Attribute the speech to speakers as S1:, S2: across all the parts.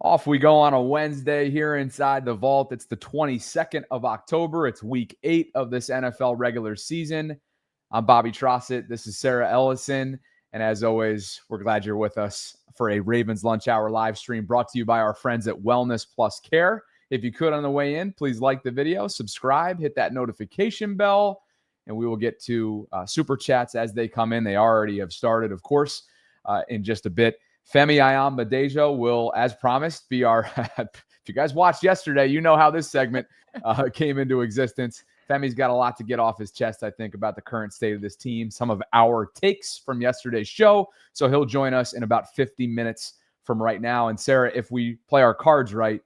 S1: Off we go on a Wednesday here inside the vault. It's the 22nd of October. It's week 8 of this NFL regular season. I'm Bobby Trossett. This is Sarah Ellison. And as always, we're glad you're with us for a Ravens Lunch Hour live stream brought to you by our friends at Wellness Plus Care. If you could on the way in, please like the video, subscribe, hit that notification bell, and we will get to super chats as they come in. They already have started, of course, in just a bit. Femi Ayam will, as promised, be our if you guys watched yesterday, you know how this segment came into existence. Femi's got a lot to get off his chest, I think, about the current state of this team, some of our takes from yesterday's show. So he'll join us in about 50 minutes from right now. And Sarah, if we play our cards right,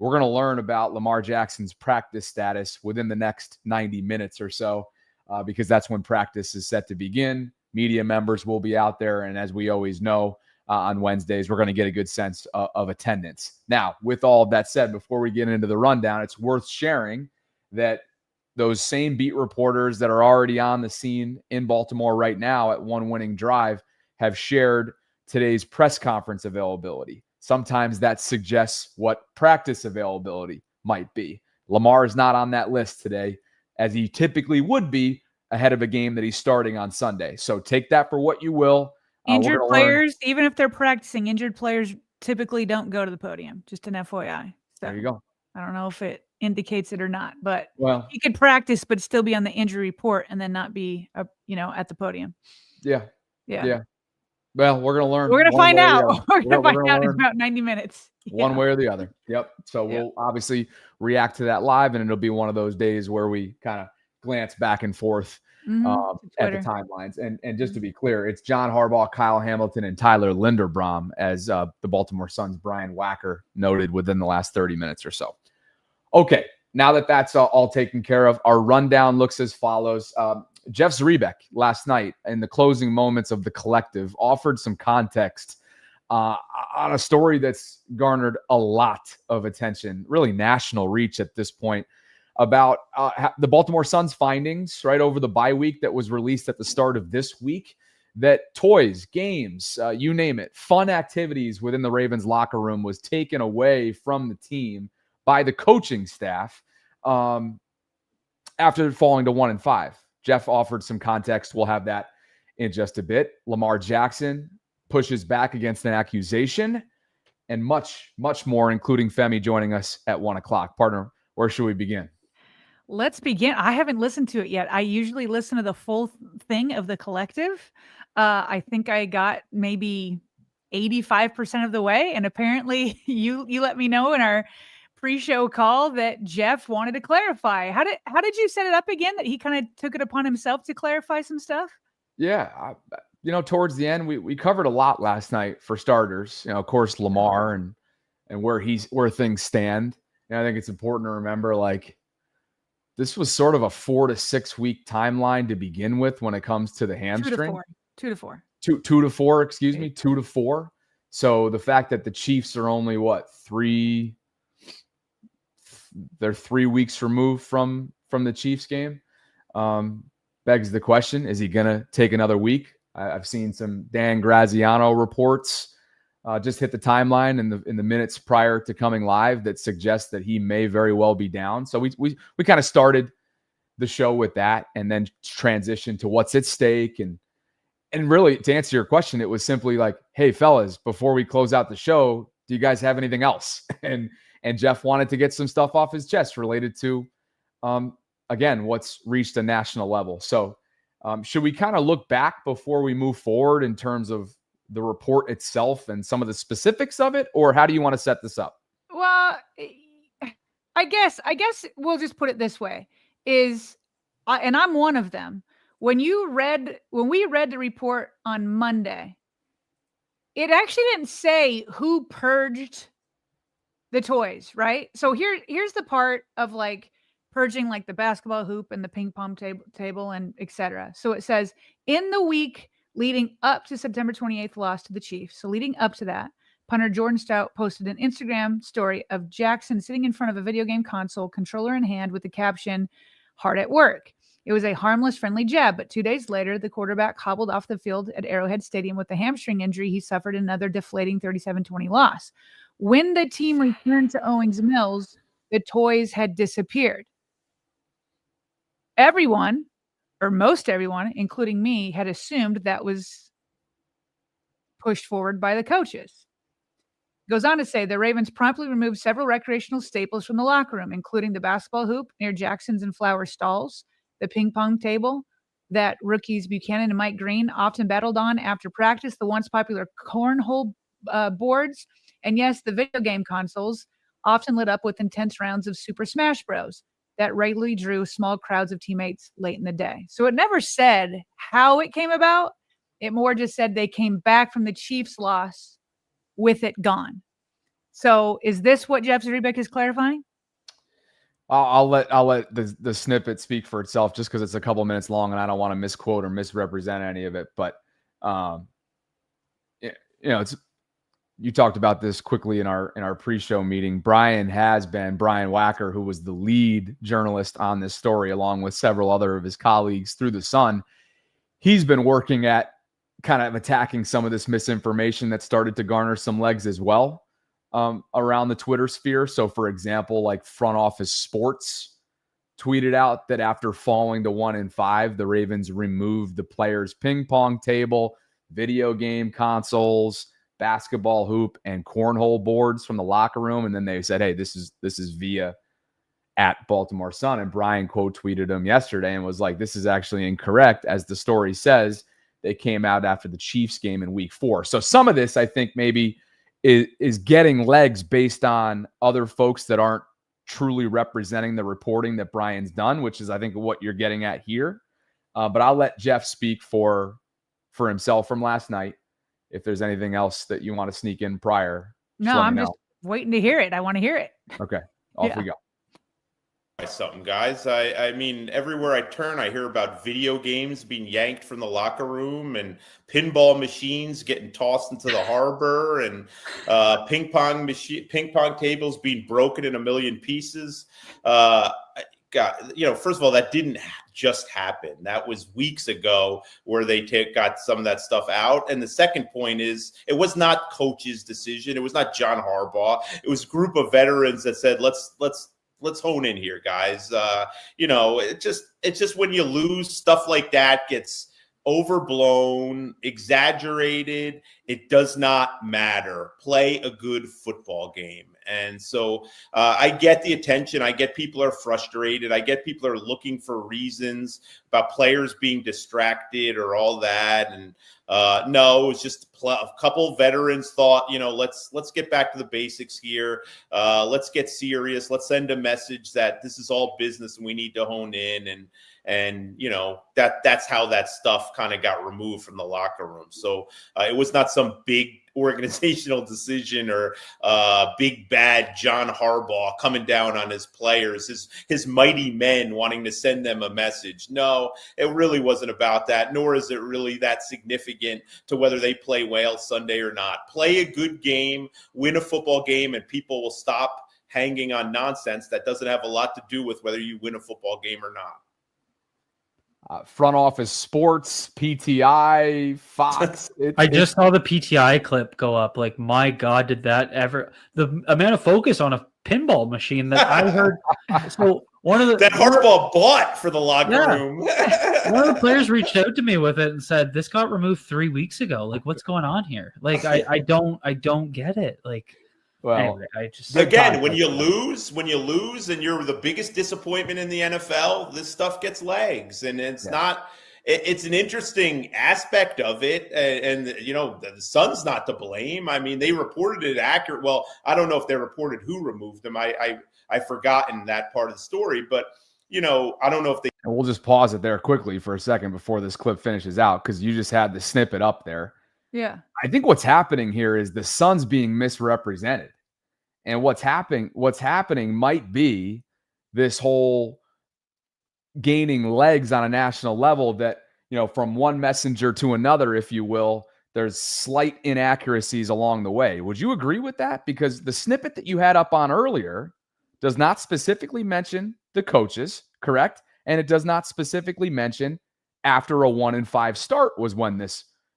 S1: we're going to learn about Lamar Jackson's practice status within the next 90 minutes or so, because that's when practice is set to begin. Media members will be out there. And as we always know, on Wednesdays, we're going to get a good sense of attendance. Now, with all of that said, before we get into the rundown, it's worth sharing that those same beat reporters that are already on the scene in Baltimore right now at One Winning Drive have shared today's press conference availability. Sometimes that suggests what practice availability might be. Lamar is not on that list today, as he typically would be ahead of a game that he's starting on Sunday. So take that for what you will.
S2: Injured players, even if they're practicing, injured players typically don't go to the podium. Just an FYI. So
S1: there you go.
S2: I don't know if it indicates it or not, but
S1: well,
S2: he could practice but still be on the injury report and then not be, at the podium.
S1: Yeah. Well, we're gonna learn.
S2: We're gonna find out. We're gonna find out in about 90 minutes.
S1: One way or the other. Yep. So we'll obviously react to that live, and it'll be one of those days where we kind of glance back and forth at the timelines. And just to be clear, it's John Harbaugh, Kyle Hamilton, and Tyler Linderbaum, as the Baltimore Sun's Brian Wacker noted within the last 30 minutes or so. Okay, now that that's all taken care of, our rundown looks as follows. Jeff Zrebiec last night in the closing moments of the collective offered some context on a story that's garnered a lot of attention, really national reach at this point, about the Baltimore Sun's findings right over the bye week that was released at the start of this week, that toys, games, you name it, fun activities within the Ravens locker room was taken away from the team by the coaching staff after falling to 1-5. Jeff offered some context. We'll have that in just a bit. Lamar Jackson pushes back against an accusation, and much, much more, including Femi joining us at 1:00. Partner, where should we begin?
S2: Let's begin. I haven't listened to it yet. I usually listen to the full thing of the collective. I think I got maybe 85% of the way. And apparently you let me know in our pre-show call that Jeff wanted to clarify. How did you set it up again, that he kind of took it upon himself to clarify some stuff?
S1: Yeah. Towards the end, we covered a lot last night for starters. Of course, Lamar and where things stand. And I think it's important to remember, this was sort of a 4 to 6 week timeline to begin with when it comes to the hamstring.
S2: 2 to 4.
S1: 2 to 4, excuse me, 2 to 4. So the fact that the Chiefs are only they're 3 weeks removed from the Chiefs game, begs the question: is he gonna take another week? I've seen some Dan Graziano reports just hit the timeline in the minutes prior to coming live that suggests that he may very well be down. So we kind of started the show with that, and then transitioned to what's at stake. And really, to answer your question, it was simply like, hey, fellas, before we close out the show, do you guys have anything else? And Jeff wanted to get some stuff off his chest related to, again, what's reached a national level. So should we kind of look back before we move forward in terms of the report itself and some of the specifics of it, or how do you want to set this up?
S2: Well, I guess we'll just put it this way: and I'm one of them. When we read the report on Monday, it actually didn't say who purged the toys, right? So here's the part of purging the basketball hoop and the ping pong table and etc. So it says, in the week leading up to September 28th loss to the Chiefs. So leading up to that, punter Jordan Stout posted an Instagram story of Jackson sitting in front of a video game console, controller in hand, with the caption, "Hard at work." It was a harmless, friendly jab, but 2 days later, the quarterback hobbled off the field at Arrowhead Stadium with a hamstring injury. He suffered another deflating 37-20 loss. When the team returned to Owings Mills, the toys had disappeared. Everyone, or most everyone, including me, had assumed that was pushed forward by the coaches. Goes on to say the Ravens promptly removed several recreational staples from the locker room, including the basketball hoop near Jackson's and Flower stalls, the ping pong table that rookies Buchanan and Mike Green often battled on after practice, the once popular cornhole boards, and yes, the video game consoles, often lit up with intense rounds of Super Smash Bros. That regularly drew small crowds of teammates late in the day. So it never said how it came about. It more just said they came back from the Chiefs' loss with it gone. So is this what Jeff Zrebiec is clarifying?
S1: I'll let the snippet speak for itself, just because it's a couple minutes long and I don't want to misquote or misrepresent any of it. But it's, you talked about this quickly in our pre-show meeting. Brian Wacker, who was the lead journalist on this story, along with several other of his colleagues through the Sun, he's been working at kind of attacking some of this misinformation that started to garner some legs as well around the Twitter sphere. So, for example, like Front Office Sports tweeted out that after falling to 1-5, the Ravens removed the players' ping pong table, video game consoles, basketball hoop, and cornhole boards from the locker room. And then they said, hey, this is via at Baltimore Sun. And Brian quote tweeted him yesterday and was like, this is actually incorrect. As the story says, they came out after the Chiefs game in week 4. So some of this, I think, maybe is getting legs based on other folks that aren't truly representing the reporting that Brian's done, which is, I think, what you're getting at here. But I'll let Jeff speak for himself from last night. If there's anything else that you want to sneak in prior.
S2: No, I'm just waiting to hear it. I want to hear it.
S1: Okay. Off we go.
S3: Something, guys. I mean, everywhere I turn, I hear about video games being yanked from the locker room and pinball machines getting tossed into the harbor and ping pong tables being broken in a million pieces. First of all, that didn't just happen. That was weeks ago where they got some of that stuff out. And the second point is, it was not coach's decision. It was not John Harbaugh. It was a group of veterans that said, let's hone in here, guys. It's just when you lose, stuff like that gets overblown, exaggerated. It does not matter. Play a good football game. And so I get the attention. I get people are frustrated. I get people are looking for reasons about players being distracted or all that. And no, it was just a couple veterans thought, let's get back to the basics here. Let's get serious. Let's send a message that this is all business and we need to hone in. And that's how that stuff kind of got removed from the locker room. So it was not some big organizational decision or big bad John Harbaugh coming down on his players, his mighty men wanting to send them a message. No, it really wasn't about that, nor is it really that significant to whether they play well Sunday or not. Play a good game, win a football game, and people will stop hanging on nonsense that doesn't have a lot to do with whether you win a football game or not.
S1: Front Office Sports, PTI, Fox.
S4: I just saw the PTI clip go up. Like, my God, did that ever? The amount of focus on a pinball machine that I heard. So that
S3: Harbaugh bought for the locker room.
S4: One of the players reached out to me with it and said, "This got removed 3 weeks ago. Like, what's going on here? Like, I don't get it. Like."
S1: Well,
S4: anyway,
S3: when you lose and you're the biggest disappointment in the NFL, this stuff gets legs, and it's not. It's an interesting aspect of it, and the Sun's not to blame. I mean, they reported it accurate. Well, I don't know if they reported who removed them. I've forgotten that part of the story, but I don't know if they.
S1: And we'll just pause it there quickly for a second before this clip finishes out, because you just had the snippet up there.
S2: Yeah.
S1: I think what's happening here is the Sun's being misrepresented. And what's happening might be this whole gaining legs on a national level that, from one messenger to another, if you will, there's slight inaccuracies along the way. Would you agree with that? Because the snippet that you had up on earlier does not specifically mention the coaches, correct? And it does not specifically mention after a 1-5 start was when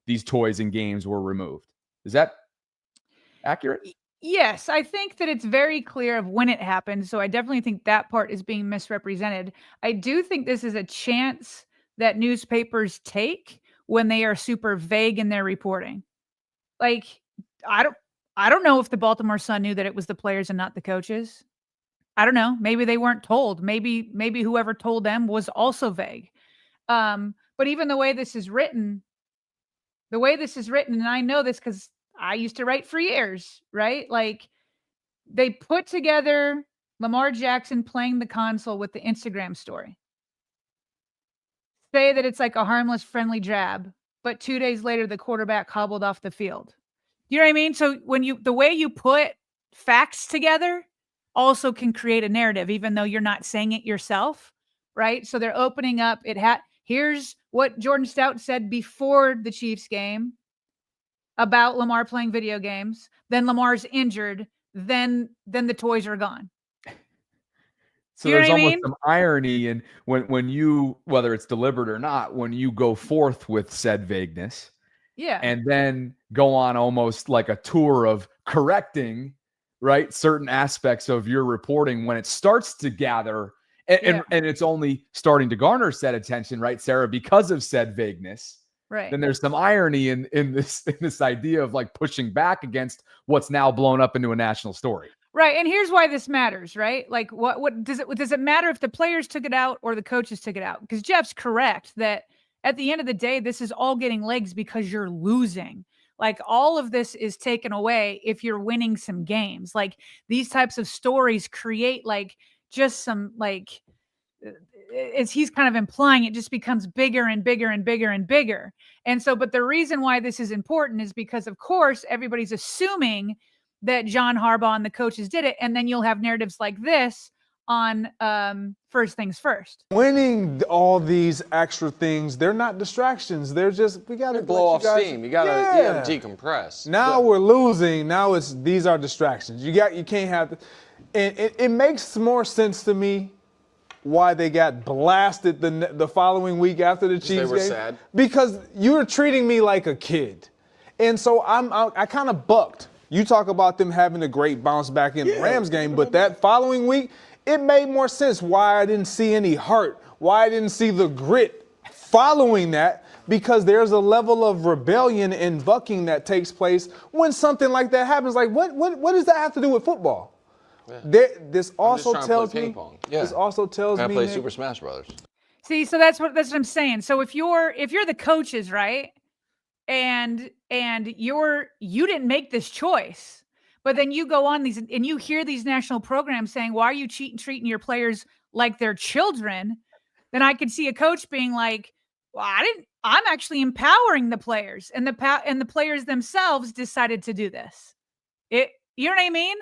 S1: these toys and games were removed. Is that accurate?
S2: Yes, I think that it's very clear of when it happened. So I definitely think that part is being misrepresented. I do think this is a chance that newspapers take when they are super vague in their reporting. Like, I don't know if the Baltimore Sun knew that it was the players and not the coaches. I don't know. Maybe they weren't told. Maybe whoever told them was also vague. But even the way this is written, and I know this because I used to write for years, right? Like, they put together Lamar Jackson playing the console with the Instagram story. Say that it's like a harmless, friendly jab, but 2 days later, the quarterback hobbled off the field. You know what I mean? So the way you put facts together also can create a narrative, even though you're not saying it yourself, right? So they're opening up. Here's what Jordan Stout said before the Chiefs game about Lamar playing video games. Then Lamar's injured. Then the toys are gone.
S1: So there's almost some irony in when you, whether it's deliberate or not, when you go forth with said vagueness, and then go on almost like a tour of correcting, right, certain aspects of your reporting when it starts to gather, and it's only starting to garner said attention, right, Sarah, because of said vagueness.
S2: Right.
S1: Then there's some irony in this idea of like pushing back against what's now blown up into a national story.
S2: Right. And here's why this matters, right? Like, what does it matter if the players took it out or the coaches took it out? Because Jeff's correct that at the end of the day, this is all getting legs because you're losing. Like, all of this is taken away if you're winning some games. Like, these types of stories create like just some like, as he's kind of implying, it just becomes bigger and bigger and bigger and bigger. And so, but the reason why this is important is because, of course, everybody's assuming that John Harbaugh and the coaches did it. And then you'll have narratives like this on First Things First.
S5: Winning all these extra things, they're not distractions. They're just, we got to
S6: blow off steam. You got to decompress.
S5: Now we're losing. Now these are distractions. You can't have, and it makes more sense to me why they got blasted the following week after the Chiefs game. They were sad. Because you were treating me like a kid. And so I kind of bucked. You talk about them having a great bounce back in the Rams game, but that following week, it made more sense why I didn't see any heart, why I didn't see the grit following that, because there's a level of rebellion and bucking that takes place when something like that happens. Like, what does that have to do with football? Yeah. This also tells me. This also tells me.
S6: I play Super Smash Brothers.
S2: See, so that's what I'm saying. So if you're the coaches, right, and you didn't make this choice, but then you go on these and you hear these national programs saying, "Why are you treating your players like they're children?" Then I could see a coach being like, "Well, I'm actually empowering the players, and the players themselves decided to do this." You know what I mean?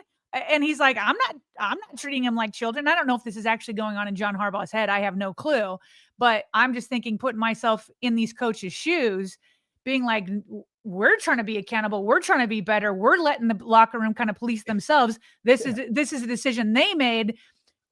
S2: And he's like, I'm not treating him like children. I don't know if this is actually going on in John Harbaugh's head. I have no clue. But I'm just thinking, putting myself in these coaches' shoes, being like, we're trying to be accountable. We're trying to be better. We're letting the locker room kind of police themselves. This is a decision they made.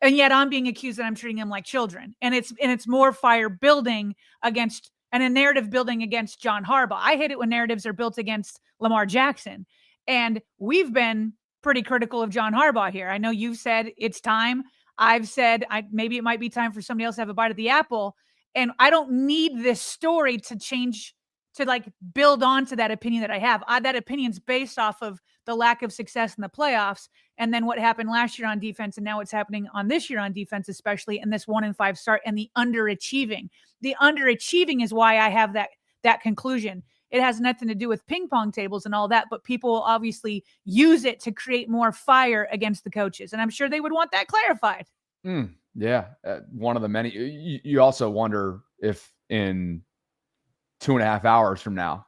S2: And yet I'm being accused that I'm treating them like children. And it's more fire building against, and a narrative building against John Harbaugh. I hate it when narratives are built against Lamar Jackson. And we've been pretty critical of John Harbaugh here. I know you've said it's time. I've said maybe it might be time for somebody else to have a bite of the apple. And I don't need this story to change, to like build on to that opinion that I have. That opinion's based off of the lack of success in the playoffs, and then what happened last year on defense, and now what's happening on this year on defense, especially in this 1-5 start, and the underachieving. The underachieving is why I have that conclusion. It has nothing to do with ping pong tables and all that, but people will obviously use it to create more fire against the coaches. And I'm sure they would want that clarified.
S1: Yeah. One of the many. You also wonder if in 2.5 hours from now,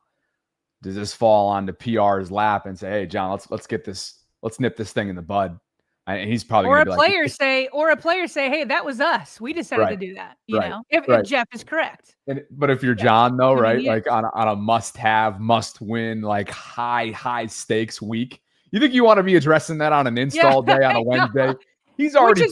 S1: does this fall onto PR's lap and say, "Hey, John, let's nip this thing in the bud." And he's probably
S2: or a player say, "Hey, that was us. We decided to do that." You know, if Jeff is correct.
S1: But if you're John, though, right, like on a must-have, must-win, like high stakes week, you think you want to be addressing that on an install day on a Wednesday? He's already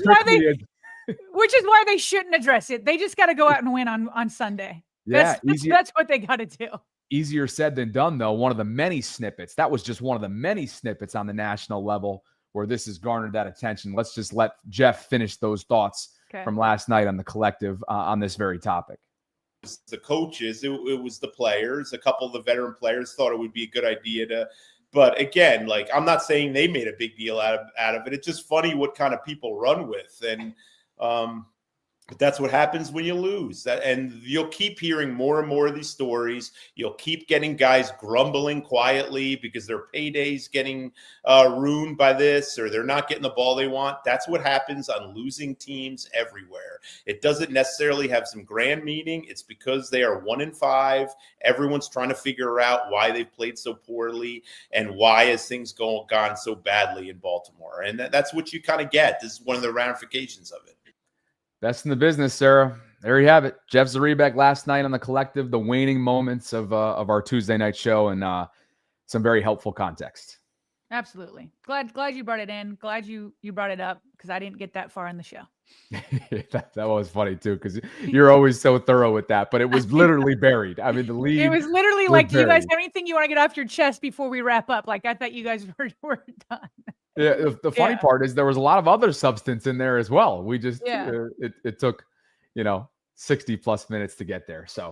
S2: Which is why they shouldn't address it. They just got to go out and win on Sunday.
S1: Yeah,
S2: that's what they got to do.
S1: Easier said than done, though. One of the many snippets. That was just one of the many snippets on the national level where this has garnered that attention. Let's just let Jeff finish those thoughts from last night on the collective on this very topic.
S3: The coaches, it was the players. A couple of the veteran players thought it would be a good idea to. But again, like, I'm not saying they made a big deal out of it. It's just funny what kind of people run with. And but that's what happens when you lose. And you'll keep hearing more and more of these stories. You'll keep getting guys grumbling quietly because their payday's getting ruined by this, or they're not getting the ball they want. That's what happens on losing teams everywhere. It doesn't necessarily have some grand meaning. It's because they are 1-5. Everyone's trying to figure out why they've played so poorly and why has things gone so badly in Baltimore. And that's what you kind of get. This is one of the ramifications of it.
S1: Best in the business, Sarah. There you have it. Jeff Zrebiec last night on the collective, the waning moments of our Tuesday night show, and some very helpful context.
S2: Absolutely. Glad you brought it in. Glad you brought it up because I didn't get that far in the show.
S1: that was funny too, because you're always so thorough with that, but it was literally buried. I mean, the lead. It
S2: was literally like, do you guys have anything you want to get off your chest before we wrap up? Like, I thought you guys were done.
S1: Yeah, the funny part is there was a lot of other substance in there as well. We just it took 60 plus minutes to get there. So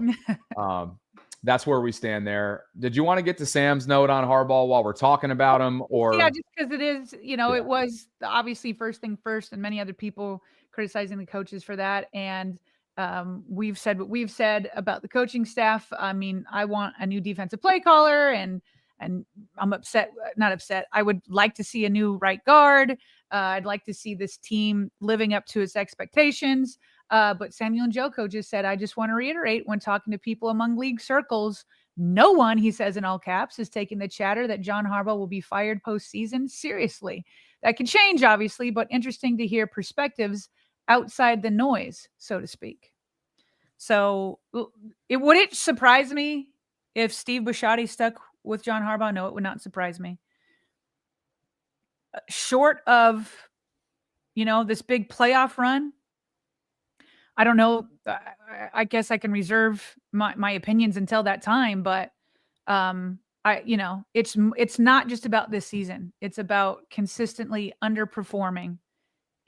S1: that's where we stand there. Did you want to get to Sam's note on Harbaugh while we're talking about him, or
S2: just because it is, it was obviously first thing first, and many other people criticizing the coaches for that. And we've said what we've said about the coaching staff. I mean, I want a new defensive play caller, and I'm not upset. I would like to see a new right guard. I'd like to see this team living up to its expectations. But Samuel Njoku just said, I just want to reiterate when talking to people among league circles, no one, he says in all caps, is taking the chatter that John Harbaugh will be fired postseason seriously. That could change, obviously, but interesting to hear perspectives outside the noise, so to speak. So would it surprise me if Steve Bisciotti stuck with John Harbaugh? No, it would not surprise me. Short of, this big playoff run, I don't know. I guess I can reserve my opinions until that time, but it's not just about this season. It's about consistently underperforming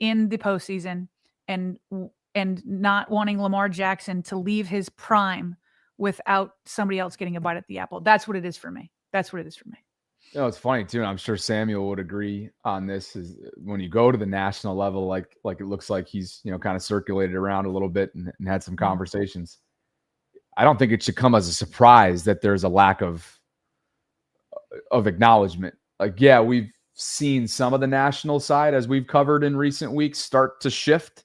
S2: in the postseason and not wanting Lamar Jackson to leave his prime without somebody else getting a bite at the apple. That's what it is for me. It's funny
S1: too, and I'm sure Samuel would agree on this, is when you go to the national level, like it looks like he's, kind of circulated around a little bit and had some conversations. I don't think it should come as a surprise that there's a lack of acknowledgement. Like, yeah, we've seen some of the national side, as we've covered in recent weeks, start to shift,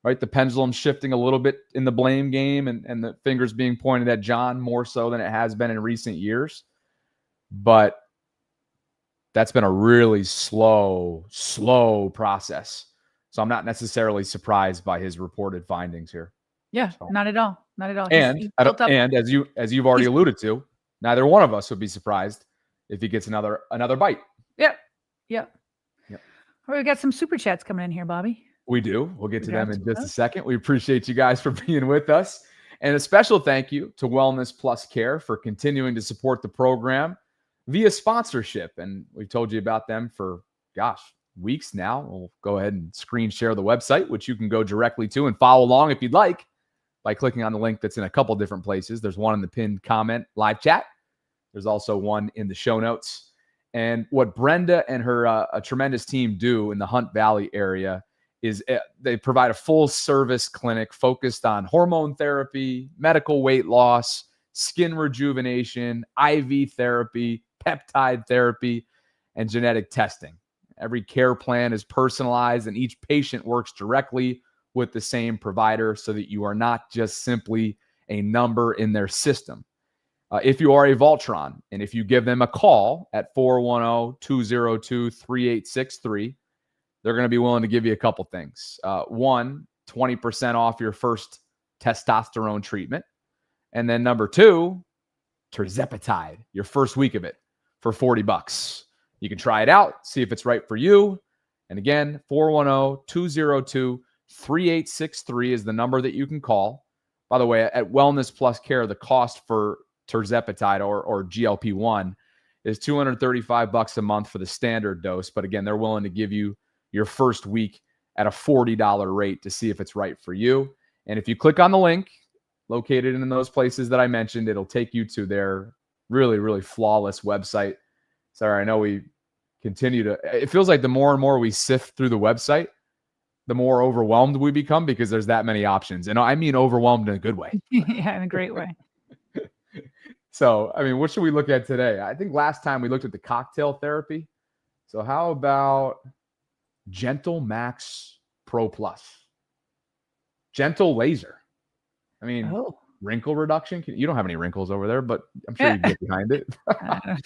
S1: right? The pendulum shifting a little bit in the blame game and the fingers being pointed at John more so than it has been in recent years. But that's been a really slow process. So I'm not necessarily surprised by his reported findings here.
S2: Yeah, so. Not at all.
S1: And as you've already alluded to, neither one of us would be surprised if he gets another bite.
S2: Yep. We got some super chats coming in here, Bobby.
S1: We do. We'll get to them in just a second. We appreciate you guys for being with us. And a special thank you to Wellness Plus Care for continuing to support the program via sponsorship. And we've told you about them for, weeks now. We'll go ahead and screen share the website, which you can go directly to and follow along if you'd like by clicking on the link that's in a couple different places. There's one in the pinned comment live chat. There's also one in the show notes. And what Brenda and her a tremendous team do in the Hunt Valley area is they provide a full service clinic focused on hormone therapy, medical weight loss, skin rejuvenation, IV therapy, peptide therapy, and genetic testing. Every care plan is personalized, and each patient works directly with the same provider so that you are not just simply a number in their system. If you are a VAULTRON, and if you give them a call at 410-202-3863, they're going to be willing to give you a couple things. One, 20% off your first testosterone treatment. And then number two, tirzepatide, your first week of it for $40. You can try it out, see if it's right for you. And again, 410-202-3863. 3863 is the number that you can call. By the way, at Wellness Plus Care, the cost for tirzepatide or GLP-1 is $235 a month for the standard dose. But again, they're willing to give you your first week at a $40 rate to see if it's right for you. And if you click on the link located in those places that I mentioned, it'll take you to their really, really flawless website. Sorry, I know we continue to, it feels like the more and more we sift through the website, the more overwhelmed we become because there's that many options. And I mean overwhelmed in a good way.
S2: Yeah, in a great way.
S1: So, I mean, what should we look at today? I think last time we looked at the cocktail therapy. So how about Gentle Max Pro Plus? Gentle laser. I mean, wrinkle reduction. You don't have any wrinkles over there, but I'm sure you can get behind it.
S2: I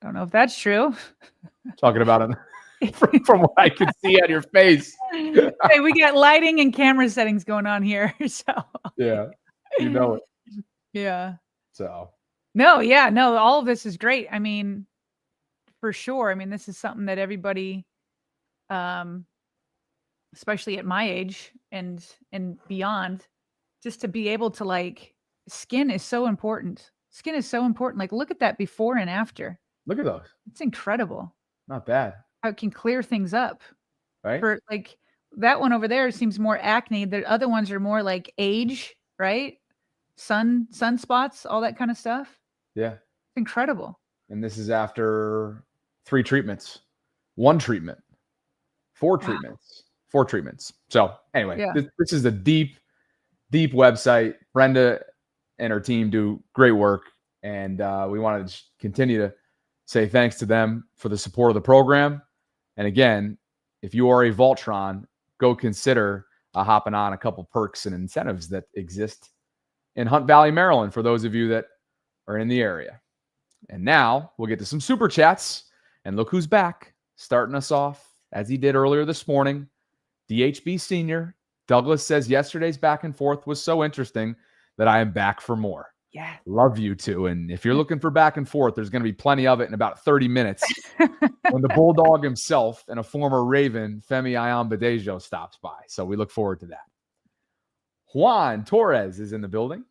S2: don't know if that's true.
S1: Talking about it from what I could see on your face.
S2: Hey, we got lighting and camera settings going on here. So
S1: yeah, you know it.
S2: Yeah.
S1: So
S2: no, all of this is great. I mean, for sure. I mean, this is something that everybody, especially at my age and beyond, just to be able to like, skin is so important. Skin is so important. Like, look at that before and after.
S1: Look at those.
S2: It's incredible.
S1: Not bad.
S2: How it can clear things up.
S1: Right.
S2: For like that one over there seems more acne. The other ones are more like age, right? Sunspots, all that kind of stuff.
S1: Yeah.
S2: It's incredible.
S1: And this is after 3 treatments, 1 treatment, 4 treatments, 4 treatments. So anyway, this is a deep website. Brenda and her team do great work. And we wanted to continue to say thanks to them for the support of the program. And again, if you are a Vaultron, go consider hopping on a couple perks and incentives that exist in Hunt Valley, Maryland, for those of you that are in the area. And now we'll get to some super chats. And look who's back, starting us off, as he did earlier this morning. DHB Senior. Douglas says yesterday's back and forth was so interesting that I am back for more.
S2: Yeah.
S1: Love you too. And if you're looking for back and forth, there's going to be plenty of it in about 30 minutes when the Bulldog himself and a former Raven, Femi Ayambadejo, stops by. So we look forward to that. Juan Torres is in the building.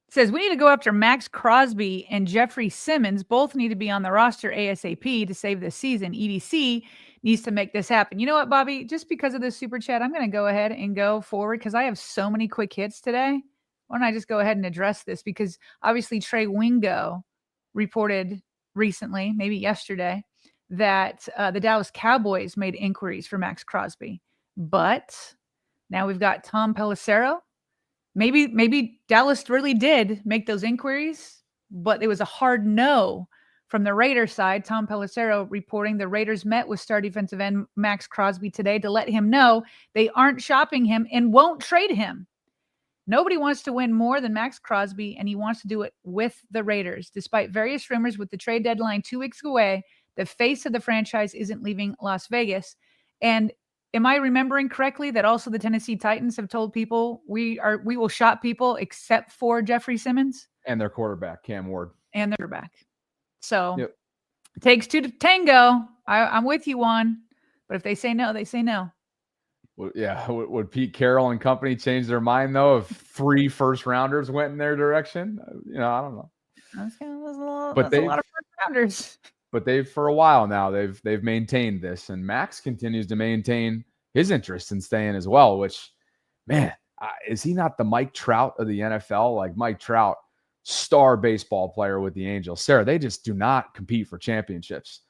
S2: Says we need to go after Max Crosby and Jeffrey Simmons. Both need to be on the roster ASAP to save this season. EDC needs to make this happen. You know what, Bobby? Just because of this super chat, I'm going to go ahead and go forward because I have so many quick hits today. Why don't I just go ahead and address this? Because obviously Trey Wingo reported recently, maybe yesterday, that the Dallas Cowboys made inquiries for Max Crosby. But now we've got Tom Pelissero. Maybe Dallas really did make those inquiries, but it was a hard no from the Raiders side. Tom Pelissero reporting the Raiders met with star defensive end Max Crosby today to let him know they aren't shopping him and won't trade him. Nobody wants to win more than Max Crosby, and he wants to do it with the Raiders. Despite various rumors with the trade deadline 2 weeks away, the face of the franchise isn't leaving Las Vegas. And am I remembering correctly that also the Tennessee Titans have told people we will shop people except for Jeffrey Simmons?
S1: And their quarterback, Cam Ward.
S2: And their quarterback. So It takes 2 to tango. I'm with you, Juan. But if they say no, they say no.
S1: Well, yeah. Would Pete Carroll and company change their mind, though, if 3 first-rounders went in their direction? I don't know.
S2: That's a lot of first-rounders.
S1: But for a while now, they've maintained this. And Max continues to maintain his interest in staying as well, which, man, is he not the Mike Trout of the NFL? Like Mike Trout, star baseball player with the Angels. Sarah, they just do not compete for championships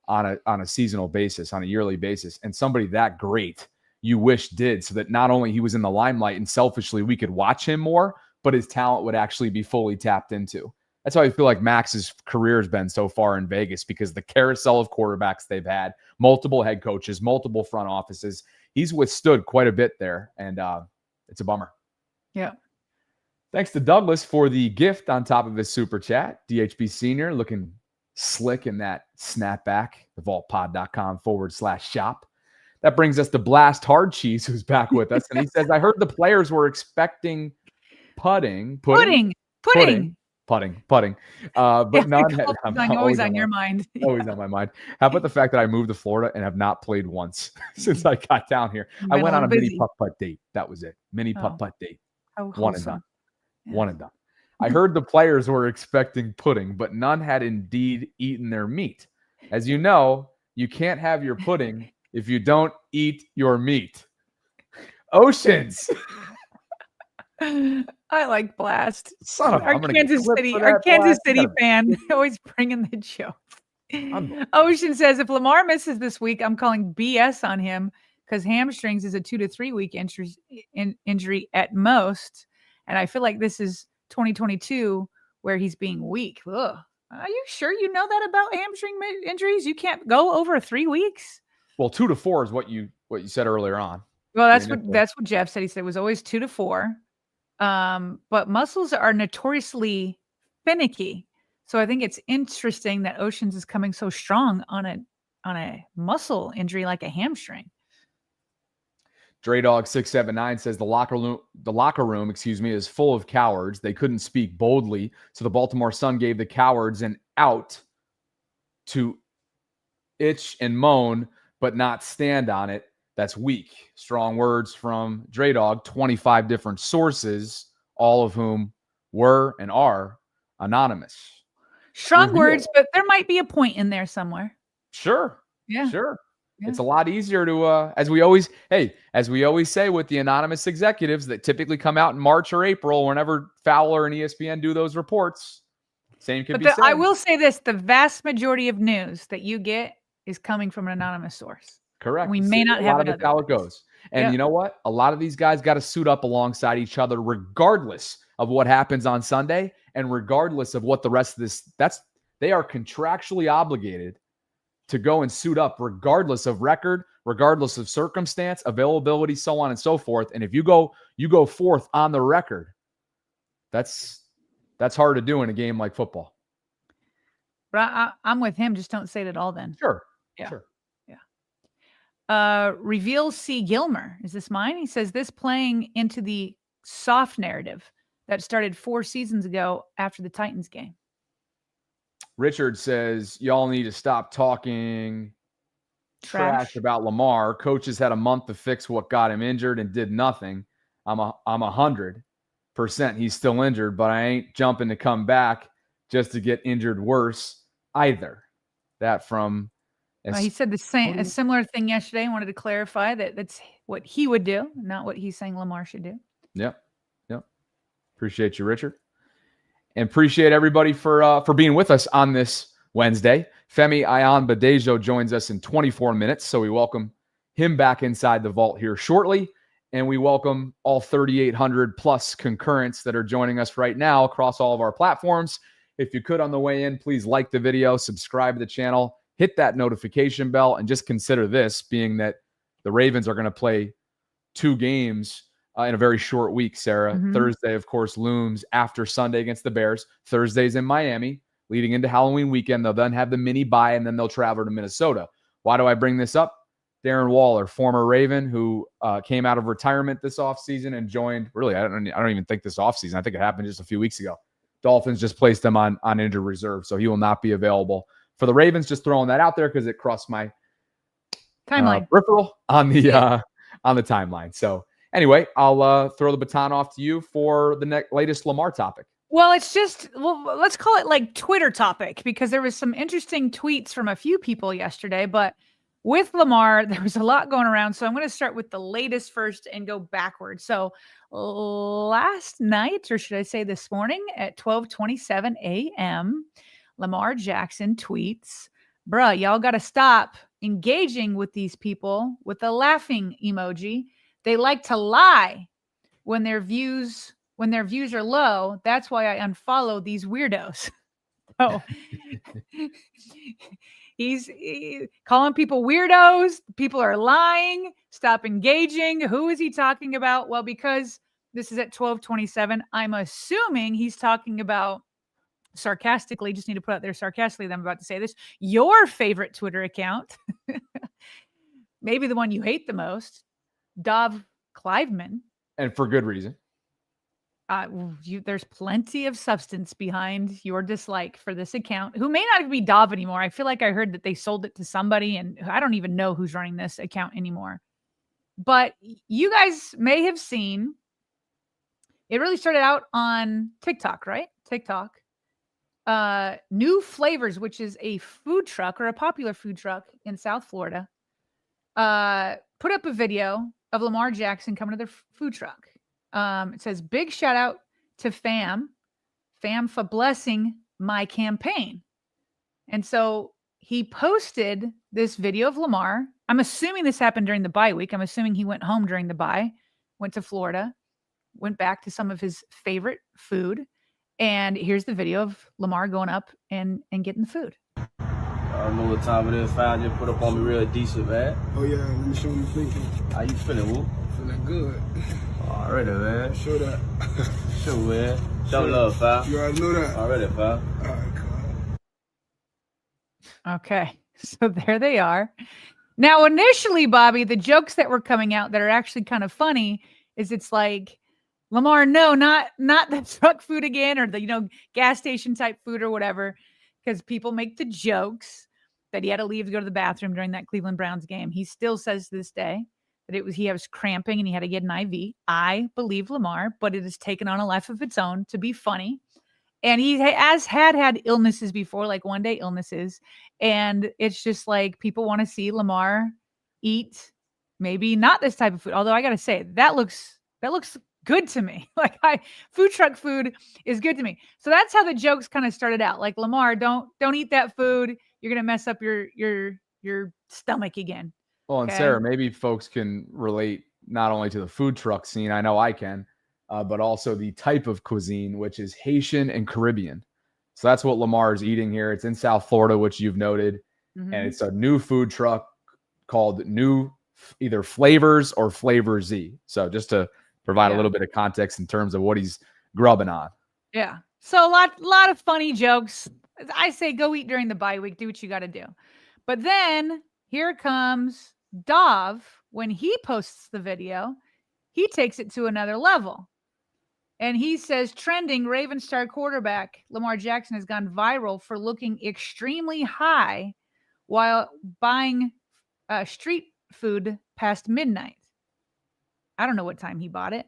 S1: on a seasonal basis, on a yearly basis. And somebody that great you wish did, so that not only he was in the limelight and selfishly we could watch him more, but his talent would actually be fully tapped into. That's how I feel like Max's career has been so far in Vegas, because the carousel of quarterbacks they've had, multiple head coaches, multiple front offices, he's withstood quite a bit there, and it's a bummer.
S2: Yeah.
S1: Thanks to Douglas for the gift on top of his super chat. DHB Senior looking slick in that snapback, thevaultpod.com/shop. That brings us to Blast Hard Cheese, who's back with us. And he says, I heard the players were expecting pudding. Putting. But none had.
S2: I'm always on your mind.
S1: Always on my mind. How about the fact that I moved to Florida and have not played once since I got down here? I went on a mini putt date. That was it. Mini putt date. One and done. Yeah. One and done. I heard the players were expecting pudding, but none had indeed eaten their meat. As you know, you can't have your pudding if you don't eat your meat. Oceans.
S2: I like Blast.
S1: Son of
S2: our Kansas City fan always bringing the joke. Ocean says if Lamar misses this week, I'm calling BS on him because hamstrings is a 2 to 3 week injury at most, and I feel like this is 2022 where he's being weak. Ugh. Are you sure you know that about hamstring injuries? You can't go over 3 weeks.
S1: Well, 2 to 4 is what you said earlier on.
S2: Well, that's what Jeff said. He said it was always 2 to 4. But muscles are notoriously finicky. So I think it's interesting that Oceans is coming so strong on a muscle injury like a hamstring.
S1: Draydog679 says the locker room, is full of cowards. They couldn't speak boldly, so the Baltimore Sun gave the cowards an out to itch and moan, but not stand on it. That's weak. Strong words from Draydog, 25 different sources, all of whom were and are anonymous.
S2: Strong words, but there might be a point in there somewhere.
S1: Sure.
S2: Yeah.
S1: Sure. Yeah. It's a lot easier to, as we always say with the anonymous executives that typically come out in March or April, whenever Fowler and ESPN do those reports, same could be said.
S2: I will say this, the vast majority of news that you get is coming from an anonymous source.
S1: Correct.
S2: We may not have it.
S1: How it goes. And you know what? A lot of these guys got to suit up alongside each other, regardless of what happens on Sunday and regardless of what the rest of this, they are contractually obligated to go and suit up regardless of record, regardless of circumstance, availability, so on and so forth. And if you go forth on the record, that's hard to do in a game like football.
S2: But I'm with him. Just don't say it at all then.
S1: Sure.
S2: Yeah.
S1: Sure.
S2: Reveal C. Gilmer. Is this mine? He says this playing into the soft narrative that started 4 seasons ago after the Titans game.
S1: Richard says, y'all need to stop talking trash about Lamar. Coaches had a month to fix what got him injured and did nothing. I'm 100% he's still injured, but I ain't jumping to come back just to get injured worse either. That from...
S2: he said a similar thing yesterday and wanted to clarify that that's what he would do, not what he's saying Lamar should do.
S1: Yep. Appreciate you, Richard. And appreciate everybody for being with us on this Wednesday. Femi Ayan Badejo joins us in 24 minutes, so we welcome him back inside the vault here shortly. And we welcome all 3,800 plus concurrents that are joining us right now across all of our platforms. If you could on the way in, please like the video, subscribe to the channel, hit that notification bell, and just consider this, being that the Ravens are going to play 2 games in a very short week, Sarah. Mm-hmm. Thursday, of course, looms after Sunday against the Bears. Thursday's in Miami, leading into Halloween weekend. They'll then have the mini bye, and then they'll travel to Minnesota. Why do I bring this up? Darren Waller, former Raven, who came out of retirement this offseason and joined, really, I don't even think this offseason. I think it happened just a few weeks ago. Dolphins just placed him on injured reserve, so he will not be available for the Ravens. Just throwing that out there because it crossed my
S2: timeline
S1: peripheral on the timeline. So anyway, I'll throw the baton off to you for the latest Lamar topic.
S2: Well, let's call it like Twitter topic, because there was some interesting tweets from a few people yesterday, but with Lamar, there was a lot going around. So I'm going to start with the latest first and go backwards. So last night, or should I say this morning at 12:27 a.m., Lamar Jackson tweets, bruh, y'all got to stop engaging with these people with a laughing emoji. They like to lie when their views are low. That's why I unfollow these weirdos. So he's calling people weirdos. People are lying. Stop engaging. Who is he talking about? Well, because this is at 12:27, I'm assuming he's talking about, sarcastically, just need to put out there sarcastically that I'm about to say this, your favorite Twitter account, maybe the one you hate the most, Dov Cliveman.
S1: And for good reason.
S2: There's plenty of substance behind your dislike for this account, who may not be Dov anymore. I feel like I heard that they sold it to somebody, and I don't even know who's running this account anymore. But you guys may have seen, it really started out on TikTok, right? TikTok. New Flavors, which is a food truck or a popular food truck in South Florida, put up a video of Lamar Jackson coming to their food truck. It says, big shout out to fam for blessing my campaign. And so he posted this video of Lamar. I'm assuming this happened during the bye week. I'm assuming he went home during the bye, went to Florida, went back to some of his favorite food. And here's the video of Lamar going up and getting the food.
S7: I know what time it is. Fine, just put up on me real decent, man.
S8: Oh yeah, let me show you the thinking.
S7: How you feeling, Woo?
S8: Feeling good.
S7: Already, man.
S8: Show that.
S7: Sure, man. Show love, fam.
S8: You already know that.
S7: Already, fam.
S8: All right, cool.
S2: Okay, so there they are. Now, initially, Bobby, the jokes that were coming out that are actually kind of funny is it's like, Lamar, no, not the truck food again, or the gas station type food or whatever, because people make the jokes that he had to leave to go to the bathroom during that Cleveland Browns game. He still says to this day that he was cramping and he had to get an IV. I believe Lamar, but it has taken on a life of its own to be funny. And he had illnesses before, like one-day illnesses. And it's just like people want to see Lamar eat maybe not this type of food. Although I got to say, that looks good to me. Like food truck food is good to me. So that's how the jokes kind of started out. Like, Lamar, don't eat that food. You're going to mess up your stomach again.
S1: Well, and Sarah, maybe folks can relate not only to the food truck scene, I know I can, but also the type of cuisine, which is Haitian and Caribbean. So that's what Lamar is eating here. It's in South Florida, which you've noted. Mm-hmm. And it's a new food truck called New either Flavors or Flavor Z. So just to provide a little bit of context in terms of what he's grubbing on.
S2: Yeah. So a lot of funny jokes. I say go eat during the bye week. Do what you got to do. But then here comes Dov. When he posts the video, he takes it to another level. And he says, trending Ravens star quarterback Lamar Jackson has gone viral for looking extremely high while buying street food past midnight. I don't know what time he bought it.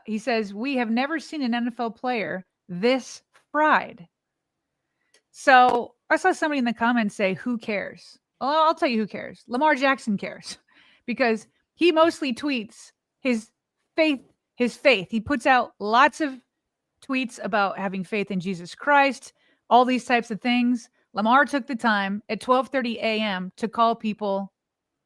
S2: He says, we have never seen an NFL player this fried. So I saw somebody in the comments say, who cares? Well, I'll tell you who cares. Lamar Jackson cares because he mostly tweets his faith. He puts out lots of tweets about having faith in Jesus Christ, all these types of things. Lamar took the time at 12:30 a.m. to call people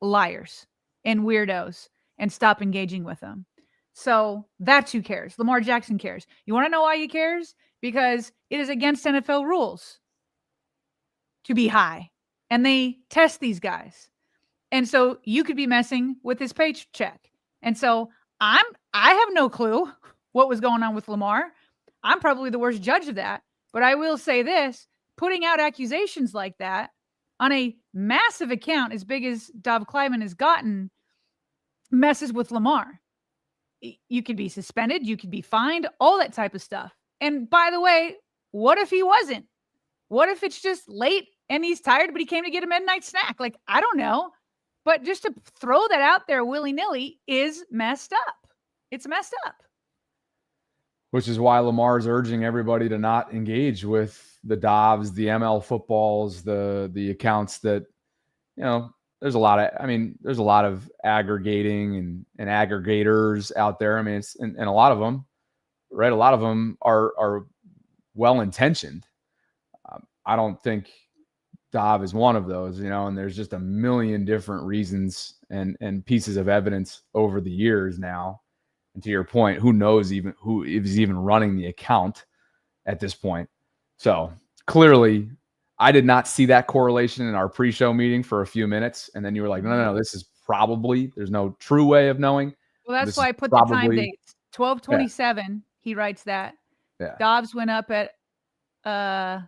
S2: liars and weirdos and stop engaging with them. So that's who cares. Lamar Jackson cares. You want to know why he cares? Because it is against NFL rules to be high. And they test these guys. And so you could be messing with his paycheck. And so I have no clue what was going on with Lamar. I'm probably the worst judge of that. But I will say this, putting out accusations like that on a massive account as big as Dov Kleiman has gotten messes with Lamar. You could be suspended. You could be fined, all that type of stuff. And by the way, what if he wasn't? What if it's just late and he's tired, but he came to get a midnight snack? Like, I don't know. But just to throw that out there willy-nilly is messed up. It's messed up.
S1: Which is why Lamar is urging everybody to not engage with the Dovs, the ML footballs, the accounts that, there's a lot of aggregating and aggregators out there. I mean, and a lot of them, right? A lot of them are well-intentioned. I don't think Dov is one of those, and there's just a million different reasons and pieces of evidence over the years now. And to your point, who knows who is even running the account at this point. So clearly I did not see that correlation in our pre-show meeting for a few minutes. And then you were like, no, this is probably, there's no true way of knowing.
S2: Well, that's why I put the time dates. 12:27. He writes that. Yeah. Dobbs went up at, I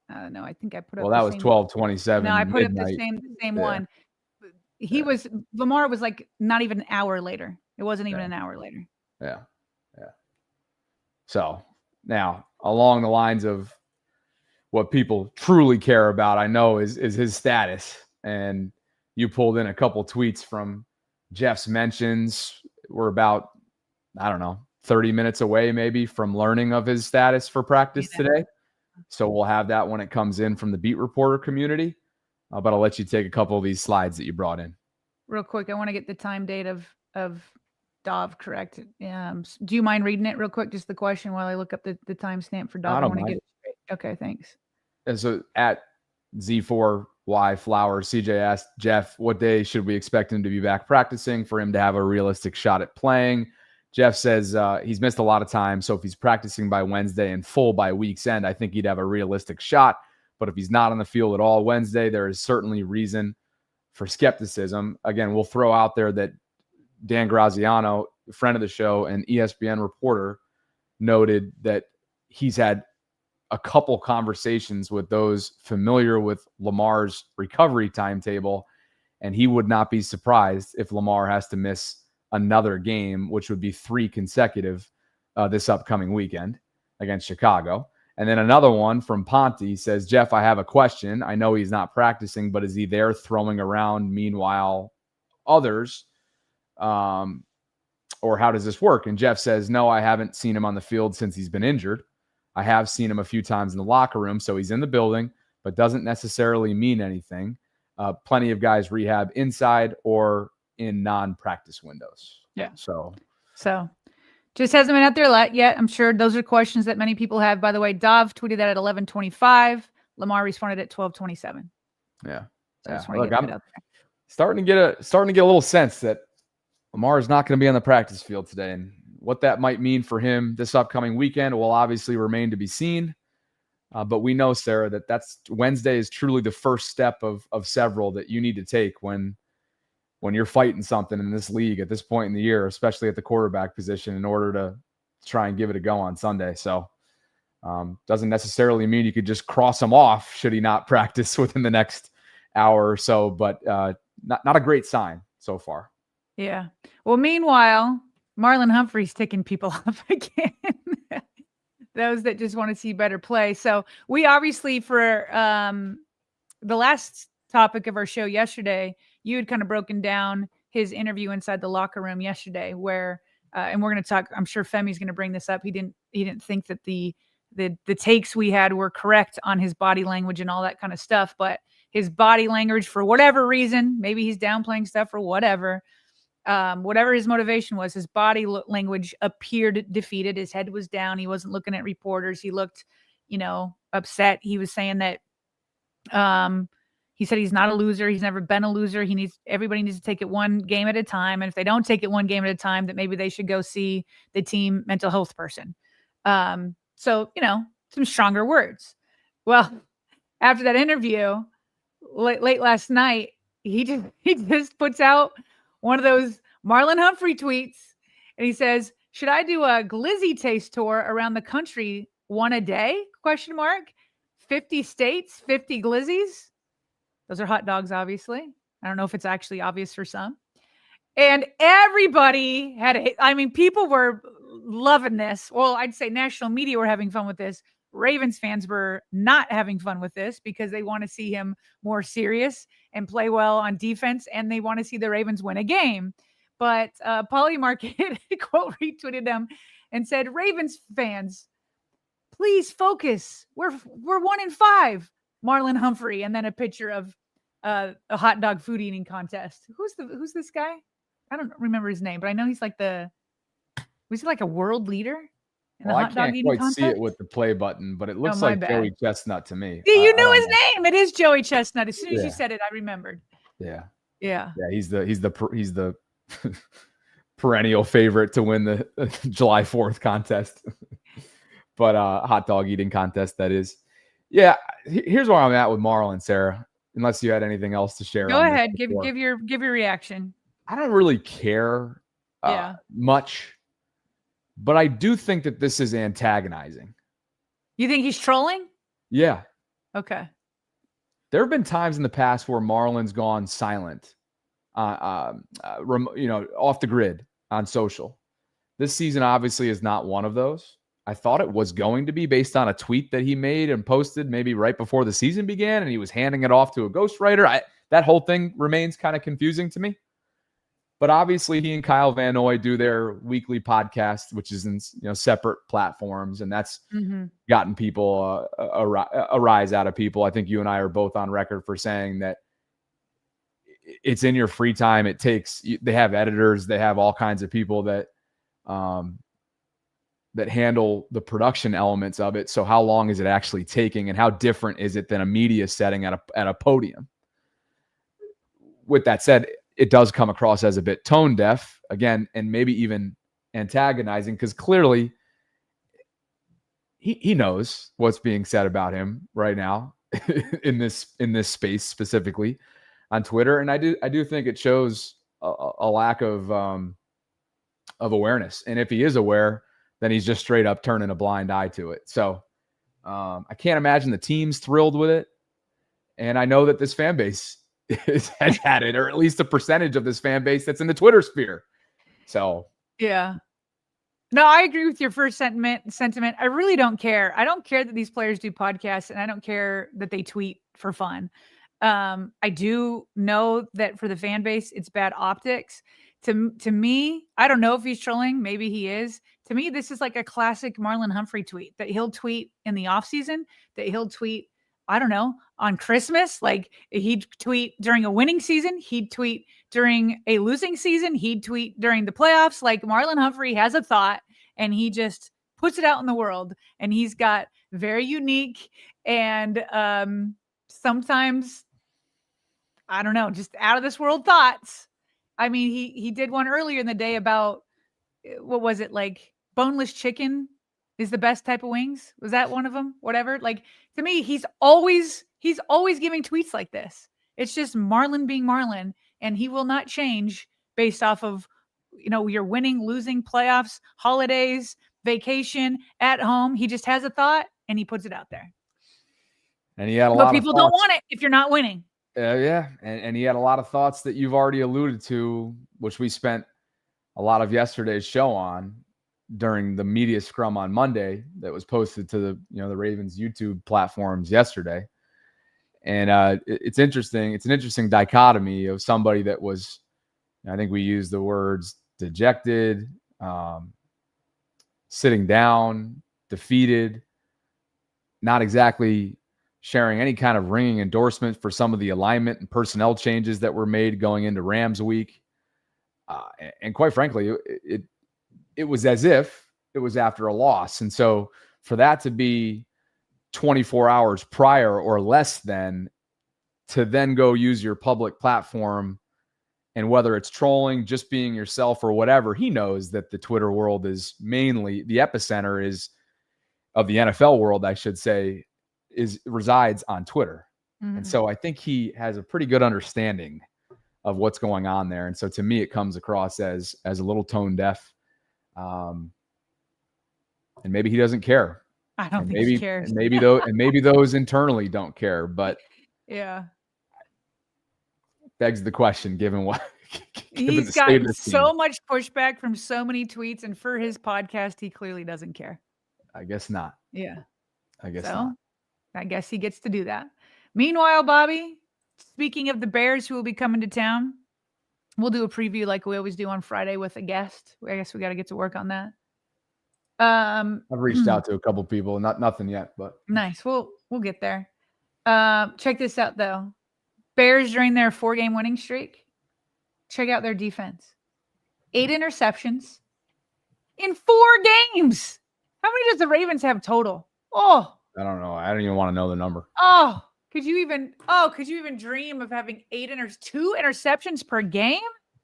S2: don't know. I think I put up.
S1: Well, that was 12:27.
S2: No, I put up the same one. Lamar was like not even an hour later. It wasn't even an hour later.
S1: Yeah. So now, along the lines of what people truly care about, I know is his status. And you pulled in a couple tweets from Jeff's mentions. We're about, I don't know, 30 minutes away maybe from learning of his status for practice today. So we'll have that when it comes in from the beat reporter community. But I'll let you take a couple of these slides that you brought in.
S2: Real quick, I want to get the time date of Dov correct. Do you mind reading it real quick? Just the question while I look up the timestamp for Dov.
S1: I don't
S2: want to
S1: mind.
S2: get it straight. Okay, thanks.
S1: And so at Z4Y Flowers, CJ asked Jeff, what day should we expect him to be back practicing for him to have a realistic shot at playing? Jeff says he's missed a lot of time. So if he's practicing by Wednesday and full by week's end, I think he'd have a realistic shot. But if he's not on the field at all Wednesday, there is certainly reason for skepticism. Again, we'll throw out there that Dan Graziano, friend of the show and ESPN reporter, noted that he's had a couple conversations with those familiar with Lamar's recovery timetable, and he would not be surprised if Lamar has to miss another game, which would be 3 consecutive this upcoming weekend against Chicago. And then another one from Ponte says, Jeff, I have a question. I know he's not practicing, but is he there throwing around meanwhile others? Or how does this work? And Jeff says, no, I haven't seen him on the field since he's been injured. I have seen him a few times in the locker room, so he's in the building, but doesn't necessarily mean anything. Plenty of guys rehab inside or in non-practice windows.
S2: Yeah.
S1: So
S2: just hasn't been out there yet. I'm sure those are questions that many people have. By the way, Dov tweeted that at 11:25. Lamar responded at 12:27.
S1: Yeah.
S2: So
S1: Look, I'm starting to get a little sense that Lamar is not going to be on the practice field today, and what that might mean for him this upcoming weekend will obviously remain to be seen. But we know, Sarah, that's Wednesday is truly the first step of several that you need to take when you're fighting something in this league at this point in the year, especially at the quarterback position, in order to try and give it a go on Sunday. So doesn't necessarily mean you could just cross him off should he not practice within the next hour or so, but not a great sign so far.
S2: Yeah. Well, meanwhile, Marlon Humphrey's ticking people off again. Those that just want to see better play. So we obviously, for the last topic of our show yesterday, you had kind of broken down his interview inside the locker room yesterday, where and we're going to talk. I'm sure Femi's going to bring this up. He didn't think that the takes we had were correct on his body language and all that kind of stuff, but his body language, for whatever reason, maybe he's downplaying stuff or whatever. Whatever his motivation was, his body language appeared defeated. His head was down. He wasn't looking at reporters. He looked, upset. He was saying that, he said he's not a loser. He's never been a loser. Everybody needs to take it one game at a time. And if they don't take it one game at a time, that maybe they should go see the team mental health person. So, some stronger words. Well, after that interview late last night, he just puts out one of those Marlon Humphrey tweets, and he says, should I do a glizzy taste tour around the country, one a day? 50 states, 50 glizzies. Those are hot dogs, obviously. I don't know if it's actually obvious for some. And everybody people were loving this. Well, I'd say national media were having fun with this. Ravens fans were not having fun with this because they want to see him more serious and play well on defense, and they want to see the Ravens win a game. But Polymarket quote retweeted them and said, Ravens fans, please focus. We're 1-5. Marlon Humphrey, and then a picture of a hot dog food eating contest. Who's this guy? I don't remember his name, but I know he's was he like a world leader?
S1: I can't quite see it with the play button, but it looks like bad. Joey Chestnut to me.
S2: Yeah, you knew his name. It is Joey Chestnut. As soon as you said it, I remembered.
S1: Yeah.
S2: Yeah.
S1: Yeah. He's the perennial favorite to win the July 4th contest, but hot dog eating contest, that is. Yeah. Here's where I'm at with Marlon, Sarah, unless you had anything else to share.
S2: Go ahead. Give your reaction.
S1: I don't really care much. But I do think that this is antagonizing.
S2: You think he's trolling?
S1: Yeah.
S2: Okay.
S1: There have been times in the past where Marlon's gone silent, off the grid on social. This season obviously is not one of those. I thought it was going to be based on a tweet that he made and posted maybe right before the season began, and he was handing it off to a ghostwriter. That whole thing remains kind of confusing to me. But obviously, he and Kyle Van Noy do their weekly podcast, which is in separate platforms, and that's gotten people a rise out of people. I think you and I are both on record for saying that it's in your free time. They have editors, they have all kinds of people that handle the production elements of it. So how long is it actually taking, and how different is it than a media setting at a podium? With that said, it does come across as a bit tone deaf again, and maybe even antagonizing, because clearly he knows what's being said about him right now in this space, specifically on Twitter. And I do think it shows a lack of awareness. And if he is aware, then he's just straight up turning a blind eye to it. So I can't imagine the team's thrilled with it. And I know that this fan base has had it, or at least a percentage of this fan base that's in the Twitter sphere. So
S2: yeah. No, I agree with your first sentiment. I really don't care. I don't care that these players do podcasts, and I don't care that they tweet for fun. I do know that for the fan base, it's bad optics. To me, I don't know if he's trolling. Maybe he is. To me, this is like a classic Marlon Humphrey tweet that he'll tweet in the off season, that he'll tweet, I don't know, on Christmas. Like, he'd tweet during a winning season. He'd tweet during a losing season. He'd tweet during the playoffs. Like, Marlon Humphrey has a thought and he just puts it out in the world. And he's got very unique and sometimes, I don't know, just out of this world thoughts. I mean, he did one earlier in the day about, what was it, like boneless chicken is the best type of wings. Was that one of them? Whatever. Like, to me, he's always giving tweets like this. It's just Marlon being Marlon, and he will not change based off of, your winning, losing, playoffs, holidays, vacation, at home. He just has a thought and he puts it out there.
S1: And he had a lot
S2: but
S1: of
S2: people
S1: thoughts.
S2: don't want it if you're not winning.
S1: Yeah. And he had a lot of thoughts that you've already alluded to, which we spent a lot of yesterday's show on during the media scrum on Monday that was posted to the Ravens YouTube platforms yesterday. And it's interesting. It's an interesting dichotomy of somebody that was, I think we used the words dejected, sitting down, defeated, not exactly sharing any kind of ringing endorsement for some of the alignment and personnel changes that were made going into Rams week. And quite frankly, it was as if it was after a loss. And so for that to be 24 hours prior or less than, to then go use your public platform, and whether it's trolling, just being yourself or whatever, he knows that the Twitter world is mainly the epicenter of the NFL world, I should say, resides on Twitter. Mm-hmm. And so I think he has a pretty good understanding of what's going on there. And so to me, it comes across as a little tone deaf. And maybe he doesn't care.
S2: I don't think he cares.
S1: And maybe those internally don't care, but
S2: yeah.
S1: Begs the question, given
S2: he's gotten so much pushback from so many tweets, and for his podcast, he clearly doesn't care.
S1: I guess not.
S2: Yeah.
S1: I guess not.
S2: I guess he gets to do that. Meanwhile, Bobby, speaking of the Bears who will be coming to town, we'll do a preview like we always do on Friday with a guest. I guess we got to get to work on that.
S1: I've reached out to a couple people, nothing yet, but
S2: nice. We'll get there. Check this out though. Bears during their 4-game winning streak. Check out their defense. 8 interceptions in 4 games. How many does the Ravens have total? Oh,
S1: I don't know. I don't even want to know the number.
S2: Oh, could you even dream of having 2 interceptions per game?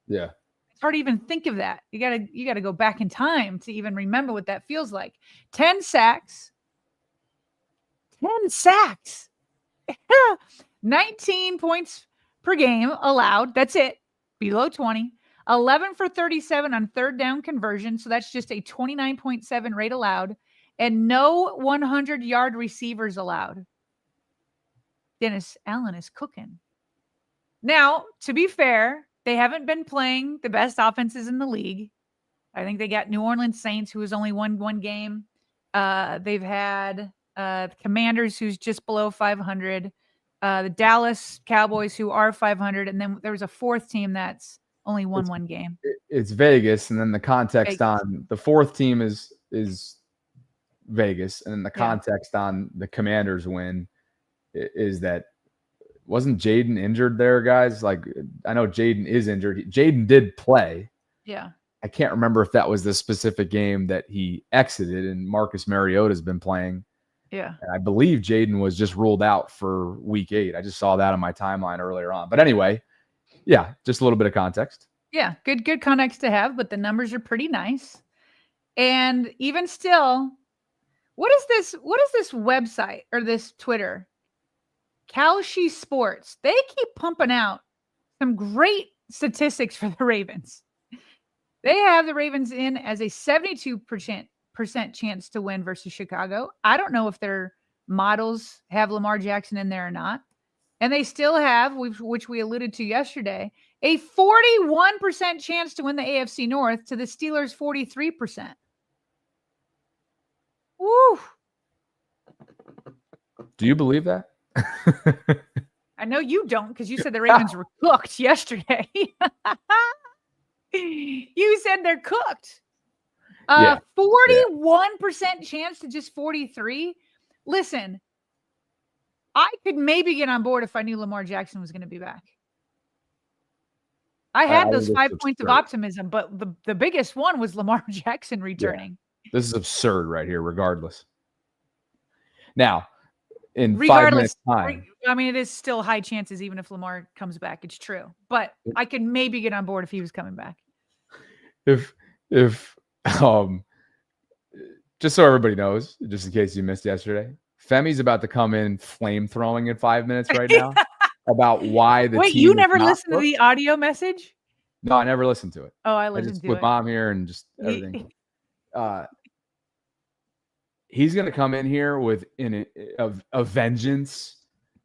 S1: Yeah.
S2: It's hard to even think of that. You gotta go back in time to even remember what that feels like. 10 sacks. 10 sacks. 19 points per game allowed. That's it. Below 20. 11 for 37 on third down conversion. So that's just a 29.7 rate allowed. And no 100-yard receivers allowed. Dennis Allen is cooking. Now, to be fair, they haven't been playing the best offenses in the league. I think they got New Orleans Saints, who has only won 1 game. They've had the Commanders, who's just below 500. The Dallas Cowboys, who are 500, and then there was a fourth team that's only won one game.
S1: It's Vegas, and then the context
S2: Vegas.
S1: on the fourth team is Vegas, and then the context on the Commanders win is that wasn't Jaden injured there, guys? Like, I know Jaden is injured. Jaden did play.
S2: Yeah.
S1: I can't remember if that was the specific game that he exited, and Marcus Mariota's been playing.
S2: Yeah.
S1: And I believe Jaden was just ruled out for week 8. I just saw that on my timeline earlier on. But anyway, yeah, just a little bit of context.
S2: Yeah, good context to have, but the numbers are pretty nice. And even still, what is this website or this Twitter? Kalshi Sports. They keep pumping out some great statistics for the Ravens. They have the Ravens in as a 72% chance to win versus Chicago. I don't know if their models have Lamar Jackson in there or not. And they still have, which we alluded to yesterday, a 41% chance to win the AFC North to the Steelers' 43%. Woo!
S1: Do you believe that?
S2: I know you don't, because you said the Ravens were cooked yesterday. You said they're cooked. 41% chance to just 43. Listen, I could maybe get on board if I knew Lamar Jackson was going to be back. I had those 5 points of optimism, but the biggest one was Lamar Jackson returning.
S1: Yeah. This is absurd right here, regardless. Now, in 5 minutes time.
S2: I mean, it is still high chances even if Lamar comes back. It's true. But I could maybe get on board if he was coming back.
S1: If just so everybody knows, just in case you missed yesterday, Femi's about to come in flame throwing in 5 minutes right now about why the
S2: Wait,
S1: team
S2: you never
S1: is not
S2: listened to the audio message?
S1: No, I never listened to it.
S2: Oh, I
S1: just
S2: to
S1: with
S2: it.
S1: Mom here and just everything. He's going to come in here with a vengeance,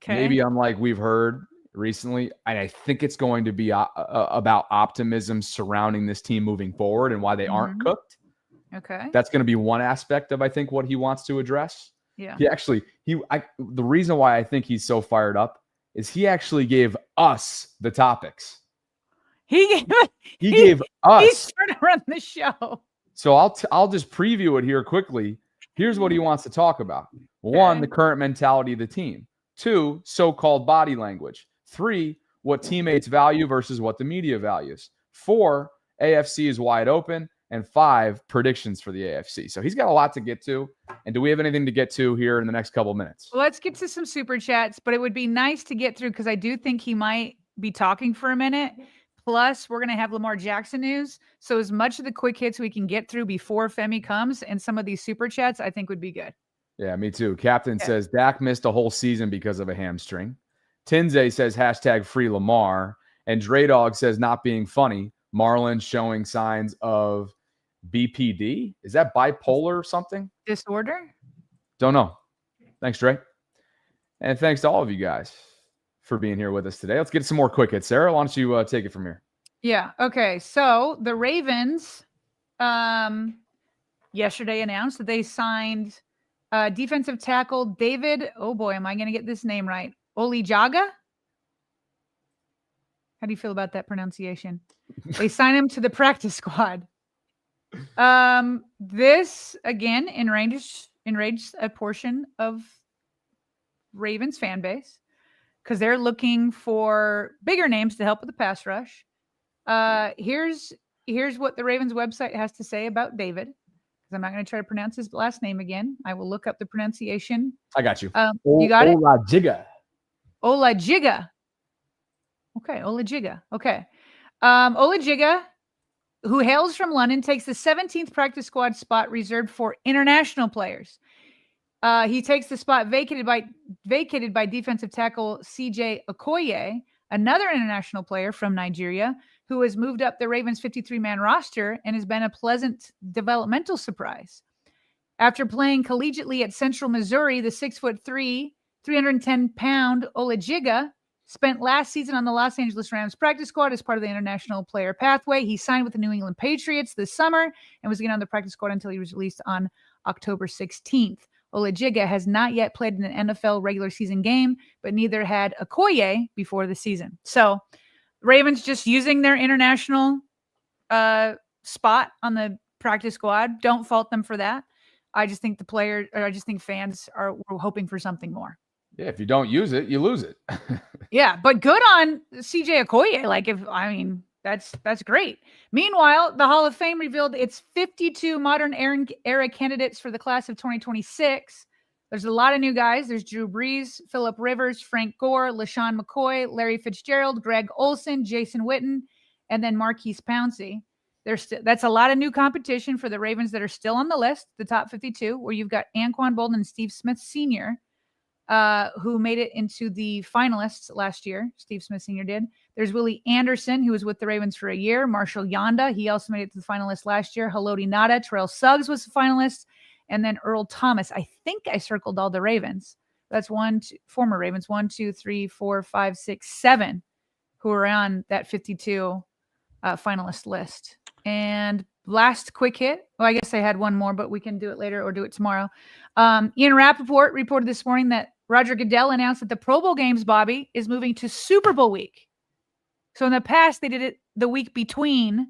S1: maybe unlike we've heard recently. And I think it's going to be about optimism surrounding this team moving forward and why they aren't cooked.
S2: Okay.
S1: That's going to be one aspect of, I think, what he wants to address.
S2: Yeah.
S1: The reason why I think he's so fired up is he actually gave us the topics. He gave us.
S2: He's trying to run the show.
S1: So I'll just preview it here quickly. Here's what he wants to talk about. 1, the current mentality of the team. 2, so-called body language. 3, what teammates value versus what the media values. 4, AFC is wide open. And 5, predictions for the AFC. So he's got a lot to get to. And do we have anything to get to here in the next couple minutes?
S2: Well, let's get to some super chats, but it would be nice to get through because I do think he might be talking for a minute. Plus, we're going to have Lamar Jackson news. So as much of the quick hits we can get through before Femi comes and some of these super chats, I think would be good.
S1: Yeah, me too. Captain says Dak missed a whole season because of a hamstring. Tinze says #free Lamar. And Dre Dog says not being funny. Marlon showing signs of BPD? Is that bipolar or something?
S2: Disorder?
S1: Don't know. Thanks, Dre. And thanks to all of you guys for being here with us today. Let's get some more quick hits. Sarah, why don't you take it from here?
S2: Yeah. Okay. So the Ravens yesterday announced that they signed defensive tackle David. Oh boy, am I going to get this name right? Olijaga? How do you feel about that pronunciation? They signed him to the practice squad. This again enraged a portion of Ravens fan base because they're looking for bigger names to help with the pass rush. Here's what the Ravens website has to say about David, because I'm not going to try to pronounce his last name again. I will look up the pronunciation.
S1: I got you.
S2: You got it?
S1: Olajiga.
S2: Okay, Olajiga. Okay. Olajiga, who hails from London, takes the 17th practice squad spot reserved for international players. He takes the spot vacated by defensive tackle CJ Okoye, another international player from Nigeria, who has moved up the Ravens 53-man roster and has been a pleasant developmental surprise. After playing collegiately at Central Missouri, the 6'3", 310-pound Olajiga spent last season on the Los Angeles Rams practice squad as part of the international player pathway. He signed with the New England Patriots this summer and was again on the practice squad until he was released on October 16th. Olajiga has not yet played in an NFL regular season game, but neither had Okoye before the season. So Ravens just using their international spot on the practice squad. Don't fault them for that. I just think fans are hoping for something more.
S1: Yeah, if you don't use it, you lose it.
S2: Yeah, but good on CJ Okoye. That's great. Meanwhile, the Hall of Fame revealed its 52 modern era candidates for the class of 2026. There's a lot of new guys. There's Drew Brees, Phillip Rivers, Frank Gore, LaShawn McCoy, Larry Fitzgerald, Greg Olsen, Jason Witten, and then Marquise Pouncey. That's a lot of new competition for the Ravens that are still on the list, the top 52, where you've got Anquan Bolden and Steve Smith Sr., who made it into the finalists last year. Steve Smith Sr. did. There's Willie Anderson, who was with the Ravens for a year. Marshall Yanda, he also made it to the finalists last year. Haloti Ngata, Terrell Suggs was a finalist. And then Earl Thomas. I think I circled all the Ravens. That's former Ravens, 1, 2, 3, 4, 5, 6, 7, who are on that 52 finalist list. And last quick hit. Well, I guess I had one more, but we can do it later or do it tomorrow. Ian Rappaport reported this morning that Roger Goodell announced that the Pro Bowl games, Bobby, is moving to Super Bowl week. So in the past, they did it the week between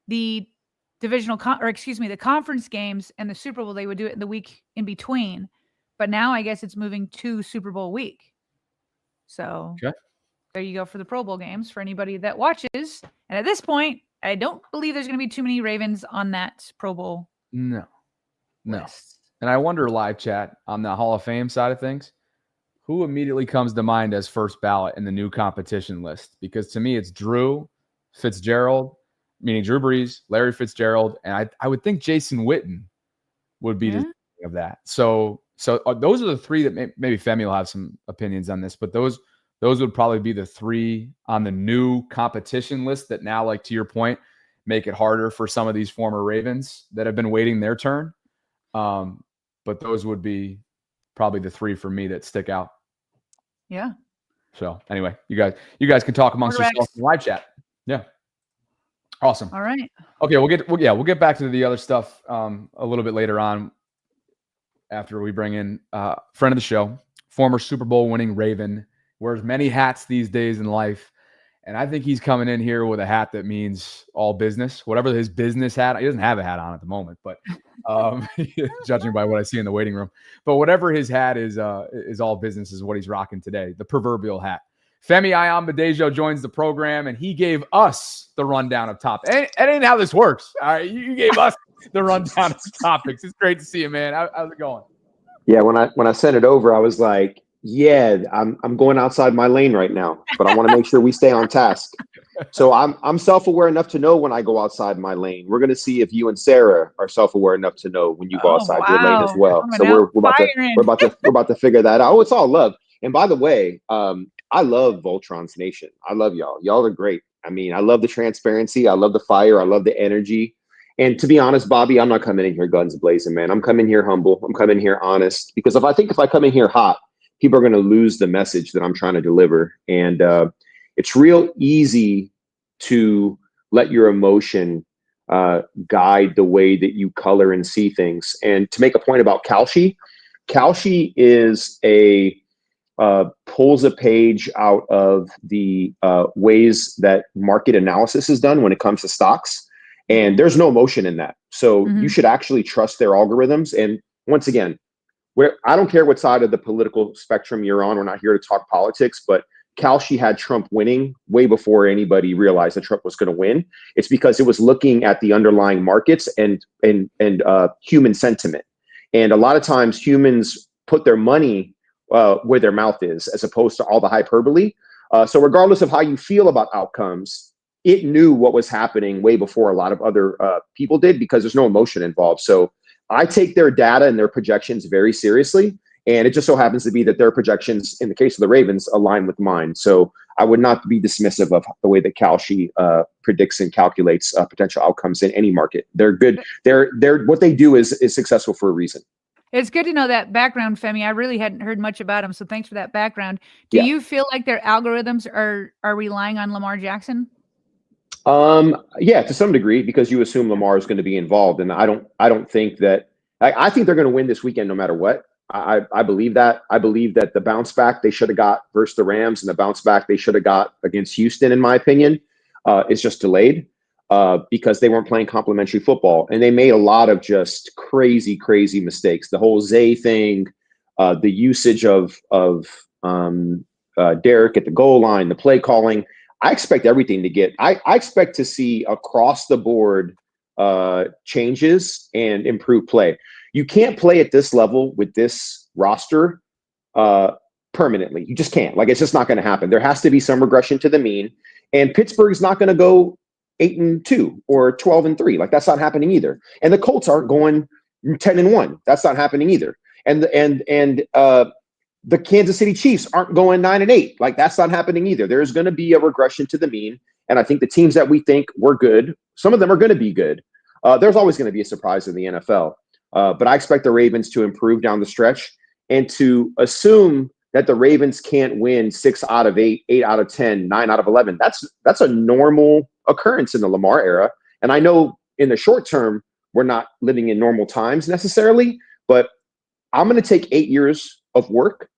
S2: the the conference games and the Super Bowl. They would do it the week in between. But now I guess it's moving to Super Bowl week. So There you go for the Pro Bowl games for anybody that watches. And at this point, I don't believe there's going to be too many Ravens on that Pro Bowl list.
S1: And I wonder, live chat, on the Hall of Fame side of things, who immediately comes to mind as first ballot in the new competition list? Because to me, it's Drew Fitzgerald, meaning Drew Brees, Larry Fitzgerald, and I would think Jason Witten would be of that. So those are the three that maybe Femi will have some opinions on this, but those would probably be the three on the new competition list that now, like to your point, make it harder for some of these former Ravens that have been waiting their turn. But those would be probably the three for me that stick out.
S2: Yeah.
S1: So anyway, you guys can talk amongst yourselves in live chat. Yeah. Awesome.
S2: All right.
S1: Okay. We'll get back to the other stuff a little bit later on after we bring in friend of the show, former Super Bowl winning Raven, wears many hats these days in life. And I think he's coming in here with a hat that means all business, whatever his business hat. He doesn't have a hat on at the moment, but judging by what I see in the waiting room, but whatever his hat is all business is what he's rocking today. The proverbial hat. Femi Ayambadejo joins the program, and he gave us the rundown of topics. It ain't how this works. All right, you gave us the rundown of topics. It's great to see you, man. How's it going?
S9: Yeah, when I sent it over, I was like, yeah, I'm going outside my lane right now, but I want to make sure we stay on task. So I'm self-aware enough to know when I go outside my lane. We're going to see if you and Sarah are self-aware enough to know when you go outside your lane as well. So we're about to figure that out. Oh, it's all love. And by the way, I love Voltron's Nation. I love y'all. Y'all are great. I mean, I love the transparency. I love the fire. I love the energy. And to be honest, Bobby, I'm not coming in here guns blazing, man. I'm coming here humble. I'm coming here honest. Because if I come in here hot, people are going to lose the message that I'm trying to deliver. And it's real easy to let your emotion guide the way that you color and see things. And to make a point about Kalshi is pulls a page out of the ways that market analysis is done when it comes to stocks. And there's no emotion in that. So you should actually trust their algorithms. And once again, I don't care what side of the political spectrum you're on. We're not here to talk politics, but Kalshi had Trump winning way before anybody realized that Trump was going to win. It's because it was looking at the underlying markets and human sentiment. And a lot of times humans put their money where their mouth is, as opposed to all the hyperbole. So regardless of how you feel about outcomes, it knew what was happening way before a lot of other people did, because there's no emotion involved. So I take their data and their projections very seriously. And it just so happens to be that their projections, in the case of the Ravens, align with mine. So I would not be dismissive of the way that Kalshi predicts and calculates potential outcomes in any market. They're good. They're what they do is successful for a reason.
S2: It's good to know that background, Femi. I really hadn't heard much about him, so thanks for that background. Do you feel like their algorithms are relying on Lamar Jackson?
S9: Yeah, to some degree, because you assume Lamar is going to be involved, and I don't think that I think they're going to win this weekend no matter what. I believe that. I believe that the bounce back they should have got versus the Rams and the bounce back they should have got against Houston, in my opinion, is just delayed because they weren't playing complimentary football. And they made a lot of just crazy, crazy mistakes. The whole Zay thing, the usage of Derek at the goal line, the play calling. I expect everything to get – I expect to see across the board changes and improved play. You can't play at this level with this roster permanently. You just can't. Like, it's just not going to happen. There has to be some regression to the mean. And Pittsburgh's not going to go 8-2 or 12-3. Like, that's not happening either. And the Colts aren't going 10-1. That's not happening either. And the Kansas City Chiefs aren't going 9-8. Like, that's not happening either. There's going to be a regression to the mean. And I think the teams that we think were good, some of them are going to be good. There's always going to be a surprise in the NFL. But I expect the Ravens to improve down the stretch, and to assume that the Ravens can't win 6 out of 8, 8 out of 10, 9 out of 11. That's a normal occurrence in the Lamar era. And I know in the short term, we're not living in normal times necessarily, but I'm going to take 8 years of work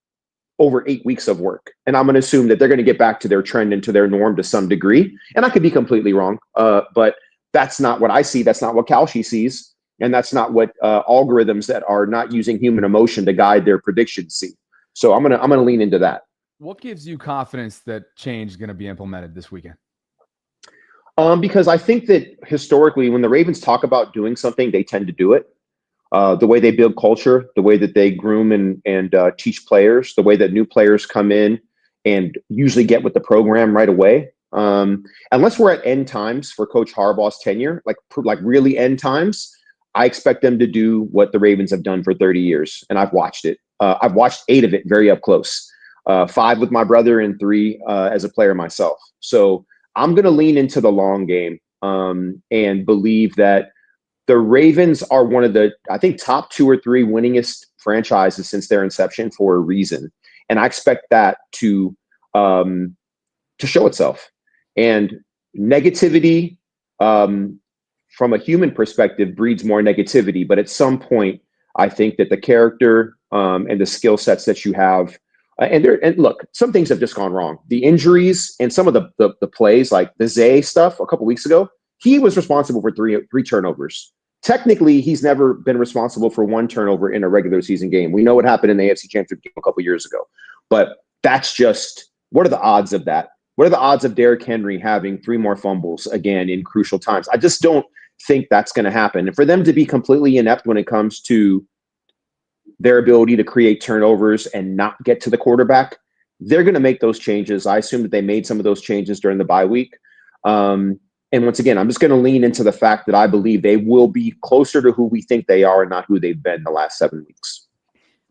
S9: over 8 weeks of work. And I'm going to assume that they're going to get back to their trend and to their norm to some degree. And I could be completely wrong, but that's not what I see. That's not what Kalshi sees. And that's not what algorithms that are not using human emotion to guide their predictions see. So I'm gonna lean into that.
S1: What gives you confidence that change is going to be implemented this weekend?
S9: Because I think that historically, when the Ravens talk about doing something, they tend to do it. The way they build culture, the way that they groom and teach players, the way that new players come in and usually get with the program right away. Unless we're at end times for Coach Harbaugh's tenure, like really end times, I expect them to do what the Ravens have done for 30 years. And I've watched it. I've watched 8 of it very up close, 5 with my brother and 3 as a player myself. So I'm going to lean into the long game and believe that the Ravens are one of the, I think, top 2 or 3 winningest franchises since their inception for a reason. And I expect that to show itself. And negativity, from a human perspective, breeds more negativity. But at some point, I think that the character and the skill sets that you have, and look, some things have just gone wrong. The injuries and some of the plays, like the Zay stuff a couple weeks ago, he was responsible for three turnovers. Technically, he's never been responsible for 1 turnover in a regular season game. We know what happened in the AFC Championship game a couple years ago. But that's just, what are the odds of that? What are the odds of Derrick Henry having 3 more fumbles again in crucial times? I just don't think that's going to happen. And for them to be completely inept when it comes to their ability to create turnovers and not get to the quarterback, they're going to make those changes. I assume that they made some of those changes during the bye week. And once again, I'm just going to lean into the fact that I believe they will be closer to who we think they are and not who they've been the last 7 weeks.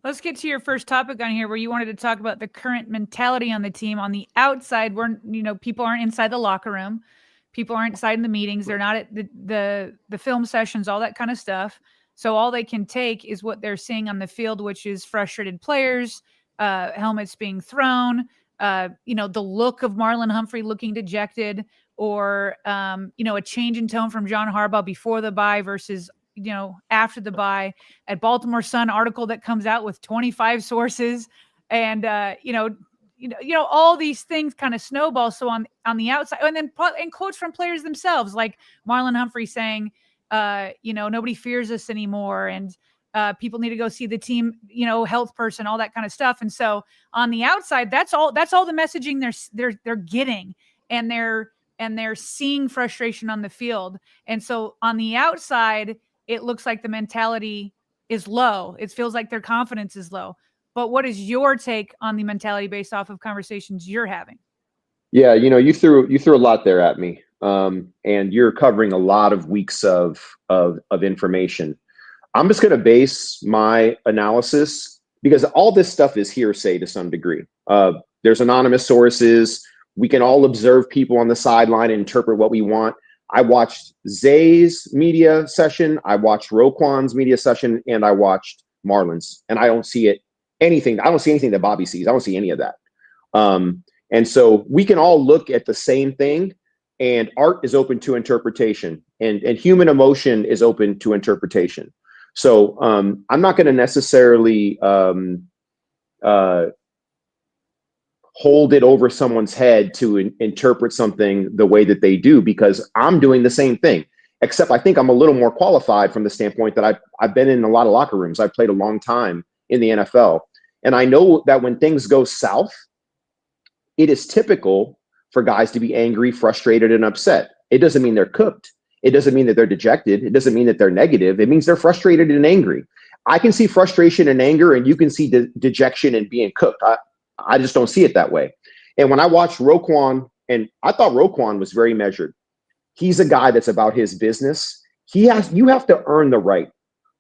S2: Let's get to your first topic on here, where you wanted to talk about the current mentality on the team. On the outside, where people aren't inside the locker room, people aren't inside in the meetings, they're not at the film sessions, all that kind of stuff. So all they can take is what they're seeing on the field, which is frustrated players, helmets being thrown, the look of Marlon Humphrey looking dejected, or a change in tone from John Harbaugh before the bye versus after the bye. At Baltimore Sun article that comes out with 25 sources, and all these things kind of snowball. So on the outside, and quotes from players themselves, like Marlon Humphrey saying, nobody fears us anymore, and people need to go see the team, health person, all that kind of stuff. And so on the outside, that's all the messaging they're getting, and they're seeing frustration on the field. And so on the outside, it looks like the mentality is low. It feels like their confidence is low. But what is your take on the mentality based off of conversations you're having?
S9: Yeah, you threw a lot there at me, and you're covering a lot of weeks of information. I'm just going to base my analysis, because all this stuff is hearsay to some degree. There's anonymous sources. We can all observe people on the sideline and interpret what we want. I watched Zay's media session, I watched Roquan's media session, and I watched Marlon's, and I don't see anything that Bobby sees. I don't see any of that. And so we can all look at the same thing, and art is open to interpretation, and human emotion is open to interpretation. So I'm not going to necessarily hold it over someone's head to interpret something the way that they do, because I'm doing the same thing. Except I think I'm a little more qualified from the standpoint that I've been in a lot of locker rooms. I've played a long time in the NFL. And I know that when things go south, it is typical for guys to be angry, frustrated, and upset. It doesn't mean they're cooked. It doesn't mean that they're dejected. It doesn't mean that they're negative. It means they're frustrated and angry. I can see frustration and anger, and you can see dejection and being cooked. I just don't see it that way. And when I watched Roquan, and I thought Roquan was very measured. He's a guy that's about his business. You have to earn the right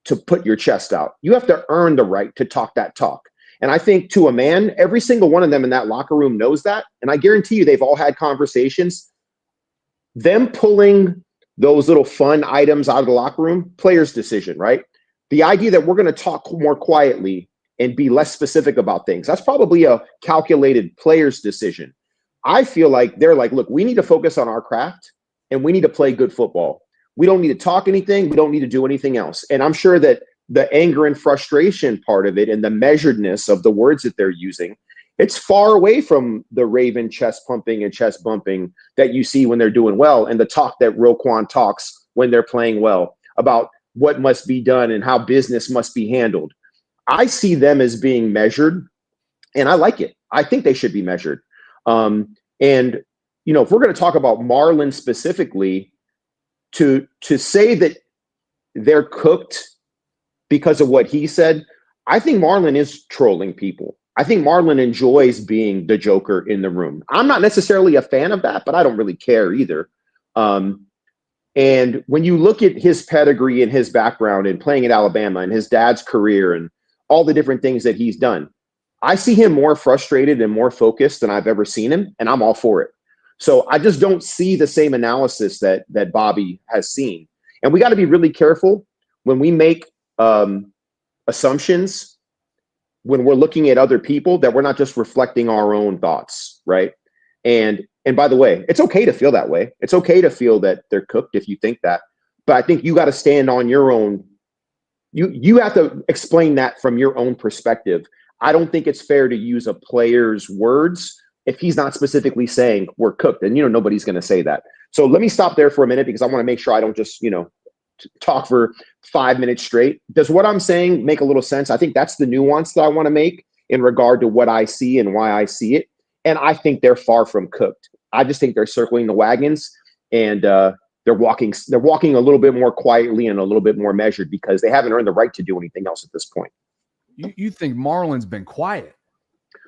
S9: to put your chest out. You have to earn the right to talk that talk. And I think to a man, every single one of them in that locker room knows that. And I guarantee you they've all had conversations. Them pulling those little fun items out of the locker room, player's decision, right? The idea that we're going to talk more quietly and be less specific about things, that's probably a calculated player's decision. I feel like they're like, look, we need to focus on our craft and we need to play good football. We don't need to talk anything. We don't need to do anything else. And I'm sure that the anger and frustration part of it and the measuredness of the words that they're using, it's far away from the Raven chest pumping and chest bumping that you see when they're doing well, and the talk that Roquan talks when they're playing well about what must be done and how business must be handled. I see them as being measured, and I like it. I think they should be measured. And you know, if we're going to talk about Marlon specifically, to say that they're cooked because of what he said, I think Marlon is trolling people. I think Marlon enjoys being the joker in the room. I'm not necessarily a fan of that, but I don't really care either. And when you look at his pedigree and his background and playing at Alabama and his dad's career and all the different things that he's done, I see him more frustrated and more focused than I've ever seen him, and I'm all for it. So I just don't see the same analysis that Bobby has seen. And we got to be really careful when we make assumptions, when we're looking at other people, that we're not just reflecting our own thoughts, right? And by the way, it's okay to feel that way. It's okay to feel that they're cooked if you think that. But I think you got to stand on your own. You have to explain that from your own perspective. I don't think it's fair to use a player's words if he's not specifically saying we're cooked. And, you know, nobody's going to say that. So let me stop there for a minute, because I want to make sure I don't just, you know, talk for 5 minutes straight. Does what I'm saying make a little sense? I think that's the nuance that I want to make in regard to what I see and why I see it. And I think they're far from cooked. I just think they're circling the wagons, and they're walking a little bit more quietly and a little bit more measured, because they haven't earned the right to do anything else at this point.
S1: You think Marlon's been quiet?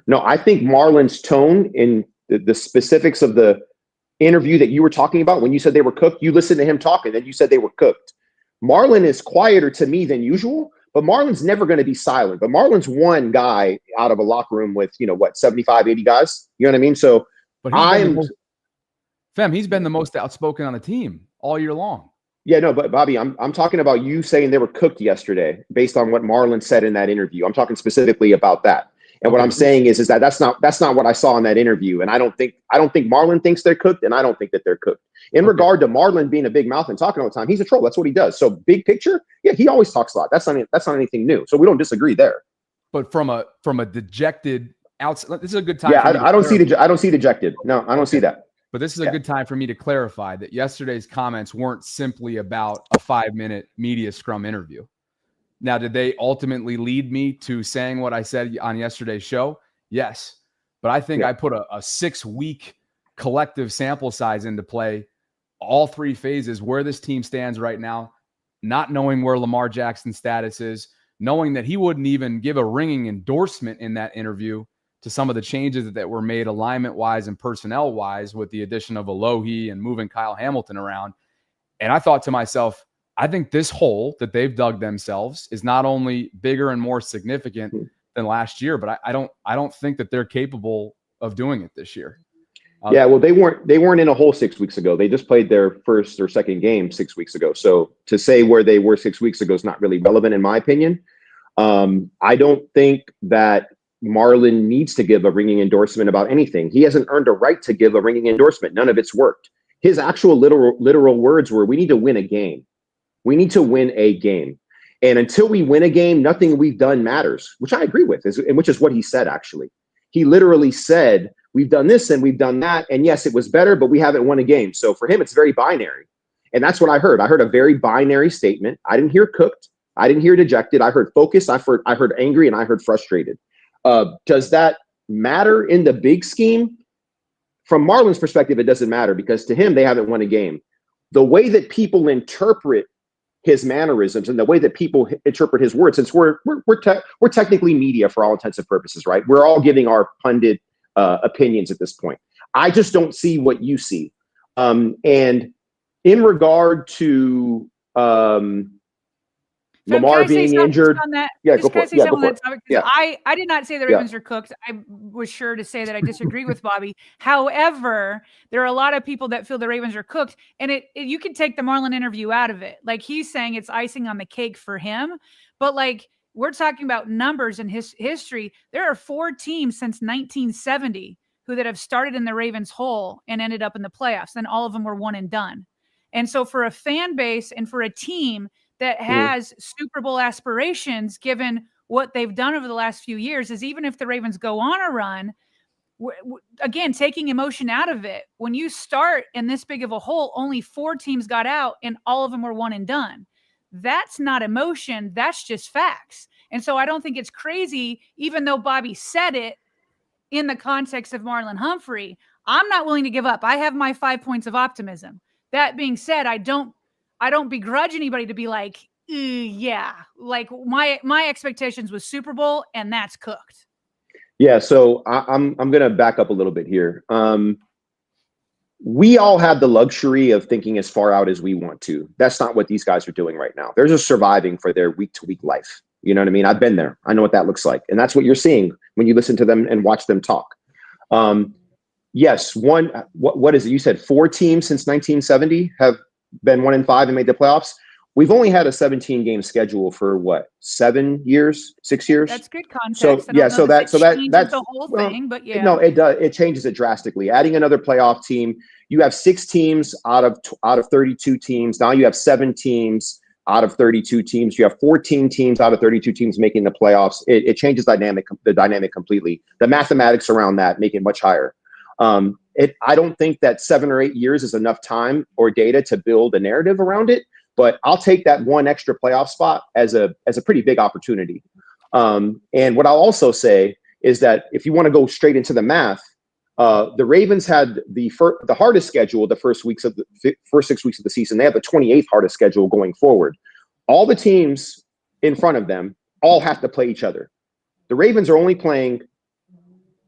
S9: No, I think Marlon's tone in the specifics of the interview that you were talking about, when you said they were cooked, you listened to him talking, then you said they were cooked. Marlon is quieter to me than usual, but Marlon's never going to be silent. But Marlon's one guy out of a locker room with, 75, 80 guys. You know what I mean? So
S1: but he's been the most outspoken on the team all year long.
S9: Yeah, no, but Bobby, I'm talking about you saying they were cooked yesterday based on what Marlon said in that interview. I'm talking specifically about that. And what I'm saying is that that's not what I saw in that interview. And I don't think Marlon thinks they're cooked, and I don't think that they're cooked. In regard to Marlon being a big mouth and talking all the time, he's a troll. That's what he does. So big picture, yeah, he always talks a lot. That's not anything new. So we don't disagree there.
S1: But from a dejected outside, this is a good time.
S9: Yeah, I don't see dejected. No, I don't see that.
S1: But this is a good time for me to clarify that yesterday's comments weren't simply about a 5-minute media scrum interview. Now, did they ultimately lead me to saying what I said on yesterday's show? Yes. But I think I put a 6-week collective sample size into play, all 3 phases, where this team stands right now, not knowing where Lamar Jackson's status is, knowing that he wouldn't even give a ringing endorsement in that interview to some of the changes that were made alignment-wise and personnel-wise with the addition of Alohi and moving Kyle Hamilton around. And I thought to myself, I think this hole that they've dug themselves is not only bigger and more significant than last year, but I don't think that they're capable of doing it this year.
S9: Yeah, well, they weren't in a hole 6 weeks ago. They just played their first or second game 6 weeks ago. So to say where they were 6 weeks ago is not really relevant, in my opinion. I don't think that Marlon needs to give a ringing endorsement about anything. He hasn't earned a right to give a ringing endorsement. None of it's worked. His actual literal words were, "We need to win a game. We need to win a game." And until we win a game, nothing we've done matters, which I agree with, and which is what he said, actually. He literally said, we've done this and we've done that. And yes, it was better, but we haven't won a game. So for him, it's very binary. And that's what I heard. I heard a very binary statement. I didn't hear cooked. I didn't hear dejected. I heard focused. I heard angry, and I heard frustrated. Does that matter in the big scheme? From Marlon's perspective, it doesn't matter because to him, they haven't won a game. The way that people interpret his mannerisms and the way that people interpret his words, since we're technically media for all intents and purposes, right? We're all giving our pundit opinions at this point. I just don't see what you see. And in regard to Lamar being injured.
S2: Yeah, go for it. Yeah, go for it. Yeah. I did not say the Ravens are cooked. I was sure to say that I disagree with Bobby. However, there are a lot of people that feel the Ravens are cooked, and you can take the Marlon interview out of it. Like he's saying it's icing on the cake for him, but like we're talking about numbers and his history. There are 4 teams since 1970 that have started in the Ravens hole and ended up in the playoffs, and all of them were one and done. And so for a fan base and for a team that has Super Bowl aspirations, given what they've done over the last few years, is even if the Ravens go on a run, again, taking emotion out of it, when you start in this big of a hole, only 4 teams got out and all of them were one and done. That's not emotion. That's just facts. And so I don't think it's crazy, even though Bobby said it in the context of Marlon Humphrey. I'm not willing to give up. I have my 5 points of optimism. That being said, I don't begrudge anybody to be like, yeah, like my expectations was Super Bowl and that's cooked.
S9: Yeah. So I'm going to back up a little bit here. We all have the luxury of thinking as far out as we want to. That's not what these guys are doing right now. They're just surviving for their week to week life. You know what I mean? I've been there. I know what that looks like. And that's what you're seeing when you listen to them and watch them talk. Yes. What is it? You said 4 teams since 1970 have been 1-5 and made the playoffs. We've only had a 17-game schedule for what, 7 years, 6 years?
S2: That's good context.
S9: So that's
S2: the whole thing, but yeah.
S9: No, it does. It changes it drastically. Adding another playoff team, you have 6 teams out of 32 teams. Now you have 7 teams out of 32 teams. You have 14 teams out of 32 teams making the playoffs. It changes the dynamic completely. The mathematics around that make it much higher. I don't think that 7 or 8 years is enough time or data to build a narrative around it, but I'll take that 1 extra playoff spot as a pretty big opportunity. And what I'll also say is that if you want to go straight into the math, the Ravens had the hardest schedule the first 6 weeks of the season. They have the 28th hardest schedule going forward. All the teams in front of them all have to play each other. The Ravens are only playing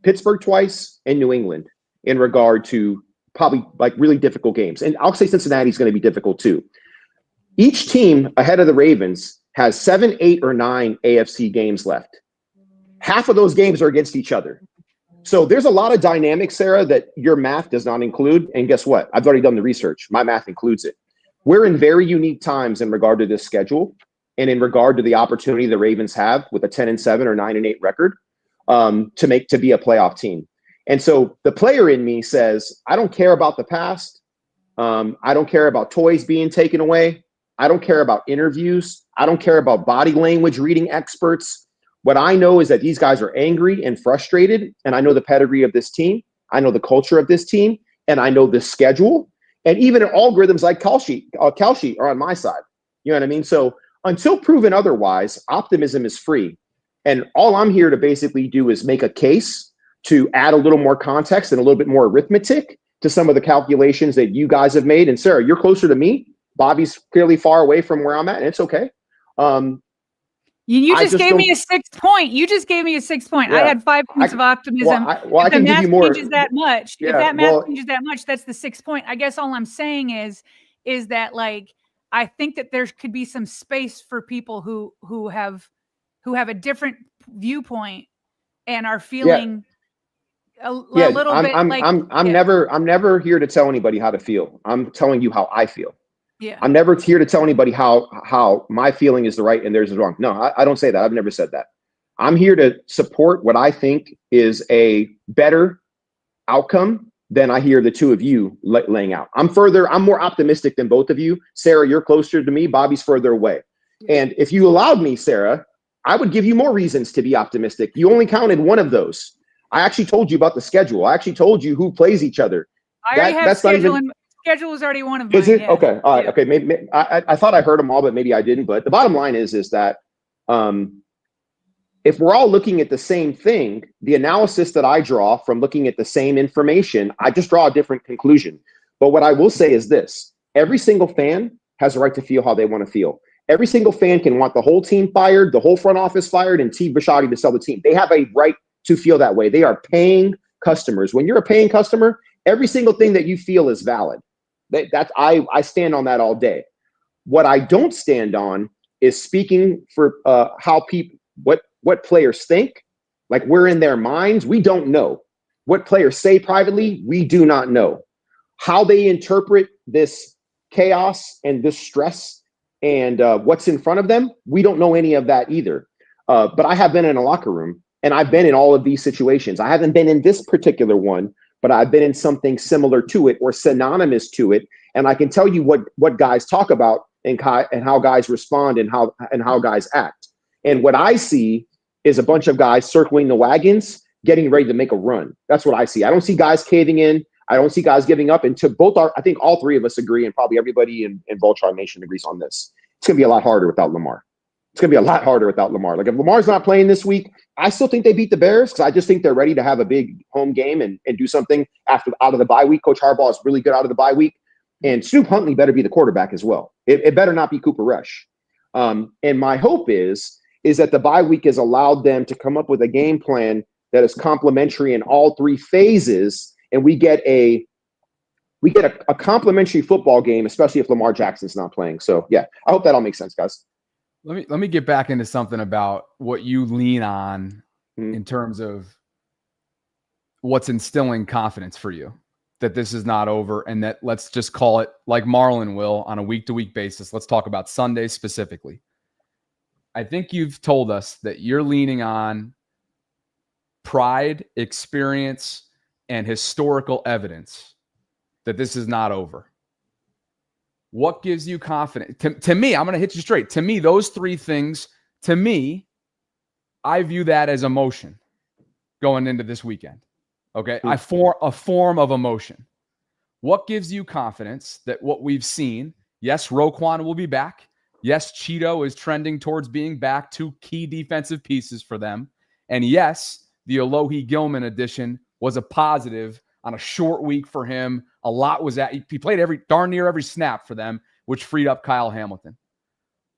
S9: Pittsburgh twice and New England in regard to probably like really difficult games. And I'll say Cincinnati's going to be difficult too. Each team ahead of the Ravens has 7, 8, or 9 AFC games left. Half of those games are against each other. So there's a lot of dynamics, Sarah, that your math does not include. And guess what? I've already done the research. My math includes it. We're in very unique times in regard to this schedule and in regard to the opportunity the Ravens have with a 10-7 or 9-8 record to be a playoff team. And so the player in me says, I don't care about the past. I don't care about toys being taken away. I don't care about interviews. I don't care about body language reading experts. What I know is that these guys are angry and frustrated, and I know the pedigree of this team. I know the culture of this team, and I know the schedule. And even algorithms like Kalshi are on my side. You know what I mean? So until proven otherwise, optimism is free. And all I'm here to basically do is make a case to add a little more context and a little bit more arithmetic to some of the calculations that you guys have made. And Sarah, you're closer to me. Bobby's clearly far away from where I'm at, and it's okay.
S2: You just gave me a 6 point. You just gave me a 6 point. Yeah. I had 5 points of optimism.
S9: I can give you more.
S2: Changes that much. Yeah, if that math changes that much, that's the 6 point. I guess all I'm saying is that like I think that there could be some space for people who have a different viewpoint and are feeling a little bit like
S9: I'm never here to tell anybody how to feel. I'm telling you how I feel.
S2: Yeah.
S9: I'm never here to tell anybody how my feeling is the right and theirs is wrong. No, I don't say that. I've never said that. I'm here to support what I think is a better outcome than I hear the two of you laying out. I'm more optimistic than both of you. Sarah, you're closer to me. Bobby's further away. And if you allowed me, Sarah, I would give you more reasons to be optimistic. You only counted one of those. I actually told you about the schedule. I actually told you who plays each other.
S2: I already have
S9: That's
S2: schedule,
S9: not even,
S2: and schedule was already one of
S9: is
S2: mine.
S9: it?
S2: Yeah.
S9: Okay. All right.
S2: Yeah.
S9: Okay. Maybe I thought I heard them all, but maybe I didn't. But the bottom line is that if we're all looking at the same thing, the analysis that I draw from looking at the same information, I just draw a different conclusion. But what I will say is this: every single fan has a right to feel how they want to feel. Every single fan can want the whole team fired, the whole front office fired, and T. Bisciotti to sell the team. They have a right to feel that way. They are paying customers. When you're a paying customer, every single thing that you feel is valid. I stand on that all day. What I don't stand on is speaking for how people, what players think. Like, we're in their minds. We don't know. What players say privately, we do not know. How they interpret this chaos and this stress and what's in front of them, we don't know any of that either. But I have been in a locker room, and I've been in all of these situations. I haven't been in this particular one, but I've been in something similar to it or synonymous to it. And I can tell you what guys talk about and how guys respond and how guys act. And what I see is a bunch of guys circling the wagons, getting ready to make a run. That's what I see. I don't see guys caving in. I don't see guys giving up. And I think all three of us agree, and probably everybody in VAULTRON Nation agrees on this. It's going to be a lot harder without Lamar. It's going to be a lot harder without Lamar. Like, if Lamar's not playing this week, I still think they beat the Bears, because I just think they're ready to have a big home game and do something out of the bye week. Coach Harbaugh is really good out of the bye week. And Snoop Huntley better be the quarterback as well. It better not be Cooper Rush. And my hope is that the bye week has allowed them to come up with a game plan that is complementary in all three phases, and we get a complementary football game, especially if Lamar Jackson's not playing. So yeah, I hope that all makes sense, guys.
S1: Let me get back into something about what you lean on in terms of what's instilling confidence for you that this is not over, and that, let's just call it like Marlon will, on a week-to-week basis. Let's talk about Sunday specifically. I think you've told us that you're leaning on pride, experience, and historical evidence that this is not over. What gives you confidence? To me, I'm going to hit you straight. To me, those three things, to me, I view that as emotion going into this weekend. Okay. A form of emotion. What gives you confidence that what we've seen, yes, Roquan will be back. Yes, Cheeto is trending towards being back, two key defensive pieces for them. And yes, the Alohi Gilman addition was a positive on a short week for him. A lot was at, he played darn near every snap for them, which freed up Kyle Hamilton.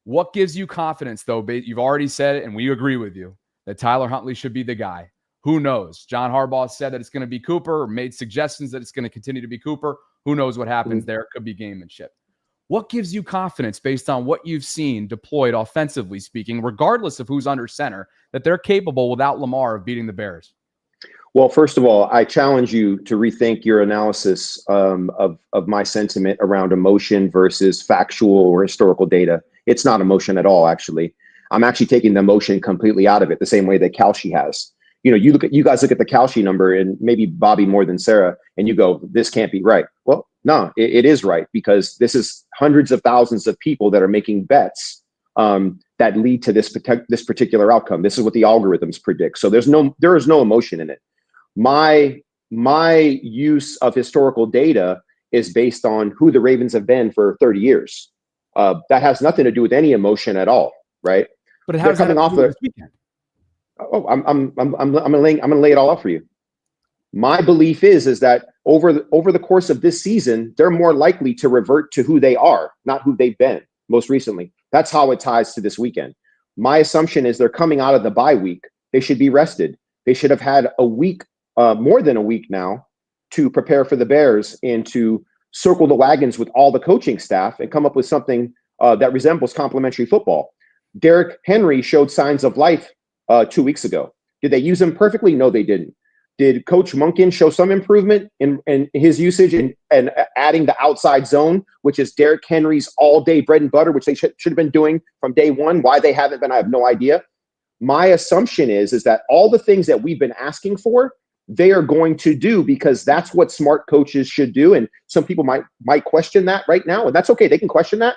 S1: What gives you confidence, though? You've already said it, and we agree with you, that Tyler Huntley should be the guy. Who knows? John Harbaugh said that it's going to be Cooper, or made suggestions that it's going to continue to be Cooper. Who knows what happens there? It could be gamemanship. What gives you confidence based on what you've seen deployed offensively speaking, regardless of who's under center, that they're capable without Lamar of beating the Bears?
S9: Well, first of all, I challenge you to rethink your analysis of my sentiment around emotion versus factual or historical data. It's not emotion at all, actually. I'm actually taking the emotion completely out of it, the same way that Kalshi has. You know, you guys look at the Kalshi number, and maybe Bobby more than Sarah, and you go, this can't be right. Well, no, it is right, because this is hundreds of thousands of people that are making bets that lead to this particular outcome. This is what the algorithms predict. So there is no emotion in it. My use of historical data is based on who the Ravens have been for 30 years. That has nothing to do with any emotion at all, right?
S1: But it has coming off this weekend.
S9: Oh, I'm gonna lay it all out for you. My belief is that over the course of this season, they're more likely to revert to who they are, not who they've been most recently. That's how it ties to this weekend. My assumption is they're coming out of the bye week. They should be rested. They should have had a week, more than a week now, to prepare for the Bears and to circle the wagons with all the coaching staff and come up with something that resembles complementary football. Derrick Henry showed signs of life 2 weeks ago. Did they use him perfectly? No, they didn't. Did Coach Monken show some improvement in his usage and adding the outside zone, which is Derrick Henry's all-day bread and butter, which they should have been doing from day one? Why they haven't been, I have no idea. My assumption is that all the things that we've been asking for, they are going to do, because that's what smart coaches should do. And some people might question that right now, and that's okay. They can question that.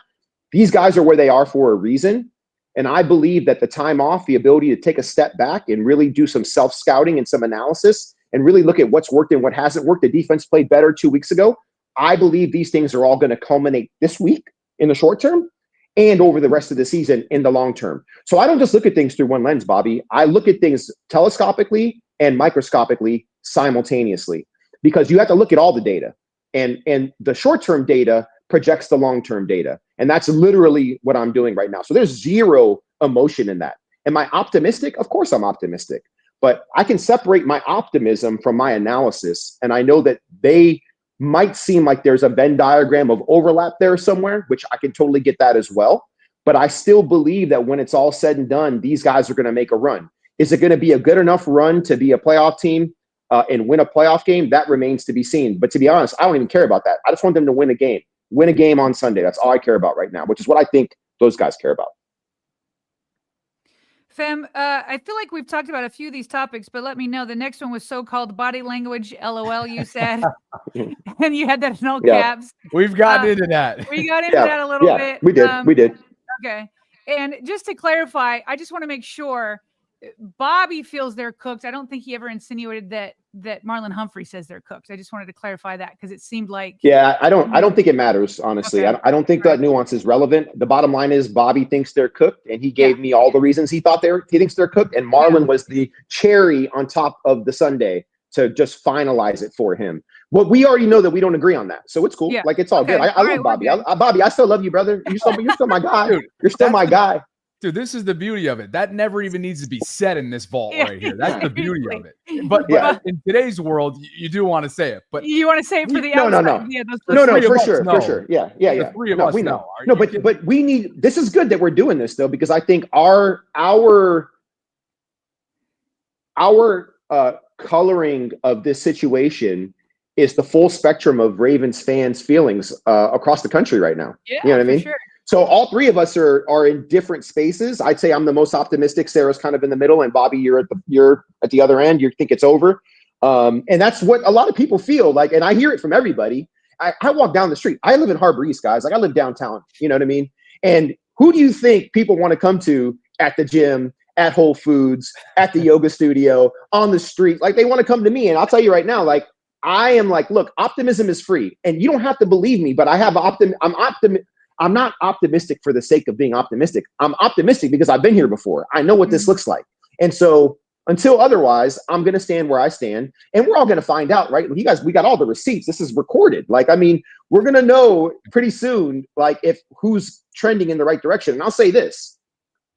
S9: These guys are where they are for a reason. And I believe that the time off, the ability to take a step back and really do some self-scouting and some analysis and really look at what's worked and what hasn't worked. The defense played better 2 weeks ago. I believe these things are all going to culminate this week in the short term and over the rest of the season in the long term. So I don't just look at things through one lens, Bobby. I look at things telescopically and microscopically simultaneously, because you have to look at all the data. And the short-term data projects the long-term data. And that's literally what I'm doing right now. So there's zero emotion in that. Am I optimistic? Of course I'm optimistic. But I can separate my optimism from my analysis. And I know that they might seem like there's a Venn diagram of overlap there somewhere, which I can totally get that as well. But I still believe that when it's all said and done, these guys are going to make a run. Is it going to be a good enough run to be a playoff team and win a playoff game? That remains to be seen. But to be honest, I don't even care about that. I just want them to win a game on Sunday. That's all I care about right now, which is what I think those guys care about.
S2: Fem, I feel like we've talked about a few of these topics, but let me know. The next one was so-called body language, LOL, you said. And you had that in all caps.
S1: We've gotten into that.
S2: We got into that a little bit.
S9: We did.
S2: Okay. And just to clarify, I just want to make sure Bobby feels they're cooked. I don't think he ever insinuated that Marlon Humphrey says they're cooked. I just wanted to clarify that because it seemed like.
S9: Yeah, I don't think it matters, honestly.
S2: Okay.
S9: I don't think that nuance is relevant. The bottom line is Bobby thinks they're cooked, and he gave me all the reasons he thinks they're cooked. And Marlon was the cherry on top of the sundae to just finalize it for him. Well, we already know that we don't agree on that, so it's cool.
S2: Yeah.
S9: Like, it's all good. I love Bobby. Bobby, I still love you, brother. You're still my guy.
S1: Dude,
S9: you're still my guy.
S1: Dude, this is the beauty of it. That never even needs to be said in this vault right here. That's the beauty of it. But in today's world, you do want to say it. But
S2: you want to say it for the
S9: no,
S2: outside.
S9: For sure. Yeah.
S1: The three of us know.
S9: But we need. This is good that we're doing this though, because I think our coloring of this situation is the full spectrum of Ravens fans' feelings across the country right now.
S2: Yeah,
S9: you know what I mean?
S2: Sure.
S9: So all three of us are in different spaces. I'd say I'm the most optimistic. Sarah's kind of in the middle, and Bobby, you're at the other end. You think it's over, and that's what a lot of people feel like. And I hear it from everybody. I walk down the street. I live in Harbor East, guys. Like, I live downtown. You know what I mean? And who do you think people want to come to at the gym, at Whole Foods, at the yoga studio, on the street? Like, they want to come to me. And I'll tell you right now, like, I am like, look, optimism is free, and you don't have to believe me, but I have I'm not optimistic for the sake of being optimistic. I'm optimistic because I've been here before. I know what this looks like. And so until otherwise, I'm going to stand where I stand, and we're all going to find out, right? You guys, we got all the receipts. This is recorded. Like, I mean, we're going to know pretty soon, like, if who's trending in the right direction. And I'll say this,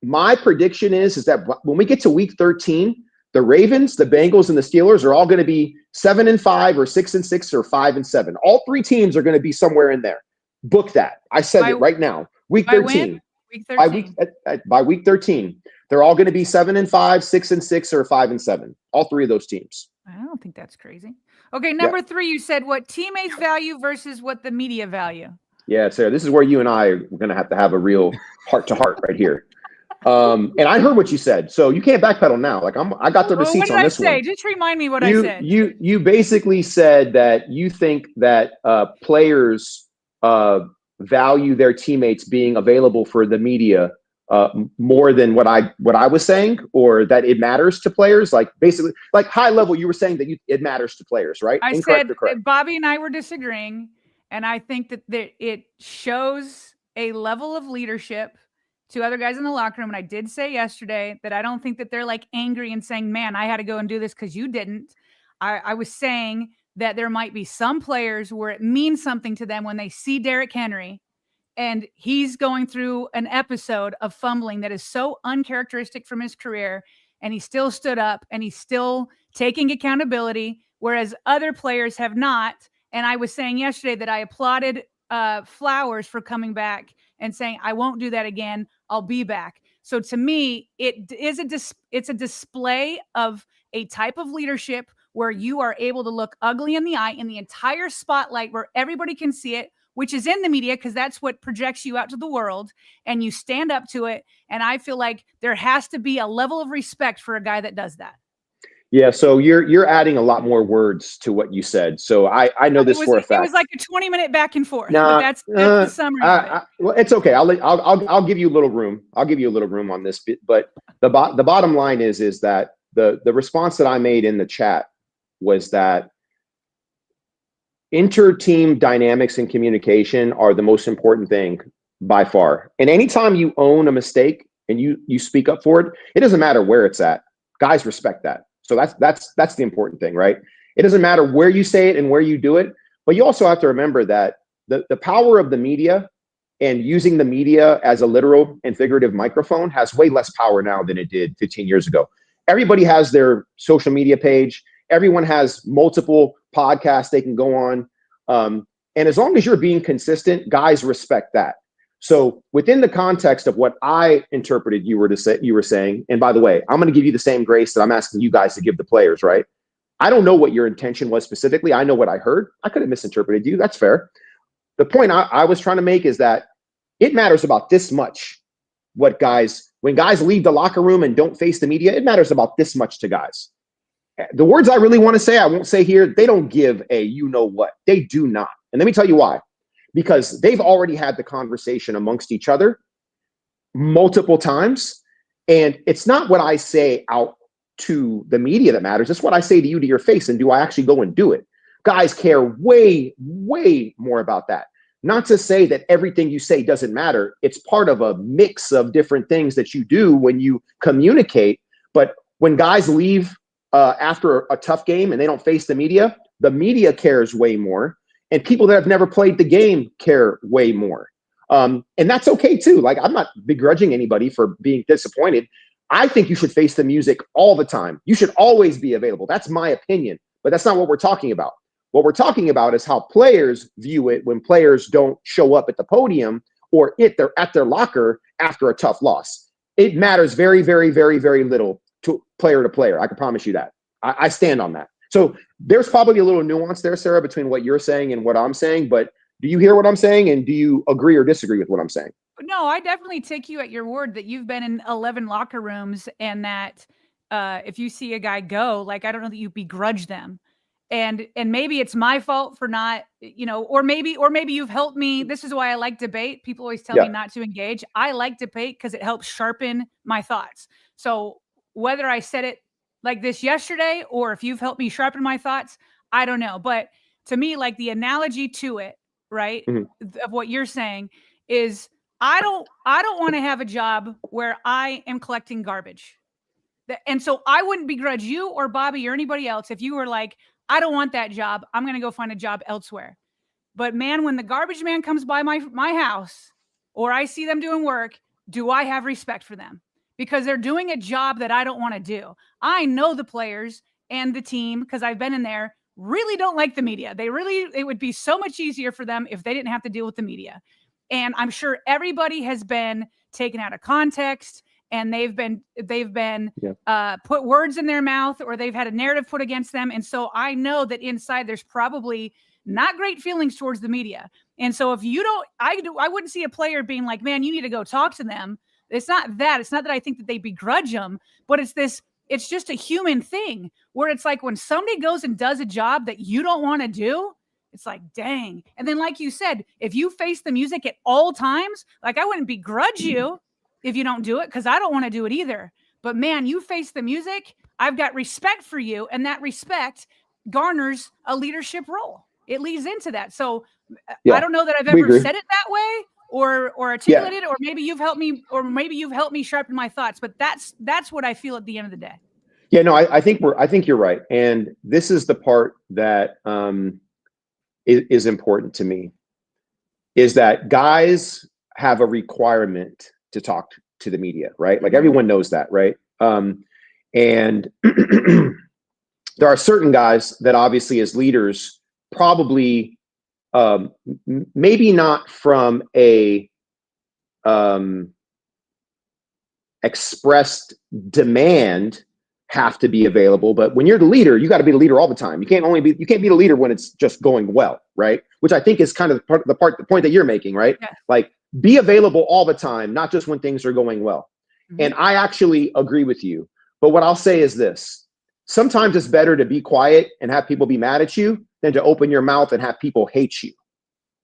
S9: my prediction is that when we get to week 13, the Ravens, the Bengals, and the Steelers are all going to be 7-5 or 6-6 or 5-7. All three teams are going to be somewhere in there. Book that. I said it right now. Week 13.
S2: Week 13.
S9: By week 13, they're all going to be 7-5, 6-6, or 5-7. All three of those teams.
S2: I don't think that's crazy. Okay, number 3, you said what teammates value versus what the media value.
S9: Yeah, Sarah, this is where you and I are going to have a real heart-to-heart right here. And I heard what you said, so you can't backpedal now. Like, I got the receipts on this one.
S2: What did I say? Just remind me what I said.
S9: You basically said that you think that players value their teammates being available for the media more than what I was saying, or that it matters to players. Like, basically, like, high level, you were saying that it matters to players, right?
S2: I said that Bobby and I were disagreeing, and I think that it shows a level of leadership to other guys in the locker room. And I did say yesterday that I don't think that they're like angry and saying, man, I had to go and do this because you didn't. I was saying that there might be some players where it means something to them when they see Derrick Henry and he's going through an episode of fumbling that is so uncharacteristic from his career, and he still stood up and he's still taking accountability, whereas other players have not. And I was saying yesterday that I applauded Flowers for coming back and saying, I won't do that again. I'll be back. So to me, it's a display of a type of leadership where you are able to look ugly in the eye in the entire spotlight where everybody can see it, which is in the media, because that's what projects you out to the world, and you stand up to it. And I feel like there has to be a level of respect for a guy that does that.
S9: Yeah, so you're adding a lot more words to what you said. So I know this for a fact.
S2: It was like a 20-minute back and forth.
S9: Nah,
S2: but that's the summary of it.
S9: Well, it's okay. I'll give you a little room. I'll give you a little room on this bit. But the bottom line is that the response that I made in the chat was that inter-team dynamics and communication are the most important thing by far. And anytime you own a mistake and you speak up for it, it doesn't matter where it's at. Guys respect that. So that's the important thing, right? It doesn't matter where you say it and where you do it, but you also have to remember that the power of the media and using the media as a literal and figurative microphone has way less power now than it did 15 years ago. Everybody has their social media page. Everyone has multiple podcasts they can go on. And as long as you're being consistent, guys respect that. So within the context of what I interpreted you were saying, and by the way, I'm going to give you the same grace that I'm asking you guys to give the players, right? I don't know what your intention was specifically. I know what I heard. I could have misinterpreted you. That's fair. The point I was trying to make is that it matters about this much. When guys leave the locker room and don't face the media, it matters about this much to guys. The words I really want to say, I won't say here. They don't give a you know what. They do not. And let me tell you why. Because they've already had the conversation amongst each other multiple times. And it's not what I say out to the media that matters. It's what I say to you to your face. And do I actually go and do it? Guys care way, way more about that. Not to say that everything you say doesn't matter. It's part of a mix of different things that you do when you communicate. But when guys leave after a tough game and they don't face the media cares way more. And people that have never played the game care way more. And that's okay too. Like, I'm not begrudging anybody for being disappointed. I think you should face the music all the time. You should always be available. That's my opinion, but that's not what we're talking about. What we're talking about is how players view it when players don't show up at the podium or they're at their locker after a tough loss. It matters very, very, very, very little to player. I can promise you that. I stand on that. So there's probably a little nuance there, Sarah, between what you're saying and what I'm saying. But do you hear what I'm saying? And do you agree or disagree with what I'm saying?
S2: No, I definitely take you at your word that you've been in 11 locker rooms and that if you see a guy go, like, I don't know that you begrudge them. And maybe it's my fault for not, or maybe you've helped me. This is why I like debate. People always tell me not to engage. I like debate because it helps sharpen my thoughts. So whether I said it like this yesterday, or if you've helped me sharpen my thoughts, I don't know. But to me, like, the analogy to it, right, of what you're saying is I don't want to have a job where I am collecting garbage. And so I wouldn't begrudge you or Bobby or anybody else if you were like, I don't want that job. I'm going to go find a job elsewhere. But man, when the garbage man comes by my house or I see them doing work, do I have respect for them? Because they're doing a job that I don't want to do. I know the players and the team, because I've been in there, really don't like the media. It would be so much easier for them if they didn't have to deal with the media. And I'm sure everybody has been taken out of context and they've been put words in their mouth, or they've had a narrative put against them. And so I know that inside there's probably not great feelings towards the media. And so if you don't, I wouldn't see a player being like, man, you need to go talk to them. It's not that. It's not that I think that they begrudge them, but it's just a human thing where it's like when somebody goes and does a job that you don't want to do, it's like, dang. And then, like you said, if you face the music at all times, like, I wouldn't begrudge you if you don't do it, because I don't want to do it either. But man, you face the music, I've got respect for you. And that respect garners a leadership role. It leads into that. So I don't know that I've ever said it that way or articulated, or maybe you've helped me sharpen my thoughts. But that's what I feel at the end of the day.
S9: Yeah, no, I think you're right. And this is the part that is important to me, is that guys have a requirement to talk to the media, right? Like, everyone knows that, right? And there are certain guys that obviously as leaders probably maybe not from a expressed demand have to be available, but when you're the leader, you got to be the leader all the time. You can't be the leader when it's just going well, right? Which I think is kind of the point that you're making, right? Yeah. Like, be available all the time, not just when things are going well. Mm-hmm. And I actually agree with you. But what I'll say is this: sometimes it's better to be quiet and have people be mad at you than to open your mouth and have people hate you.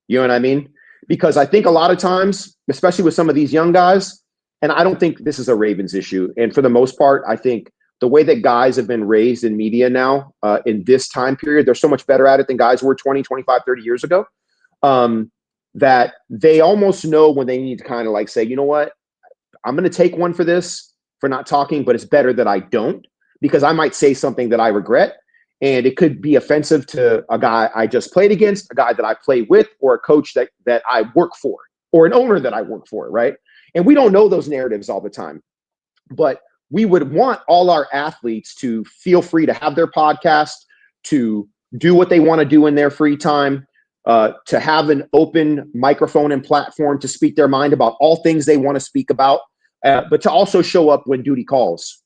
S9: You know what I mean? Because I think a lot of times, especially with some of these young guys, and I don't think this is a Ravens issue. And for the most part, I think the way that guys have been raised in media now in this time period, they're so much better at it than guys were 20, 25, 30 years ago, that they almost know when they need to kind of like say, you know what, I'm going to take one for this, for not talking, but it's better that I don't, because I might say something that I regret. And it could be offensive to a guy I just played against, a guy that I play with, or a coach that I work for, or an owner that I work for, right? And we don't know those narratives all the time. But we would want all our athletes to feel free to have their podcast, to do what they want to do in their free time, to have an open microphone and platform to speak their mind about all things they want to speak about, but to also show up when duty calls,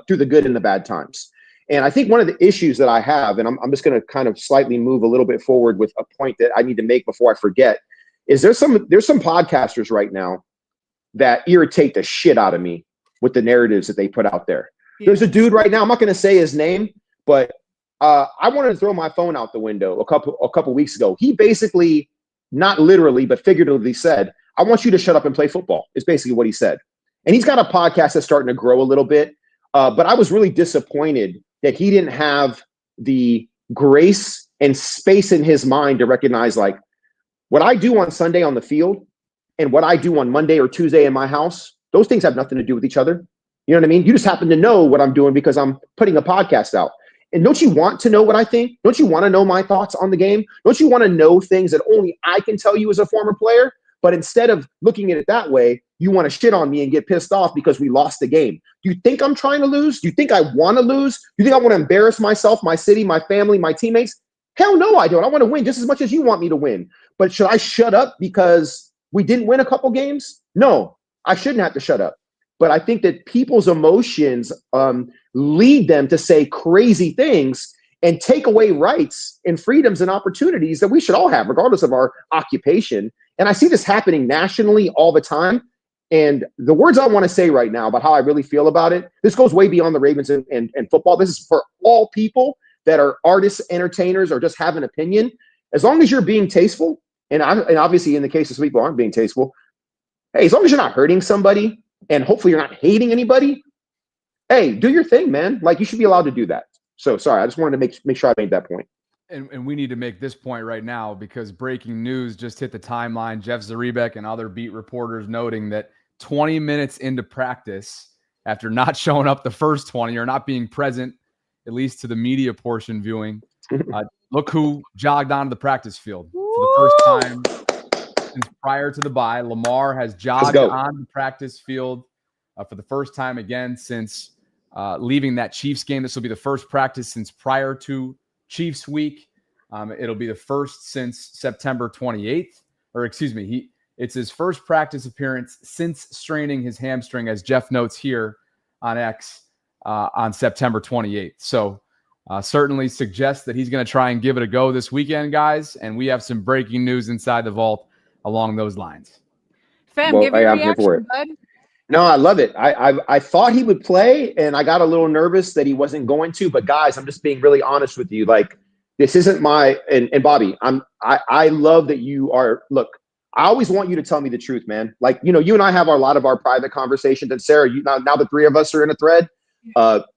S9: through the good and the bad times. And I think one of the issues that I have, and I'm just going to kind of slightly move a little bit forward with a point that I need to make before I forget, is there's some podcasters right now that irritate the shit out of me with the narratives that they put out there. Yeah. There's a dude right now, I'm not going to say his name, but I wanted to throw my phone out the window a couple weeks ago. He basically, not literally, but figuratively said, I want you to shut up and play football, is basically what he said. And he's got a podcast that's starting to grow a little bit. But I was really disappointed that he didn't have the grace and space in his mind to recognize, like, what I do on Sunday on the field and what I do on Monday or Tuesday in my house, those things have nothing to do with each other. You know what I mean? You just happen to know what I'm doing because I'm putting a podcast out. And don't you want to know what I think? Don't you want to know my thoughts on the game? Don't you want to know things that only I can tell you as a former player? But instead of looking at it that way, you want to shit on me and get pissed off because we lost the game. Do you think I'm trying to lose? Do you think I want to lose? Do you think I want to embarrass myself, my city, my family, my teammates? Hell no, I don't. I want to win just as much as you want me to win. But should I shut up because we didn't win a couple games? No, I shouldn't have to shut up. But I think that people's emotions lead them to say crazy things and take away rights and freedoms and opportunities that we should all have, regardless of our occupation. And I see this happening nationally all the time. And the words I want to say right now about how I really feel about it, this goes way beyond the Ravens and football. This is for all people that are artists, entertainers, or just have an opinion. As long as you're being tasteful, and obviously in the case of people aren't being tasteful, hey, as long as you're not hurting somebody and hopefully you're not hating anybody, hey, do your thing, man. Like, you should be allowed to do that. So sorry, I just wanted to make sure I made that point.
S1: And we need to make this point right now because breaking news just hit the timeline. Jeff Zaribek and other beat reporters noting that 20 minutes into practice, after not showing up the first 20 or not being present, at least to the media portion viewing, look who jogged onto the practice field for the first time since prior to the bye. Lamar has jogged on the practice field for the first time again since leaving that Chiefs game. This will be the first practice since prior to Chiefs week. It'll be the first since September 28th, or excuse me, it's his first practice appearance since straining his hamstring, as Jeff notes here on X, on September 28th. So certainly suggests that he's going to try and give it a go this weekend, guys. And we have some breaking news inside the vault along those lines.
S2: Fam, give your reaction, bud.
S9: No, I love it. I thought he would play, and I got a little nervous that he wasn't going to. But guys, I'm just being really honest with you. Like, this isn't my and Bobby. I love that you are. Look, I always want you to tell me the truth, man. Like, you know, you and I have a lot of our private conversations. And Sarah, now the three of us are in a thread.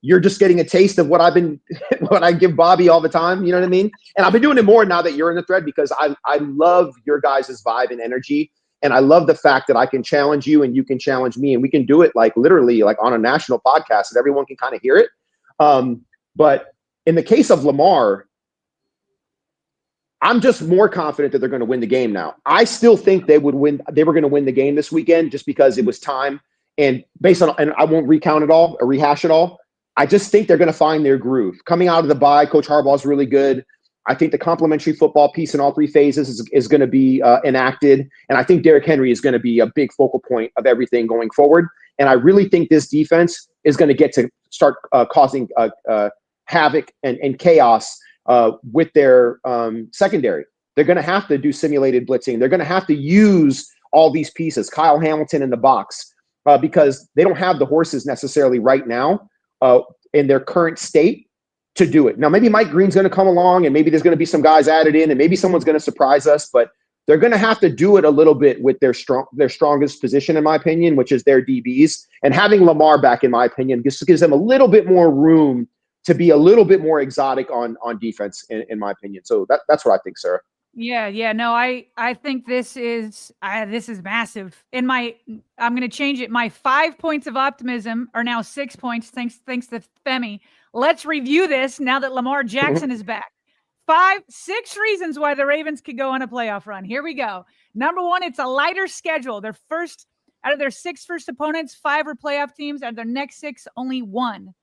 S9: You're just getting a taste of what I give Bobby all the time. You know what I mean? And I've been doing it more now that you're in the thread because I love your guys' vibe and energy. And I love the fact that I can challenge you and you can challenge me, and we can do it like literally like on a national podcast that everyone can kind of hear it. But in the case of Lamar, I'm just more confident that they're going to win the game now. I still think they would win. They were going to win the game this weekend just because it was time. And based on, and I won't recount it all or rehash it all. I just think they're going to find their groove. Coming out of the bye, Coach Harbaugh is really good. I think the complementary football piece in all three phases is going to be enacted. And I think Derrick Henry is going to be a big focal point of everything going forward. And I really think this defense is going to get to start causing havoc and chaos with their secondary. They're going to have to do simulated blitzing. They're going to have to use all these pieces, Kyle Hamilton in the box, because they don't have the horses necessarily right now in their current state to do it. Now, maybe Mike Green's going to come along and maybe there's going to be some guys added in and maybe someone's going to surprise us, but they're going to have to do it a little bit with their strongest position, in my opinion, which is their DBs. And having Lamar back, in my opinion, just gives them a little bit more room to be a little bit more exotic on defense, in my opinion. So that's what I think, Sarah.
S2: Yeah. No, I think this is massive. I'm going to change it. My 5 points of optimism are now 6 points. Thanks to Femi. Let's review this now that Lamar Jackson is back. 6 reasons why the Ravens could go on a playoff run. Here we go. Number 1, it's a lighter schedule. Out of their 6 first opponents, 5 are playoff teams. Out of their next 6, only 1.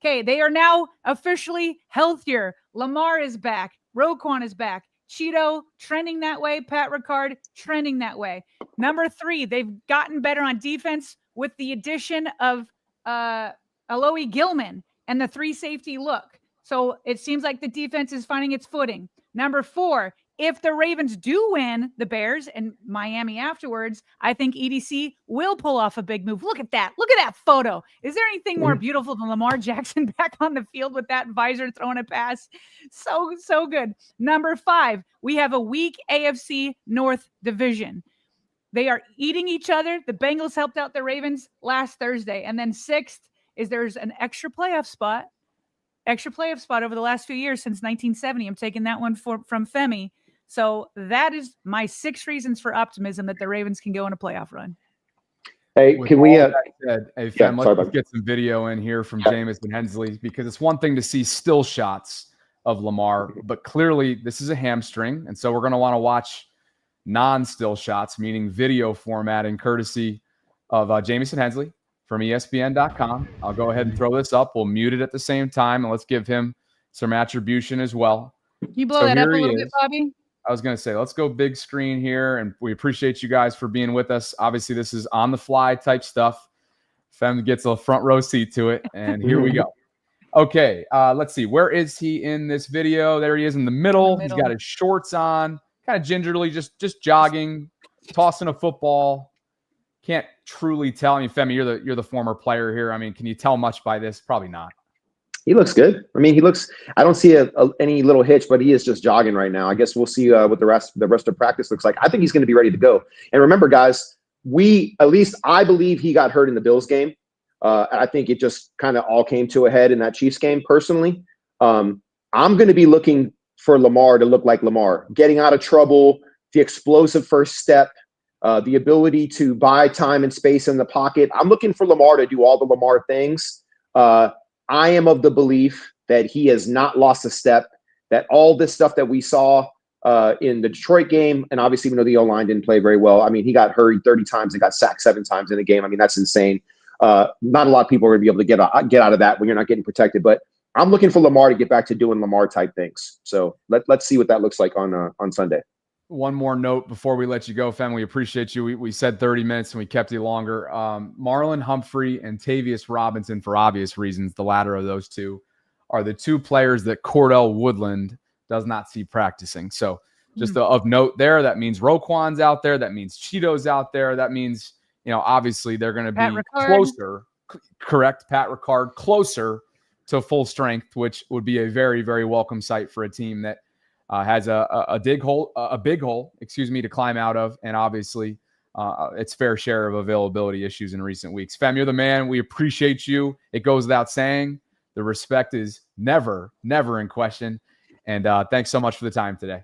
S2: Okay, they are now officially healthier. Lamar is back. Roquan is back. Cheeto trending that way. Pat Ricard trending that way. Number 3, they've gotten better on defense with the addition of Alohi Gilman and the 3 safety look. So it seems like the defense is finding its footing. Number 4, if the Ravens do win the Bears and Miami afterwards, I think EDC will pull off a big move. Look at that. Look at that photo. Is there anything more beautiful than Lamar Jackson back on the field with that visor throwing a pass? So good. Number 5, we have a weak AFC North division. They are eating each other. The Bengals helped out the Ravens last Thursday. And then 6th is there's an extra playoff spot over the last few years since 1970. I'm taking that one from Femi. So that is my 6 reasons for optimism that the Ravens can go on a playoff run.
S9: Hey,
S1: With
S9: can we?
S1: Hey, Fem,
S9: yeah,
S1: let's get some video in here from Jamison Hensley, because it's one thing to see still shots of Lamar, but clearly this is a hamstring. And so we're going to want to watch non-still shots, meaning video formatting, courtesy of Jamison Hensley from ESPN.com. I'll go ahead and throw this up. We'll mute it at the same time, and let's give him some attribution as well.
S2: Can you blow that up a little bit, Bobby?
S1: I was going to say, let's go big screen here, and we appreciate you guys for being with us. Obviously, this is on the fly type stuff. Fem gets a front row seat to it, and here we go. Okay, let's see. Where is he in this video? There he is in the middle. He's got his shorts on, kind of gingerly, just jogging, tossing a football. Can't truly tell. I mean, Femi, you're the former player here. I mean, can you tell much by this? Probably not.
S9: He looks good. I mean, I don't see any little hitch, but he is just jogging right now. I guess we'll see what the rest of practice looks like. I think he's going to be ready to go. And remember, guys, I believe he got hurt in the Bills game. I think it just kind of all came to a head in that Chiefs game. Personally, I'm going to be looking for Lamar to look like Lamar, getting out of trouble, the explosive first step, the ability to buy time and space in the pocket. I'm looking for Lamar to do all the Lamar things. I am of the belief that he has not lost a step, that all this stuff that we saw in the Detroit game, and obviously, the O-line didn't play very well. I mean, he got hurried 30 times and got sacked 7 times in the game. I mean, that's insane. Not a lot of people are going to be able to get out of that when you're not getting protected. But I'm looking for Lamar to get back to doing Lamar-type things. So let's see what that looks like on Sunday.
S1: One more note before we let you go, Fem. We appreciate you. We said 30 minutes and we kept you longer. Marlon Humphrey and Tavius Robinson, for obvious reasons, the latter of those two, are the 2 players that Cordell Woodland does not see practicing. So just of note there, that means Roquan's out there. That means Cheeto's out there. That means, obviously they're going to be closer. Correct. Pat Ricard closer to full strength, which would be a very, very welcome sight for a team that has a big hole, to climb out of, and obviously its fair share of availability issues in recent weeks. Fem, you're the man. We appreciate you. It goes without saying. The respect is never in question. And thanks so much for the time today.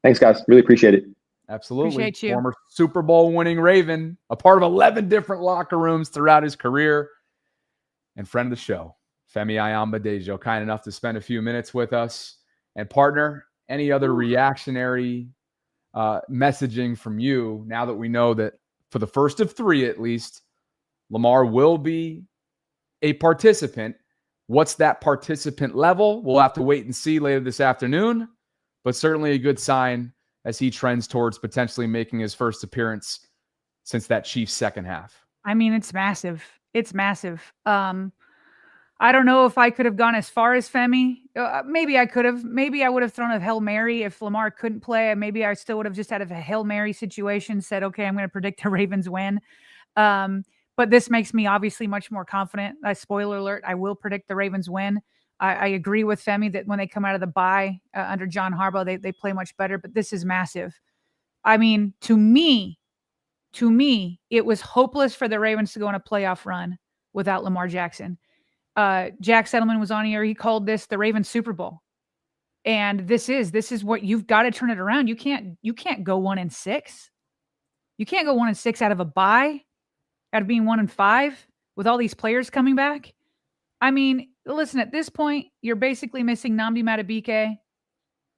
S9: Thanks, guys. Really appreciate it.
S1: Absolutely.
S2: Appreciate you.
S1: Former Super Bowl winning Raven, a part of 11 different locker rooms throughout his career, and friend of the show, Femi Ayamba-Dejo, kind enough to spend a few minutes with us. And partner, any other reactionary messaging from you now that we know that for the first of 3, at least, Lamar will be a participant? What's that participant level? We'll have to wait and see later this afternoon, but certainly a good sign as he trends towards potentially making his first appearance since that Chiefs second half.
S2: I mean, it's massive. It's massive. I don't know if I could have gone as far as Femi. Maybe I could have. Maybe I would have thrown a Hail Mary if Lamar couldn't play. Maybe I still would have just had a Hail Mary situation, said, okay, I'm going to predict the Ravens win. But this makes me obviously much more confident. Spoiler alert, I will predict the Ravens win. I agree with Femi that when they come out of the bye under John Harbaugh, they play much better, but this is massive. I mean, to me, it was hopeless for the Ravens to go on a playoff run without Lamar Jackson. Jack Settleman was on here. He called this the Ravens Super Bowl. And this is what you've got to turn it around. You can't go 1-6. You can't go 1-6 out of a bye, out of being 1-5 with all these players coming back. I mean, listen, at this point, you're basically missing Nnamdi Madubuike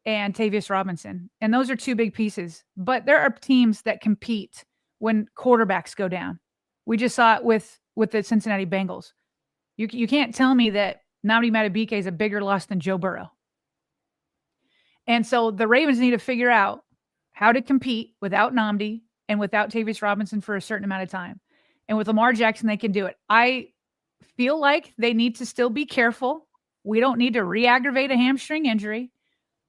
S2: and Tavius Robinson. And those are two big pieces. But there are teams that compete when quarterbacks go down. We just saw it with the Cincinnati Bengals. You can't tell me that Nnamdi Madubuike is a bigger loss than Joe Burrow. And so the Ravens need to figure out how to compete without Nnamdi and without Tavius Robinson for a certain amount of time. And with Lamar Jackson, they can do it. I feel like they need to still be careful. We don't need to re-aggravate a hamstring injury.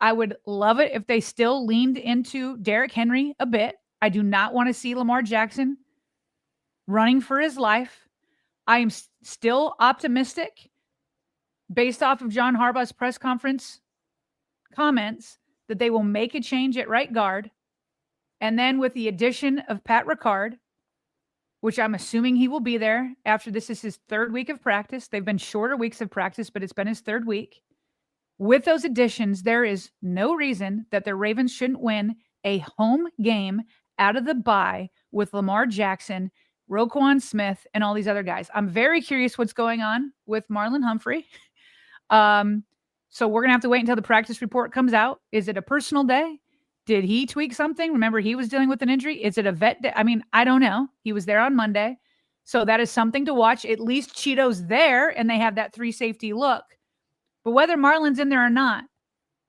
S2: I would love it if they still leaned into Derrick Henry a bit. I do not want to see Lamar Jackson running for his life. I am still optimistic based off of John Harbaugh's press conference comments that they will make a change at right guard. And then with the addition of Pat Ricard, which I'm assuming he will be there after this is his third week of practice. They've been shorter weeks of practice, but it's been his third week. With those additions, there is no reason that the Ravens shouldn't win a home game out of the bye with Lamar Jackson, Roquan Smith, and all these other guys. I'm very curious what's going on with Marlon Humphrey. So we're going to have to wait until the practice report comes out. Is it a personal day? Did he tweak something? Remember, he was dealing with an injury. Is it a vet day? I mean, I don't know. He was there on Monday. So that is something to watch. At least Cheeto's there, and they have that 3 safety look. But whether Marlon's in there or not,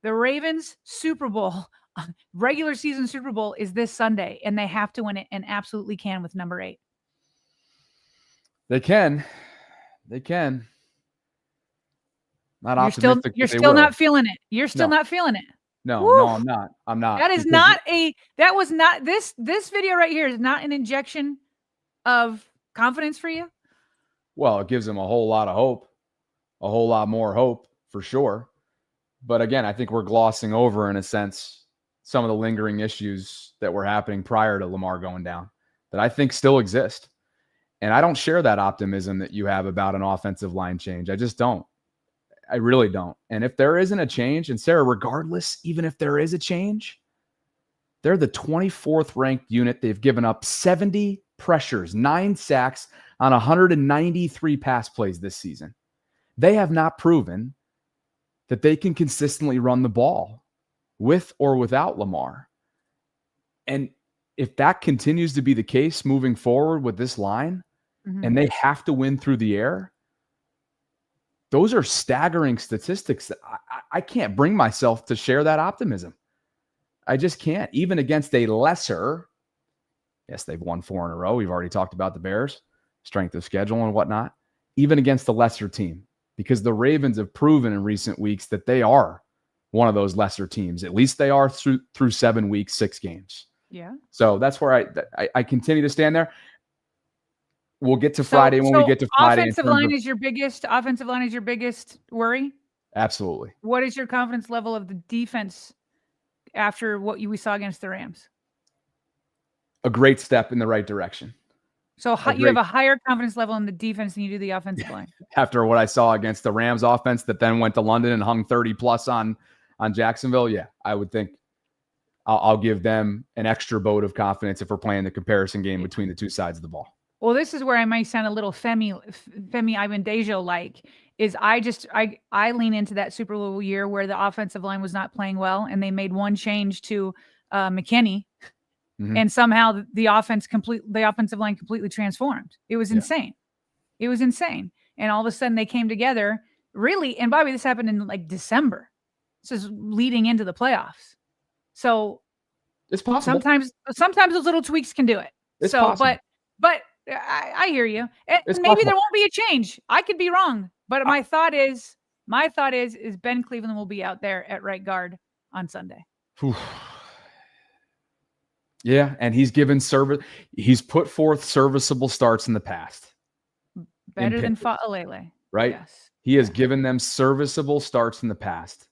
S2: the Ravens Super Bowl, regular season Super Bowl, is this Sunday, and they have to win it, and absolutely can with number 8.
S1: They can. Not optimistic.
S2: You're still not feeling it. You're still not feeling it.
S1: No, I'm not.
S2: That is not this video right here is not an injection of confidence for you.
S1: Well, it gives them a whole lot of hope, a whole lot more hope for sure. But again, I think we're glossing over, in a sense, some of the lingering issues that were happening prior to Lamar going down that I think still exist. And I don't share that optimism that you have about an offensive line change. I just don't. I really don't. And if there isn't a change, and Sarah, regardless, even if there is a change, they're the 24th ranked unit. They've given up 70 pressures, 9 sacks on 193 pass plays this season. They have not proven that they can consistently run the ball with or without Lamar. And if that continues to be the case moving forward with this line, and they have to win through the air, those are staggering statistics that I can't bring myself to share that optimism. I just can't. Even against a lesser, yes, they've won 4 in a row. We've already talked about the Bears, strength of schedule and whatnot. Even against the lesser team, because the Ravens have proven in recent weeks that they are one of those lesser teams. At least they are through 7 weeks, 6 games.
S2: Yeah.
S1: So that's where I continue to stand there. We'll get to Friday when we get to Friday.
S2: Offensive line is your biggest worry?
S1: Absolutely.
S2: What is your confidence level of the defense after what we saw against the Rams?
S1: A great step in the right direction.
S2: So you have a higher confidence level in the defense than you do the offensive line.
S1: After what I saw against the Rams offense that then went to London and hung 30 plus on Jacksonville, yeah, I would think I'll give them an extra vote of confidence if we're playing the comparison game between the two sides of the ball.
S2: Well, this is where I might sound a little Femi Ivandejo like. Is I lean into that Super Bowl year where the offensive line was not playing well, and they made one change to McKinney, and somehow the offensive line completely transformed. It was insane. It was insane, and all of a sudden they came together. Really, and Bobby, this happened in like December. This is leading into the playoffs. So
S1: it's possible.
S2: Sometimes those little tweaks can do it.
S1: It's possible.
S2: But I hear you. And maybe there won't be a change. I could be wrong. But my thought is Ben Cleveland will be out there at right guard on Sunday.
S1: Yeah, and he's given service. He's put forth serviceable starts in the past.
S2: Better than Fa'alele.
S1: right?
S2: Yes.
S1: He has given them serviceable starts in the past.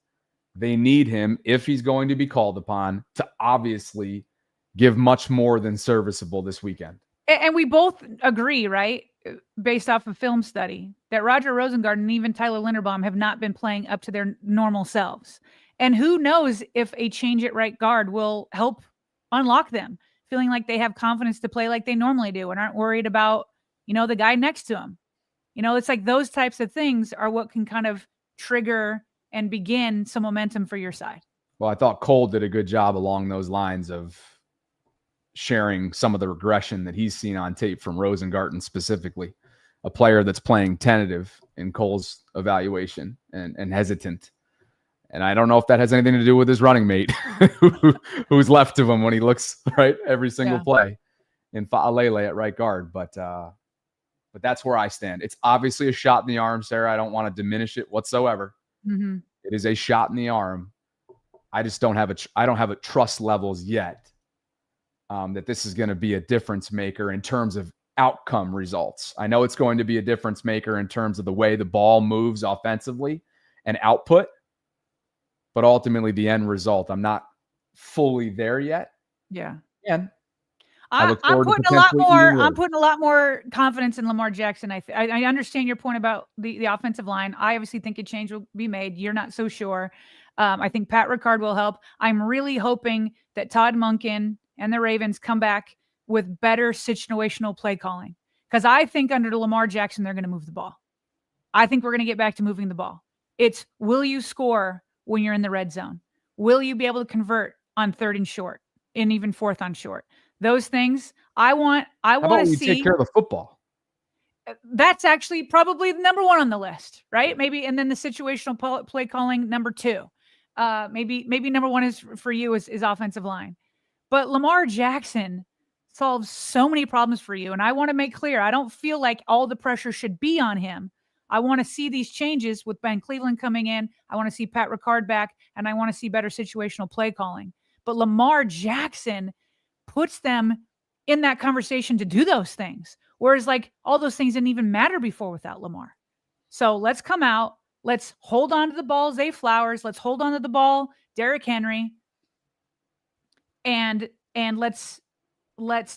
S1: They need him, if he's going to be called upon, to obviously give much more than serviceable this weekend.
S2: And we both agree, right, based off of film study, that Roger Rosengard and even Tyler Linderbaum have not been playing up to their normal selves. And who knows if a change at right guard will help unlock them, feeling like they have confidence to play like they normally do and aren't worried about, the guy next to them. It's like those types of things are what can kind of trigger and begin some momentum for your side.
S1: Well, I thought Cole did a good job along those lines of sharing some of the regression that he's seen on tape from Rosengarten specifically, a player that's playing tentative in Cole's evaluation and hesitant. And I don't know if that has anything to do with his running mate who's left of him when he looks right every single play in Fa'alele at right guard. But that's where I stand. It's obviously a shot in the arm, Sarah. I don't want to diminish it whatsoever.
S2: Mm-hmm.
S1: It is a shot in the arm. I just don't have a trust levels yet that this is going to be a difference maker in terms of outcome results. I know it's going to be a difference maker in terms of the way the ball moves offensively and output, but ultimately the end result, I'm not fully there yet.
S2: Yeah.
S1: And
S2: I'm putting a lot more confidence in Lamar Jackson. I understand your point about the offensive line. I obviously think a change will be made. You're not so sure. I think Pat Ricard will help. I'm really hoping that Todd Monken and the Ravens come back with better situational play calling, because I think under Lamar Jackson, they're going to move the ball. I think we're going to get back to moving the ball. It's, will you score when you're in the red zone? Will you be able to convert on 3rd and short and even 4th on short? Those things I want to see.
S1: Take care of the football.
S2: That's actually probably number 1 on the list, right? Maybe, and then the situational play calling number 2. Maybe number 1 is for you is offensive line. But Lamar Jackson solves so many problems for you, and I want to make clear, I don't feel like all the pressure should be on him. I want to see these changes with Ben Cleveland coming in. I want to see Pat Ricard back, and I want to see better situational play calling. But Lamar Jackson puts them in that conversation to do those things. Whereas like all those things didn't even matter before without Lamar. So let's come out. Let's hold on to the ball, Zay Flowers. Let's hold on to the ball, Derrick Henry. And let's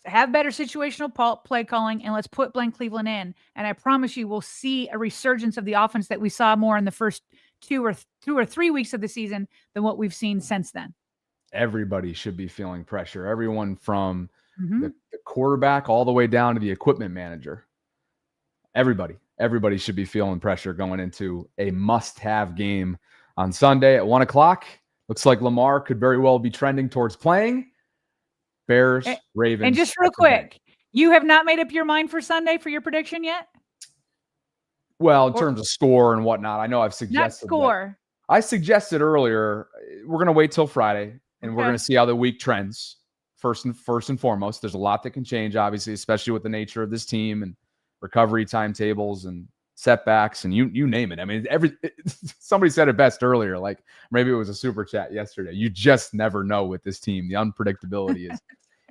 S2: have better situational play calling, and let's put Ben Cleveland in. And I promise you, we'll see a resurgence of the offense that we saw more in the first 2 or 3 weeks of the season than what we've seen since then.
S1: Everybody should be feeling pressure. Everyone from the quarterback all the way down to the equipment manager. Everybody should be feeling pressure going into a must-have game on Sunday at 1:00. Looks like Lamar could very well be trending towards playing. Bears, Ravens.
S2: And just real quick, you have not made up your mind for Sunday for your prediction yet?
S1: Well, in terms of score and whatnot, I know I've suggested.
S2: Not score.
S1: I suggested earlier, we're going to wait till Friday, and we're going to see how the week trends. First and foremost, there's a lot that can change, obviously, especially with the nature of this team and recovery timetables and setbacks and you name it. I mean, somebody said it best earlier, like maybe it was a super chat yesterday. You just never know with this team. The unpredictability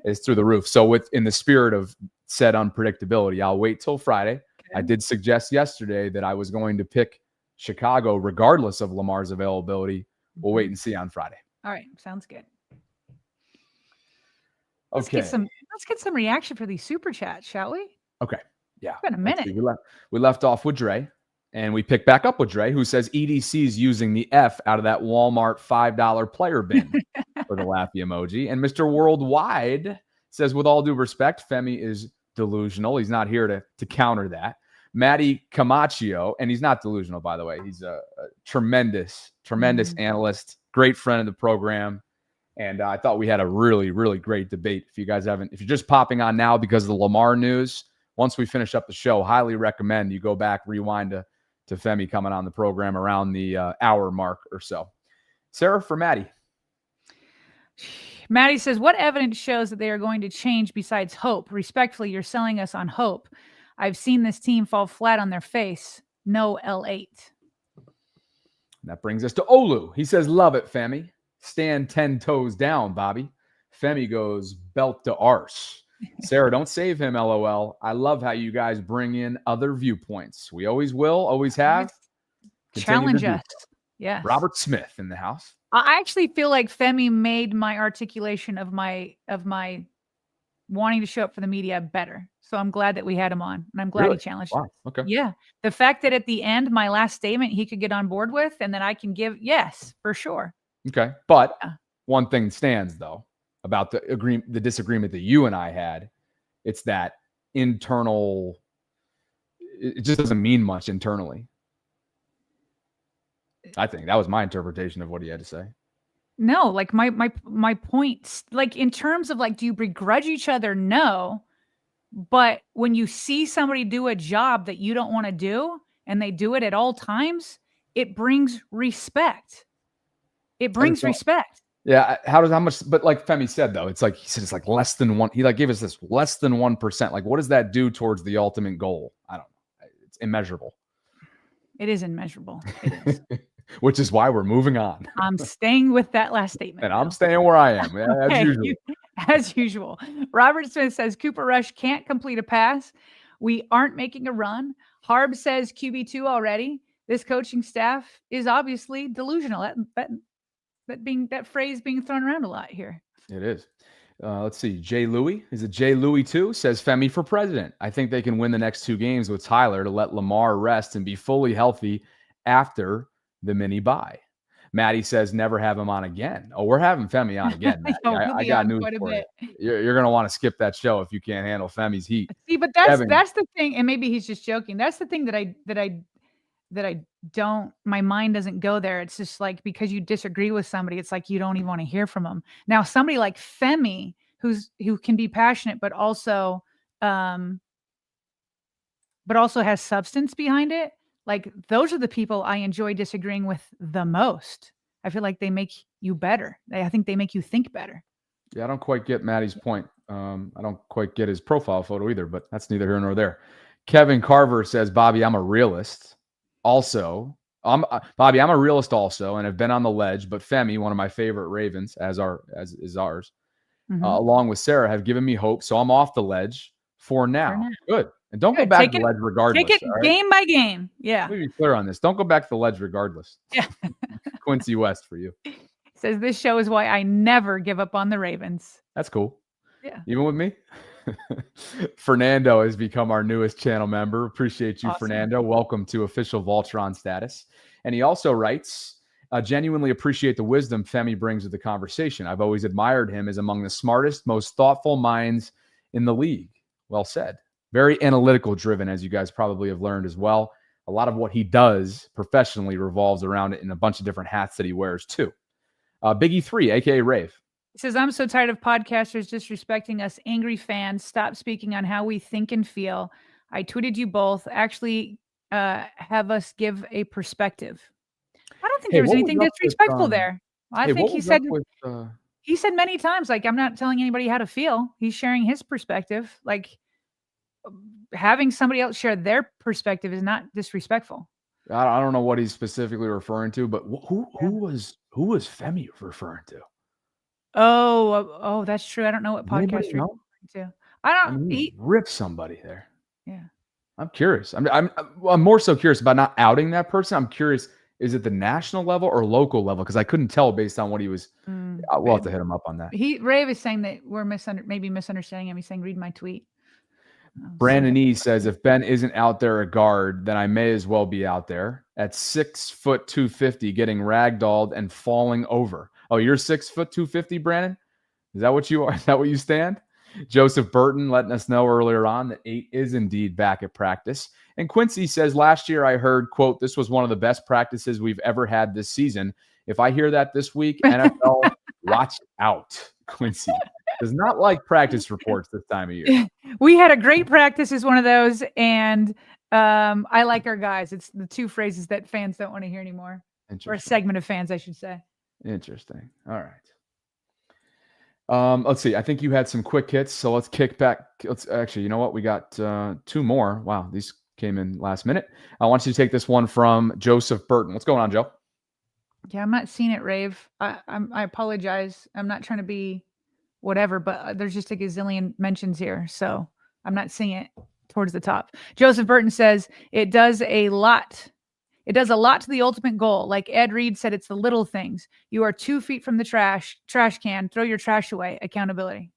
S1: is through the roof. So in the spirit of said unpredictability, I'll wait till Friday. Okay. I did suggest yesterday that I was going to pick Chicago regardless of Lamar's availability. We'll wait and see on Friday.
S2: All right. Sounds good.
S1: Okay.
S2: Let's get some reaction for these super chats, shall we?
S1: Okay. Yeah.
S2: It's been a minute.
S1: We left off with Dre, and we picked back up with Dre, who says EDC is using the F out of that Walmart $5 player bin for the laughy emoji. And Mr. Worldwide says, with all due respect, Femi is delusional. He's not here to counter that. Matty Camacho, and he's not delusional, by the way. He's a tremendous analyst, great friend of the program. And I thought we had a really, really great debate. If you're just popping on now because of the Lamar news, once we finish up the show, highly recommend you go back, rewind to Femi coming on the program around the hour mark or so. Sarah, for Maddie.
S2: Maddie says, what evidence shows that they are going to change besides hope? Respectfully, you're selling us on hope. I've seen this team fall flat on their face. No L8.
S1: That brings us to Olu. He says, love it, Femi. Stand 10 toes down, Bobby. Femi goes belt to arse. Sarah, don't save him, LOL. I love how you guys bring in other viewpoints. We always will, always have.
S2: Challenge us. Yes.
S1: Robert Smith in the house.
S2: I actually feel like Femi made my articulation of my wanting to show up for the media better. So I'm glad that we had him on, and I'm glad he challenged.
S1: Wow. Okay.
S2: Yeah. The fact that at the end, my last statement, he could get on board with, and then I can give, yes, for sure.
S1: Okay. But one thing stands, though, about the disagreement that you and I had. It's that internal, it just doesn't mean much internally. I think that was my interpretation of what he had to say.
S2: No, like my points, like in terms of like, do you begrudge each other? No. But when you see somebody do a job that you don't want to do and they do it at all times, it brings respect. It brings respect.
S1: Yeah. How much, but like Femi said, though, it's like, he said, it's like less than one. He like gave us this less than 1%. Like, what does that do towards the ultimate goal? I don't know. It's immeasurable.
S2: It is immeasurable. It is.
S1: Which is why we're moving on.
S2: I'm staying with that last statement.
S1: And I'm staying where I am. As usual.
S2: As usual. Robert Smith says Cooper Rush can't complete a pass. We aren't making a run. Harb says QB2 already. This coaching staff is obviously delusional. That phrase being thrown around a lot here.
S1: It is. Let's see. Jay Louie. Is it Jay Louie too? Says Femi for president. I think they can win the next 2 games with Tyler to let Lamar rest and be fully healthy after the mini bye. Maddie says never have him on again. Oh, we're having Femi on again. I got news for you. You're going to want to skip that show if you can't handle Femi's heat.
S2: See, but that's the thing, and maybe he's just joking. That's the thing that I don't, my mind doesn't go there. It's just like, because you disagree with somebody, it's like you don't even want to hear from them. Now, somebody like Femi, who can be passionate, but also has substance behind it. Like, those are the people I enjoy disagreeing with the most. I feel like they make you better. I think they make you think better.
S1: Yeah, I don't quite get Maddie's point. I don't quite get his profile photo either, but that's neither here nor there. Kevin Carver says, Bobby, I'm a realist. Also, Bobby, I'm a realist also, and have been on the ledge, but Femi, one of my favorite Ravens, as is ours, along with Sarah, have given me hope. So I'm off the ledge for now. Good. And don't go back to the ledge regardless.
S2: Take it game by game. Yeah.
S1: Let me be clear on this. Don't go back to the ledge regardless.
S2: Yeah.
S1: Quincy West for you.
S2: Says this show is why I never give up on the Ravens.
S1: That's cool.
S2: Yeah.
S1: Even with me. Fernando has become our newest channel member. Appreciate you, awesome. Fernando. Welcome to official Vaultron status. And he also writes, genuinely appreciate the wisdom Femi brings to the conversation. I've always admired him as among the smartest, most thoughtful minds in the league. Well said. Very analytical driven, as you guys probably have learned as well. A lot of what he does professionally revolves around it in a bunch of different hats that he wears too. Biggie 3, a.k.a. Rave.
S2: He says, I'm so tired of podcasters disrespecting us angry fans. Stop speaking on how we think and feel. I tweeted you both. Actually, have us give a perspective. I don't think there was anything disrespectful there. I think he said many times, like, I'm not telling anybody how to feel. He's sharing his perspective. Like, having somebody else share their perspective is not disrespectful.
S1: I don't know what he's specifically referring to, but who was Femi referring to?
S2: Oh, that's true. I don't know what podcast you're referring to. I don't. He
S1: ripped somebody there.
S2: Yeah,
S1: I'm curious. I'm more so curious about not outing that person. I'm curious, is it the national level or local level? Because I couldn't tell based on what he was. We'll have to hit him up on that.
S2: Rave is saying that we're maybe misunderstanding him. He's saying, read my tweet.
S1: Brandon E says, if Ben isn't out there at guard, then I may as well be out there at 6 foot 250, getting ragdolled and falling over. Oh, you're 6 foot 250, Brandon? Is that what you are? Is that what you stand? Joseph Burton letting us know earlier on that 8 is indeed back at practice. And Quincy says, last year I heard, quote, this was one of the best practices we've ever had this season. If I hear that this week, NFL, watch out. Quincy does not like practice reports this time of year.
S2: We had a great practice is one of those, and I like our guys. It's the 2 phrases that fans don't want to hear anymore, or a segment of fans, I should say.
S1: Interesting. All right. Let's see. I think you had some quick hits, so let's kick back. Let's actually, you know what? We got 2 more. Wow, these came in last minute. I want you to take this one from Joseph Burton. What's going on, Joe?
S2: Yeah, I'm not seeing it, Rave. I apologize. I'm not trying to be whatever, but there's just a gazillion mentions here. So I'm not seeing it towards the top. Joseph Burton says it does a lot. It does a lot to the ultimate goal. Like Ed Reed said, it's the little things. You are 2 feet from the trash can. Throw your trash away. Accountability.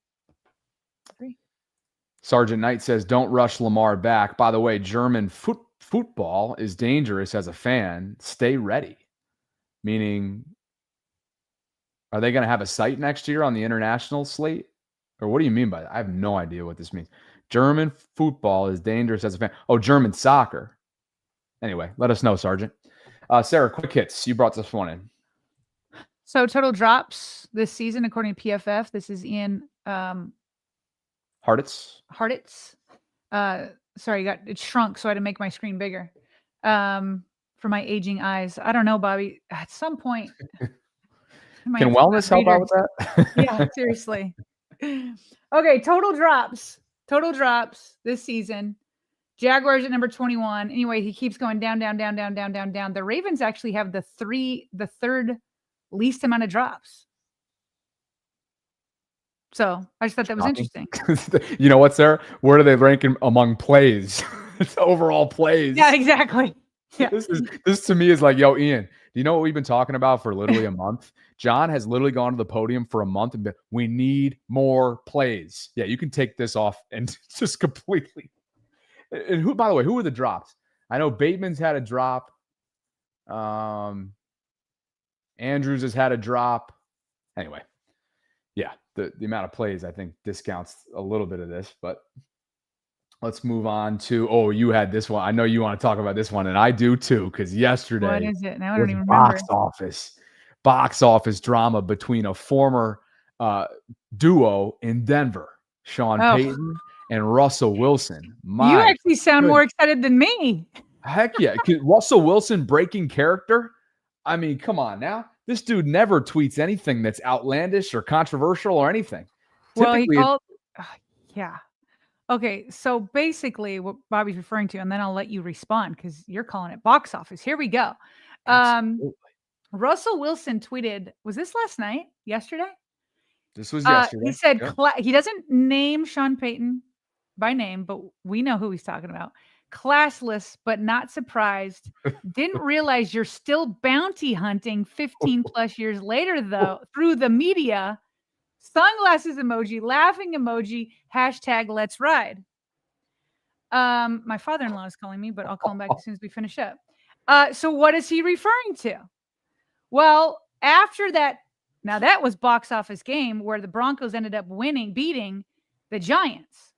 S1: Sergeant Knight says, don't rush Lamar back. By the way, German football is dangerous as a fan. Stay ready. Meaning, are they going to have a site next year on the international slate? Or what do you mean by that? I have no idea what this means. German football is dangerous as a fan. Oh, German soccer. Anyway, let us know, Sergeant. Sarah, quick hits. You brought this one in.
S2: So total drops this season, according to PFF. This is in
S1: Harditz.
S2: Sorry, it shrunk, so I had to make my screen bigger for my aging eyes. I don't know, Bobby. At some point,
S1: can wellness help out with that?
S2: Yeah, seriously. Okay, total drops this season. Jaguars at number 21. Anyway, he keeps going down. The Ravens actually have the third least amount of drops. So I just thought that was interesting.
S1: You know what, Sarah? Where do they rank among plays? It's overall plays.
S2: Yeah, exactly. Yeah.
S1: This to me is like, yo, Ian, do you know what we've been talking about for literally a month? John has literally gone to the podium for a month and been, we need more plays. Yeah, you can take this off and just completely. And who, by the way, who were the drops? I know Bateman's had a drop. Andrews has had a drop. Anyway, yeah, the amount of plays I think discounts a little bit of this, but let's move on to, you had this one. I know you want to talk about this one, and I do too, because yesterday
S2: what is it? Now I don't even remember.
S1: Box office drama between a former duo in Denver, Sean Payton and Russell Wilson.
S2: You actually sound more excited than me.
S1: Heck yeah. Russell Wilson breaking character. I mean, come on now. This dude never tweets anything that's outlandish or controversial or anything.
S2: Well, yeah. Okay, so basically what Bobby's referring to, and then I'll let you respond because you're calling it box office. Here we go. Russell Wilson tweeted, was this last night? Yesterday?
S1: This was yesterday.
S2: He said he doesn't name Sean Payton by name, but we know who he's talking about. Classless, but not surprised. Didn't realize you're still bounty hunting 15 plus years later, though, through the media. Sunglasses emoji, laughing emoji, hashtag let's ride. My father-in-law is calling me, but I'll call him back as soon as we finish up. So what is he referring to? Well, after that, now that was box office game where the Broncos ended up beating the Giants.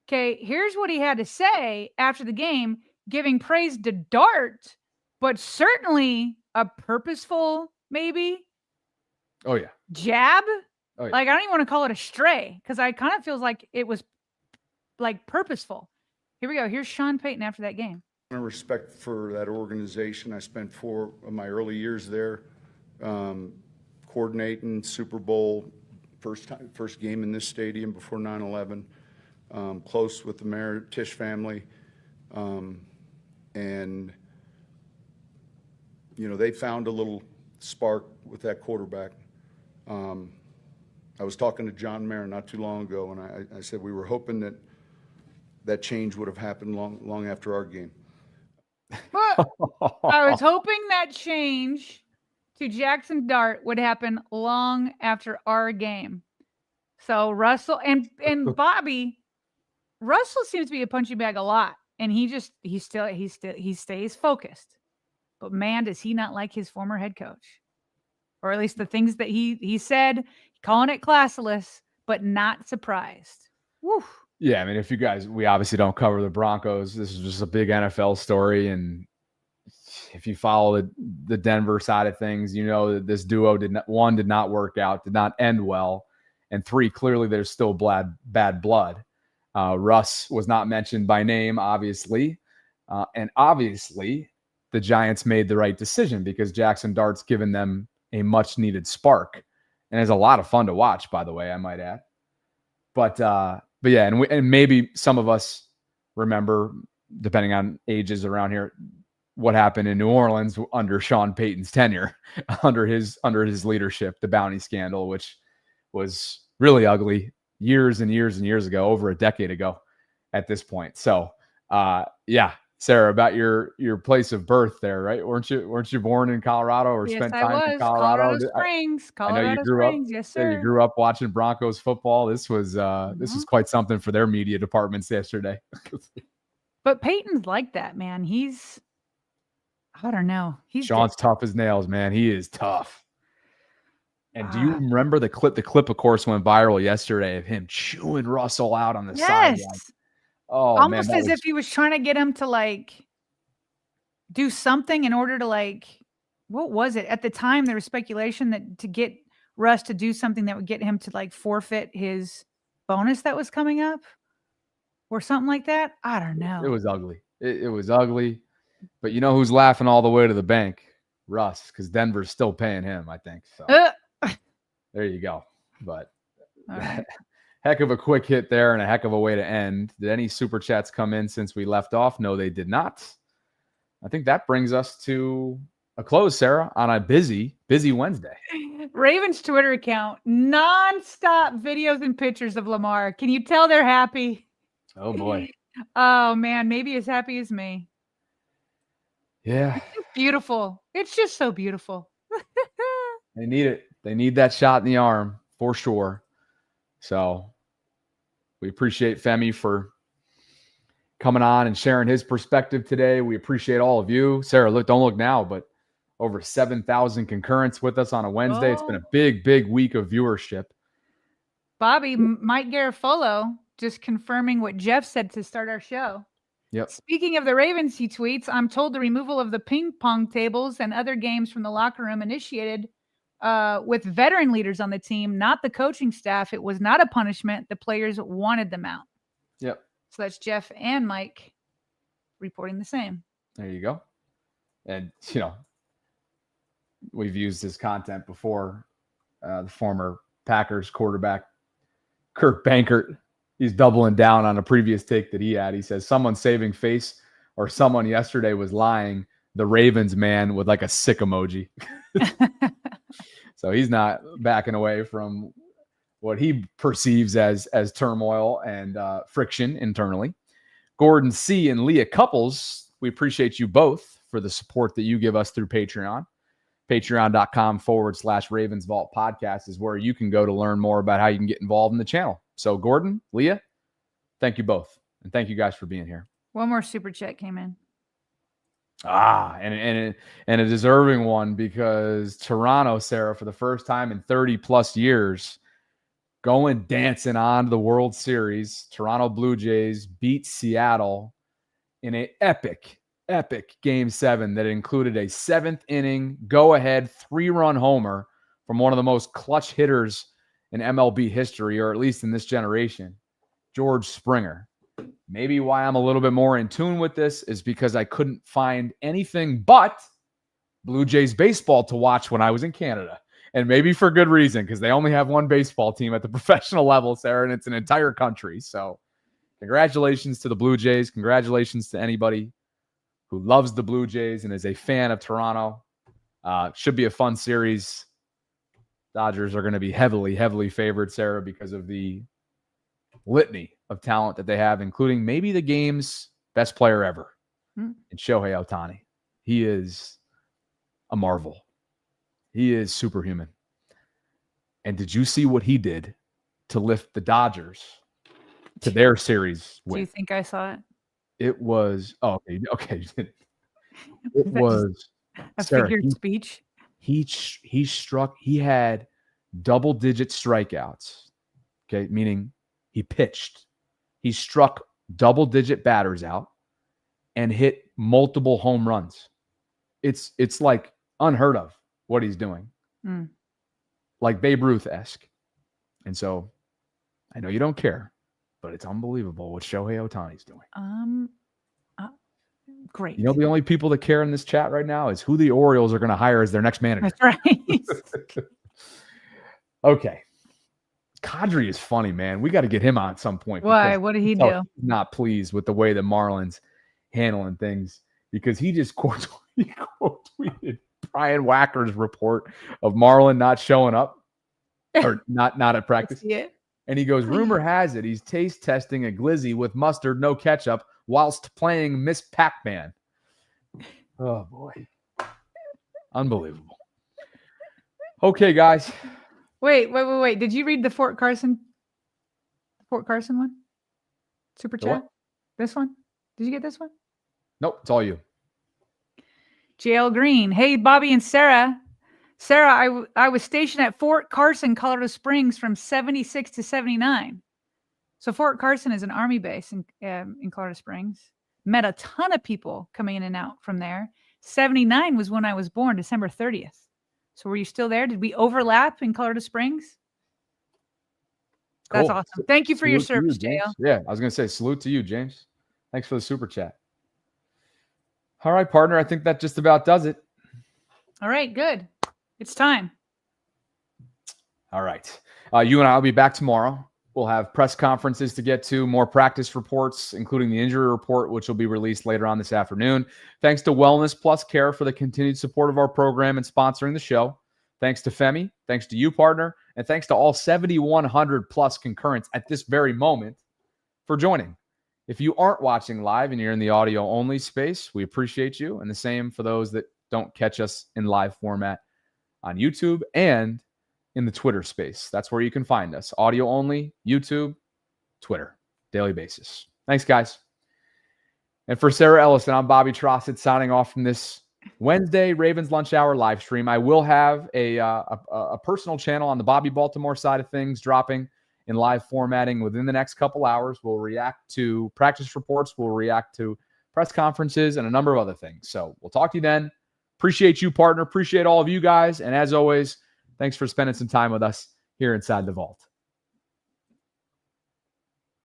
S2: Okay, here's what he had to say after the game, giving praise to Dart, but certainly a purposeful, maybe.
S1: Oh, yeah.
S2: Jab.
S1: Oh, yeah.
S2: Like, I don't even want to call it a stray because I kind of feels like it was like purposeful. Here we go. Here's Sean Payton after that game.
S10: Respect for that organization. I spent 4 of my early years there coordinating Super Bowl, first game in this stadium before 9/11. Close with the Mayor Tisch family, and they found a little spark with that quarterback. I was talking to John Mayer not too long ago, and I said we were hoping that change would have happened long after our game.
S2: But I was hoping that change to Jackson Dart would happen long after our game. So Russell and Bobby, Russell seems to be a punching bag a lot, and he stays focused. But man, does he not like his former head coach, or at least the things that he said, calling it classless, but not surprised. Woo.
S1: Yeah, I mean, we obviously don't cover the Broncos. This is just a big NFL story, and if you follow the Denver side of things, you know that this duo did not work out, did not end well, and 3, clearly there's still bad blood. Russ was not mentioned by name, obviously, and obviously the Giants made the right decision because Jackson Dart's given them a much-needed spark, and it's a lot of fun to watch, by the way, I might add. But yeah, and maybe some of us remember, depending on ages around here, what happened in New Orleans under Sean Payton's tenure, under his leadership, the bounty scandal, which was really ugly years and years and years ago, over a decade ago at this point. So, yeah, Sarah, about your place of birth there, right? Weren't you born in Colorado or
S2: Yes,
S1: spent
S2: I
S1: time in
S2: was.
S1: Colorado?
S2: Springs.
S1: I know you
S2: Colorado
S1: grew up.
S2: Springs. Yes,
S1: Yeah, you
S2: sir.
S1: grew up watching Broncos football. This was quite something for their media departments yesterday.
S2: But Peyton's like that, man. I don't know.
S1: Sean's tough as nails, man. He is tough. And do you remember the clip? The clip, of course, went viral yesterday of him chewing Russell out on the sideline. Oh,
S2: almost
S1: man,
S2: as if he was trying to get him to like do something in order to like, what was it? At the time, there was speculation that to get Russ to do something that would get him to like forfeit his bonus that was coming up or something like that. I don't know.
S1: It was ugly. It was ugly. But you know who's laughing all the way to the bank? Russ, because Denver's still paying him, I think. So there you go. But
S2: right.
S1: Heck of a quick hit there and a heck of a way to end. Did any super chats come in since we left off? No, they did not. I think that brings us to a close, Sarah, on a busy Wednesday.
S2: Ravens Twitter account, nonstop videos and pictures of Lamar. Can you tell they're happy?
S1: Oh, boy.
S2: Oh, man. Maybe as happy as me.
S1: Yeah.
S2: It's beautiful. It's just so beautiful.
S1: They need it. They need that shot in the arm for sure. So we appreciate Femi for coming on and sharing his perspective today. We appreciate all of you. Sarah, don't look now, but over 7,000 concurrents with us on a Wednesday. It's been a big week of viewership.
S2: Bobby, Mike Garafolo, just confirming what Jeff said to start our show.
S1: Yep.
S2: Speaking of the Ravens, he tweets, I'm told the removal of the ping pong tables and other games from the locker room initiated with veteran leaders on the team, not the coaching staff. It was not a punishment. The players wanted them out.
S1: Yep.
S2: So that's Jeff and Mike reporting the same.
S1: There you go. And, you know, we've used this content before. The former Packers quarterback, Kirk Bankert, he's doubling down on a previous take that he had. He says, someone saving face or someone yesterday was lying. The Ravens man with like a sick emoji. So he's not backing away from what he perceives as turmoil and friction internally. Gordon C. and Leah Couples, we appreciate you both for the support that you give us through Patreon. Patreon.com/RavensVault podcast is where you can go to learn more about how you can get involved in the channel. So Gordon, Leah, thank you both. And thank you guys for being here.
S2: One more super chat came in.
S1: And a deserving one, because Toronto, Sarah, for the first time in 30 plus years, going dancing on to the World Series. Toronto Blue Jays beat Seattle in an epic Game 7 that included a 7th inning go-ahead 3-run homer from one of the most clutch hitters in MLB history, or at least in this generation, George Springer. Maybe why I'm a little bit more in tune with this is because I couldn't find anything but Blue Jays baseball to watch when I was in Canada. And maybe for good reason, because they only have one baseball team at the professional level, Sarah, and it's an entire country. So congratulations to the Blue Jays. Congratulations to anybody who loves the Blue Jays and is a fan of Toronto. Should be a fun series. Dodgers are going to be heavily favored, Sarah, because of the litany of talent that they have, including maybe the game's best player ever in Shohei Ohtani. He is a marvel. He is superhuman. And did you see what he did to lift the Dodgers to their series win?
S2: Do you think I saw it?
S1: It was okay. It was
S2: a
S1: Sarah,
S2: figured speech.
S1: He struck. He had double-digit strikeouts. Okay, meaning he pitched. He struck double-digit batters out and hit multiple home runs. It's like unheard of what he's doing, like Babe Ruth-esque. And so, I know you don't care, but it's unbelievable what Shohei Ohtani's doing.
S2: Great.
S1: You know, the only people that care in this chat right now is who the Orioles are going to hire as their next manager.
S2: That's right.
S1: Okay. Kadri is funny, man. We got to get him on at some point.
S2: Why? What did he do?
S1: He's not pleased with the way that Marlon's handling things, because he just quote tweeted Brian Wacker's report of Marlon not showing up. or not at practice.
S2: See it.
S1: And he goes, rumor has it he's taste testing a glizzy with mustard, no ketchup, whilst playing Miss Pac-Man. Oh, boy. Unbelievable. Okay, guys.
S2: Wait. Did you read the Fort Carson one? Super
S1: The
S2: chat?
S1: what?
S2: This one? Did you get this one?
S1: Nope, it's all you.
S2: JL Green. Hey, Bobby and Sarah. Sarah, I was stationed at Fort Carson, Colorado Springs from 76 to 79. So Fort Carson is an Army base in Colorado Springs. Met a ton of people coming in and out from there. 79 was when I was born, December 30th. So were you still there? Did we overlap in Colorado Springs? That's
S1: Cool.
S2: awesome. Thank you for your
S1: Salute to
S2: service,
S1: James.
S2: JL.
S1: Yeah, I was going to say salute to you, James. Thanks for the super chat. All right, partner. I think that just about does it.
S2: All right, good. It's time.
S1: All right. You and I will be back tomorrow. We'll have press conferences to get to, more practice reports, including the injury report, which will be released later on this afternoon. Thanks to Wellness Plus Care for the continued support of our program and sponsoring the show. Thanks to Femi. Thanks to you, partner. And thanks to all 7,100 plus concurrents at this very moment for joining. If you aren't watching live and you're in the audio only space, we appreciate you. And the same for those that don't catch us in live format on YouTube and in the Twitter space. That's where you can find us. Audio only, YouTube, Twitter, daily basis. Thanks, guys. And for Sarah Ellison, I'm Bobby Trossett signing off from this Wednesday Ravens Lunch Hour live stream. I will have a personal channel on the Bobby Baltimore side of things dropping in live formatting within the next couple hours. We'll react to practice reports. We'll react to press conferences and a number of other things. So we'll talk to you then. Appreciate you, partner. Appreciate all of you guys. And as always, thanks for spending some time with us here inside the vault.